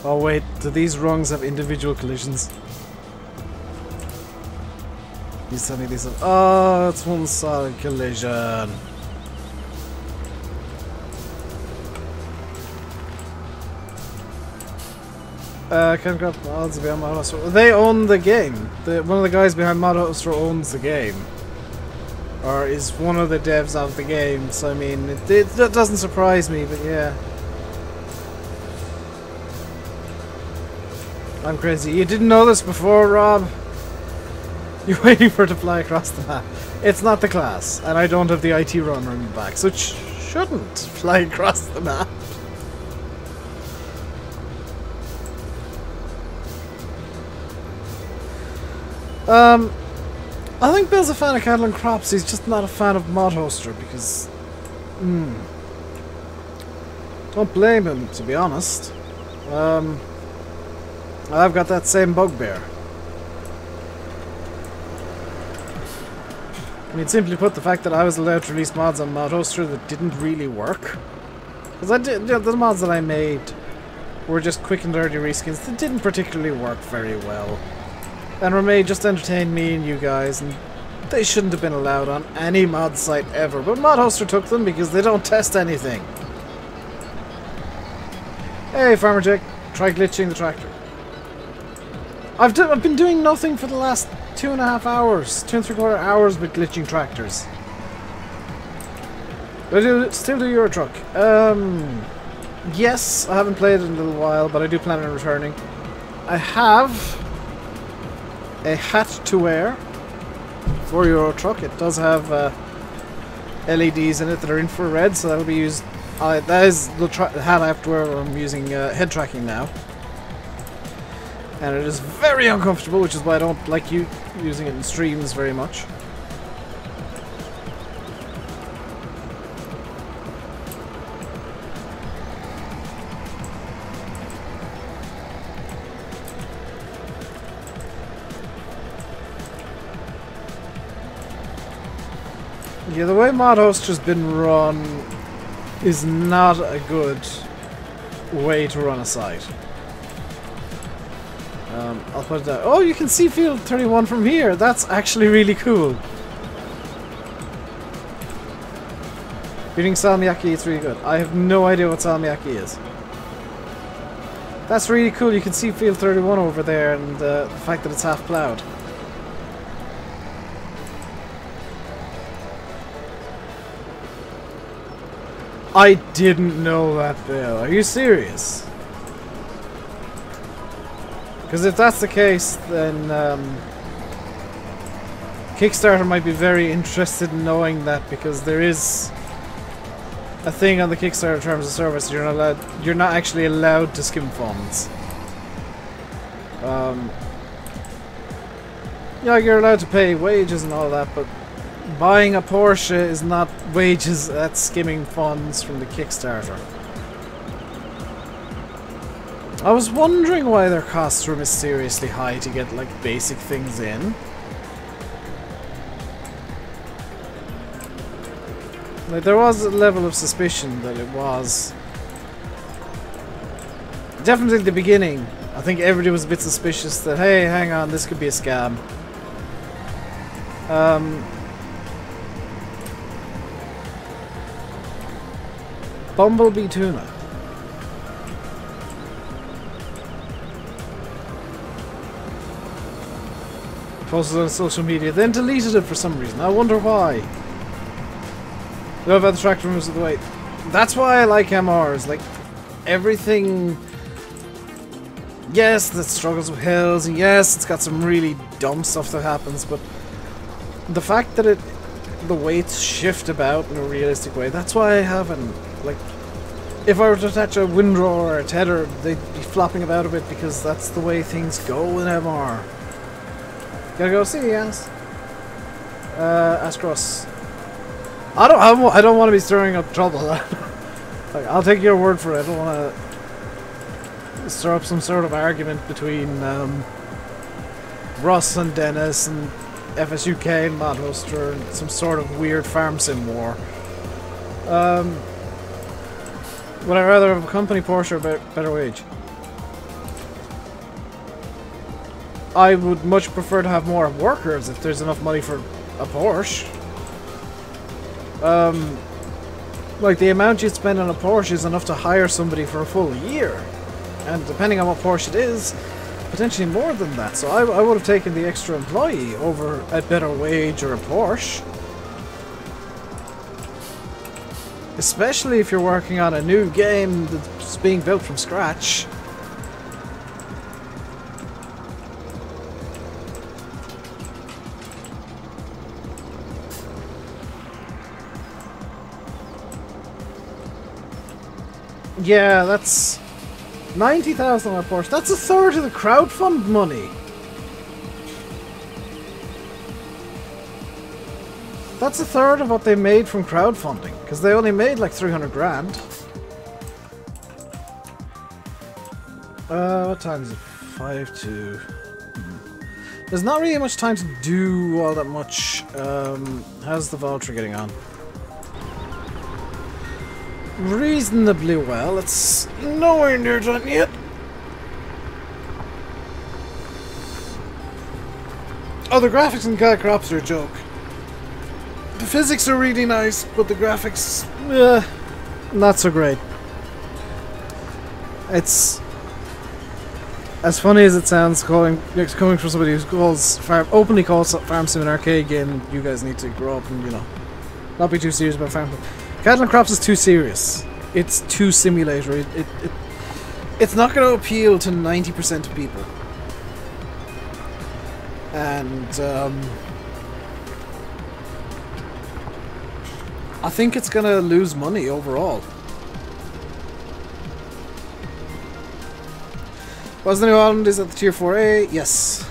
Oh wait, do these rungs have individual collisions? He's telling me these are— oh, it's one solid collision. Can't grab mods behind Mod Hoster. They own the game. One of the guys behind Mod Hoster owns the game. Or is one of the devs of the game, so I mean, that doesn't surprise me, but yeah. I'm crazy. You didn't know this before, Rob? You're waiting for it to fly across the map. It's not the class, and I don't have the IT runner in the back, so it shouldn't fly across the map. I think Bill's a fan of Cattle and Crops, he's just not a fan of Mod Hoster because... don't blame him, to be honest. I've got that same bugbear. I mean, simply put, the fact that I was allowed to release mods on Mod Hoster that didn't really work. Because the mods that I made were just quick and dirty reskins that didn't particularly work very well. And were made just to entertain me and you guys, and they shouldn't have been allowed on any mod site ever. But Mod Hoster took them because they don't test anything. Hey, Farmer Jake, try glitching the tractor. I've been doing nothing for the last 2.5 hours, 2 3/4 hours with glitching tractors. But I still do your truck. Yes, I haven't played it in a little while, but I do plan on returning. I have a hat to wear for your truck. It does have LEDs in it that are infrared, so that'll be used. That is the hat I have to wear when I'm using head tracking now. And it is very uncomfortable, which is why I don't like using it in streams very much. Yeah, the way Mod Hoster's been run is not a good way to run a site. I'll put it down. Oh, you can see Field 31 from here. That's actually really cool. Eating salmiakki, it's really good. I have no idea what salmiakki is. That's really cool. You can see Field 31 over there, and the fact that it's half plowed. I didn't know that, Bill. Are you serious? Because if that's the case, then Kickstarter might be very interested in knowing that, because there is a thing on the Kickstarter terms of service. You're not actually allowed to skim funds. Yeah, you're allowed to pay wages and all that, but buying a Porsche is not wages, that's skimming funds from the Kickstarter. I was wondering why their costs were mysteriously high to get, like, basic things in. Like, there was a level of suspicion that it was. Definitely at the beginning, I think everybody was a bit suspicious that, hey, hang on, this could be a scam. Bumblebee Tuna. Posted on social media, then deleted it for some reason. I wonder why. Love how the tractor moves out of the way. That's why I like MRs. Like, everything yes, it struggles with hills, and yes, it's got some really dumb stuff that happens, but the fact that the weights shift about in a realistic way, that's why I haven't, like, if I were to attach a windrow or a tether, they'd be flopping about a bit because that's the way things go in MR. Gotta go see, yes. Ask Russ. I don't want to be stirring up trouble. Like, I'll take your word for it. I don't want to stir up some sort of argument between Russ and Dennis and FSUK and Madhuster and some sort of weird farm sim war. Would I rather have a company Porsche or better wage? I would much prefer to have more workers if there's enough money for a Porsche. Like, the amount you spend on a Porsche is enough to hire somebody for a full year. And depending on what Porsche it is, potentially more than that. So I would have taken the extra employee over a better wage or a Porsche. Especially if you're working on a new game that's being built from scratch. Yeah, that's 90,000 on a Porsche. That's a third of the crowdfund money. That's a third of what they made from crowdfunding, because they only made like 300 grand. What time is it? 5 to... There's not really much time to do all that much. How's the Valtra getting on? Reasonably well. It's nowhere near done yet. Oh, the graphics in Cat Crops are a joke. The physics are really nice, but the graphics, not so great. It's as funny as it sounds, coming from somebody who openly calls Farm Sim an arcade game. You guys need to grow up and, you know, not be too serious about Farm Sim. Cattle and Crops is too serious. It's too simulator. It's not going to appeal to 90% of people. And I think it's going to lose money overall. Was the New Holland is at the Tier 4A? Yes.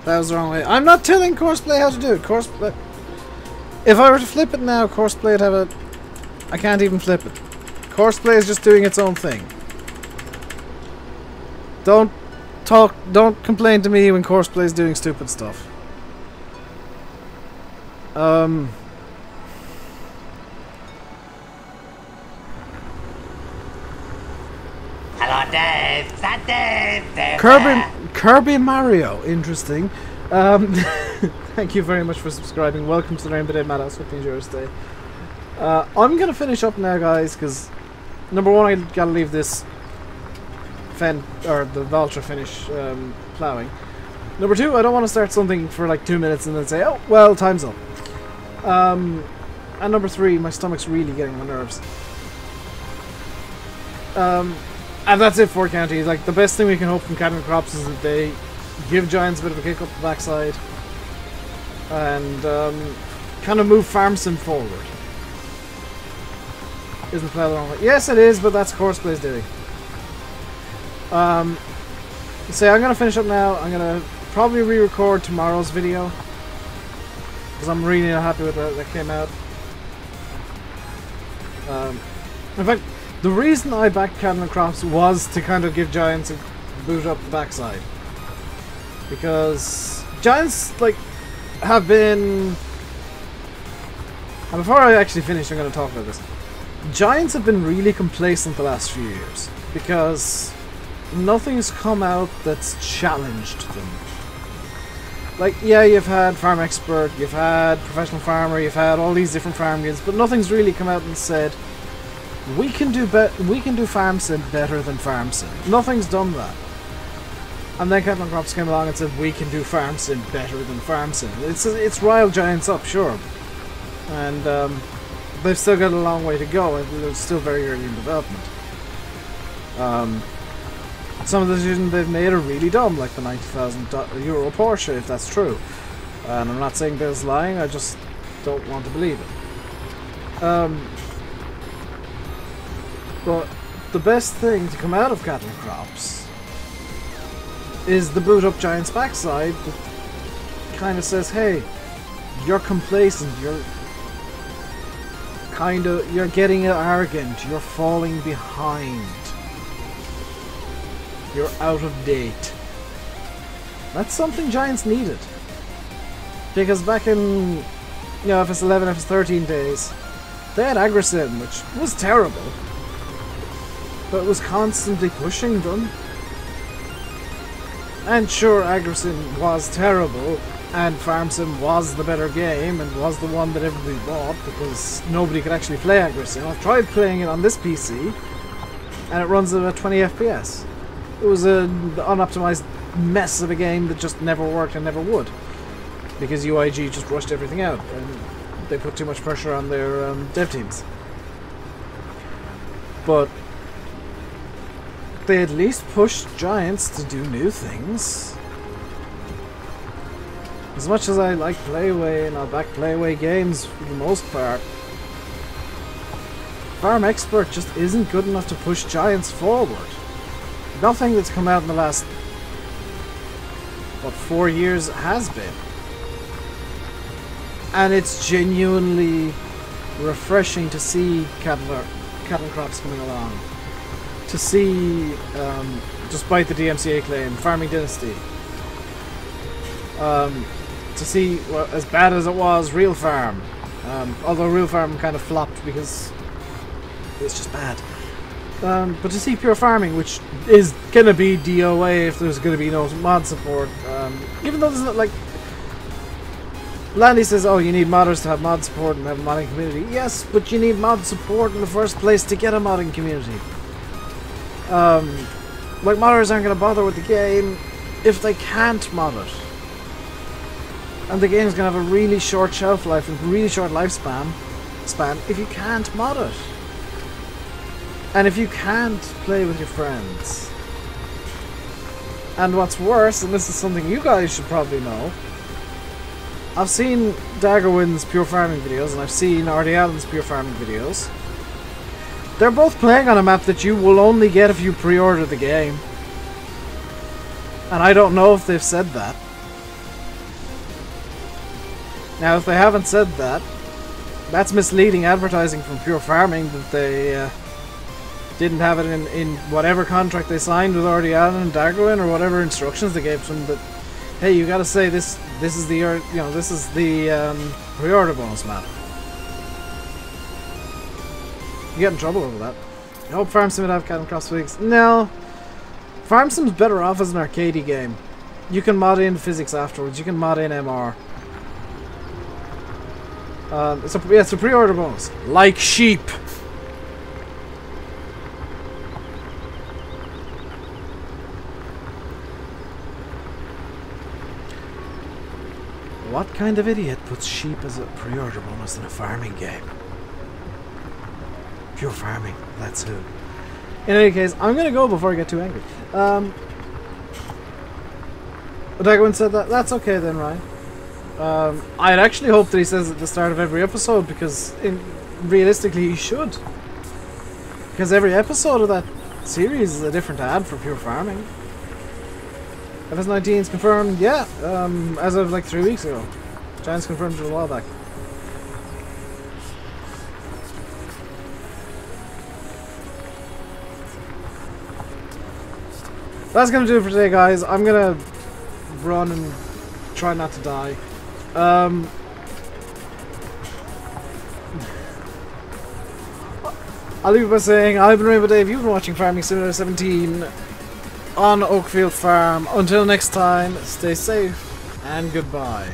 That was the wrong way. I'm not telling Courseplay how to do it. Courseplay... If I were to flip it now, Courseplay would have a... I can't even flip it. Courseplay is just doing its own thing. Don't complain to me when Courseplay is doing stupid stuff. Hello, Dave. Is that Dave? Kirby Mario. Interesting. Thank you very much for subscribing. Welcome to the RainbowDave Madhouse. Hope you enjoy your stay. I'm gonna finish up now, guys, because number one, I gotta leave this the Valtra finish ploughing. Number two, I don't want to start something for like 2 minutes and then say, oh well, time's up. And number three, my stomach's really getting on my nerves. And that's it for counties. Like, the best thing we can hope from Cattle and Crops is that they give Giants a bit of a kick up the backside and kind of move Farm Sim forward. Isn't Plough the wrong way? Yes, it is, but that's Courseplay's doing. So I'm gonna finish up now. I'm gonna probably re-record tomorrow's video because I'm really not happy with that came out. In fact, the reason I backed Cattle and Crops was to kind of give Giants a boot up the backside, because Giants have been. And before I actually finish, I'm going to talk about this. Giants have been really complacent the last few years because nothing's come out that's challenged them. Like, yeah, you've had Farm Expert, you've had Professional Farmer, you've had all these different farm games, but nothing's really come out and said, we can do Farm Sim better than Farm Sim. Nothing's done that. And then Cattle and Crops came along and said, we can do Farm Sim better than Farm Sim. It's riled Giants up, sure. And they've still got a long way to go, and they're still very early in development. Some of the decisions they've made are really dumb, like the €90,000 Porsche, if that's true. And I'm not saying Bill's lying, I just don't want to believe it. But the best thing to come out of cattle crops is the boot up giant's backside that kind of says, hey, you're complacent, you're getting arrogant, you're falling behind. You're out of date. That's something Giants needed. Because back in, FS11, FS13 days, they had Agrasim, which was terrible. But was constantly pushing them. And sure, Agrasim was terrible, and FarmSim was the better game, and was the one that everybody bought, because nobody could actually play Agrasim. I've tried playing it on this PC, and it runs at about 20 FPS. It was an unoptimized mess of a game that just never worked and never would. Because UIG just rushed everything out, and they put too much pressure on their dev teams. But they at least pushed Giants to do new things. As much as I like Playway and I'll back Playway games for the most part, Farm Expert just isn't good enough to push Giants forward. Nothing that's come out in the last, 4 years has been. And it's genuinely refreshing to see cattle crops coming along. To see, despite the DMCA claim, Farming Dynasty. To see, as bad as it was, Real Farm. Although Real Farm kind of flopped because it's just bad. But to see Pure Farming, which is gonna be DOA if there's gonna be no mod support, even though there's not, like, Landy says, oh, you need modders to have mod support and have a modding community. Yes, but you need mod support in the first place to get a modding community. Like, modders aren't gonna bother with the game if they can't mod it. And the game's gonna have a really short shelf life and really short lifespan if you can't mod it. And if you can't play with your friends. And what's worse, and this is something you guys should probably know, I've seen Daggerwin's Pure Farming videos, and I've seen Artie Allen's Pure Farming videos. They're both playing on a map that you will only get if you pre-order the game. And I don't know if they've said that. Now, if they haven't said that, that's misleading advertising from Pure Farming that they didn't have it in whatever contract they signed with Artie Allen and Daggerwin, or whatever instructions they gave them, that, hey, you gotta say this is the, this is the pre-order bonus map. You get in trouble over that. I hope FarmSim would have cattle cross figs. No. FarmSim's better off as an arcadey game. You can mod in physics afterwards. You can mod in MR. It's a pre-order bonus. Like sheep. What kind of idiot puts sheep as a pre-order bonus in a farming game? Pure Farming, that's who. In any case, I'm gonna go before I get too angry. Dagwin said that. That's okay then, Ryan. I'd actually hope that he says at the start of every episode, because realistically he should. Because every episode of that series is a different ad for Pure Farming. FS19 is confirmed, yeah, as of like 3 weeks ago. Giants confirmed it a while back. That's gonna do it for today, guys. I'm gonna run and try not to die. I'll leave it by saying I've been RainbowDave. You've been watching Farming Simulator 17 on Oakfield Farm. Until next time, stay safe and goodbye.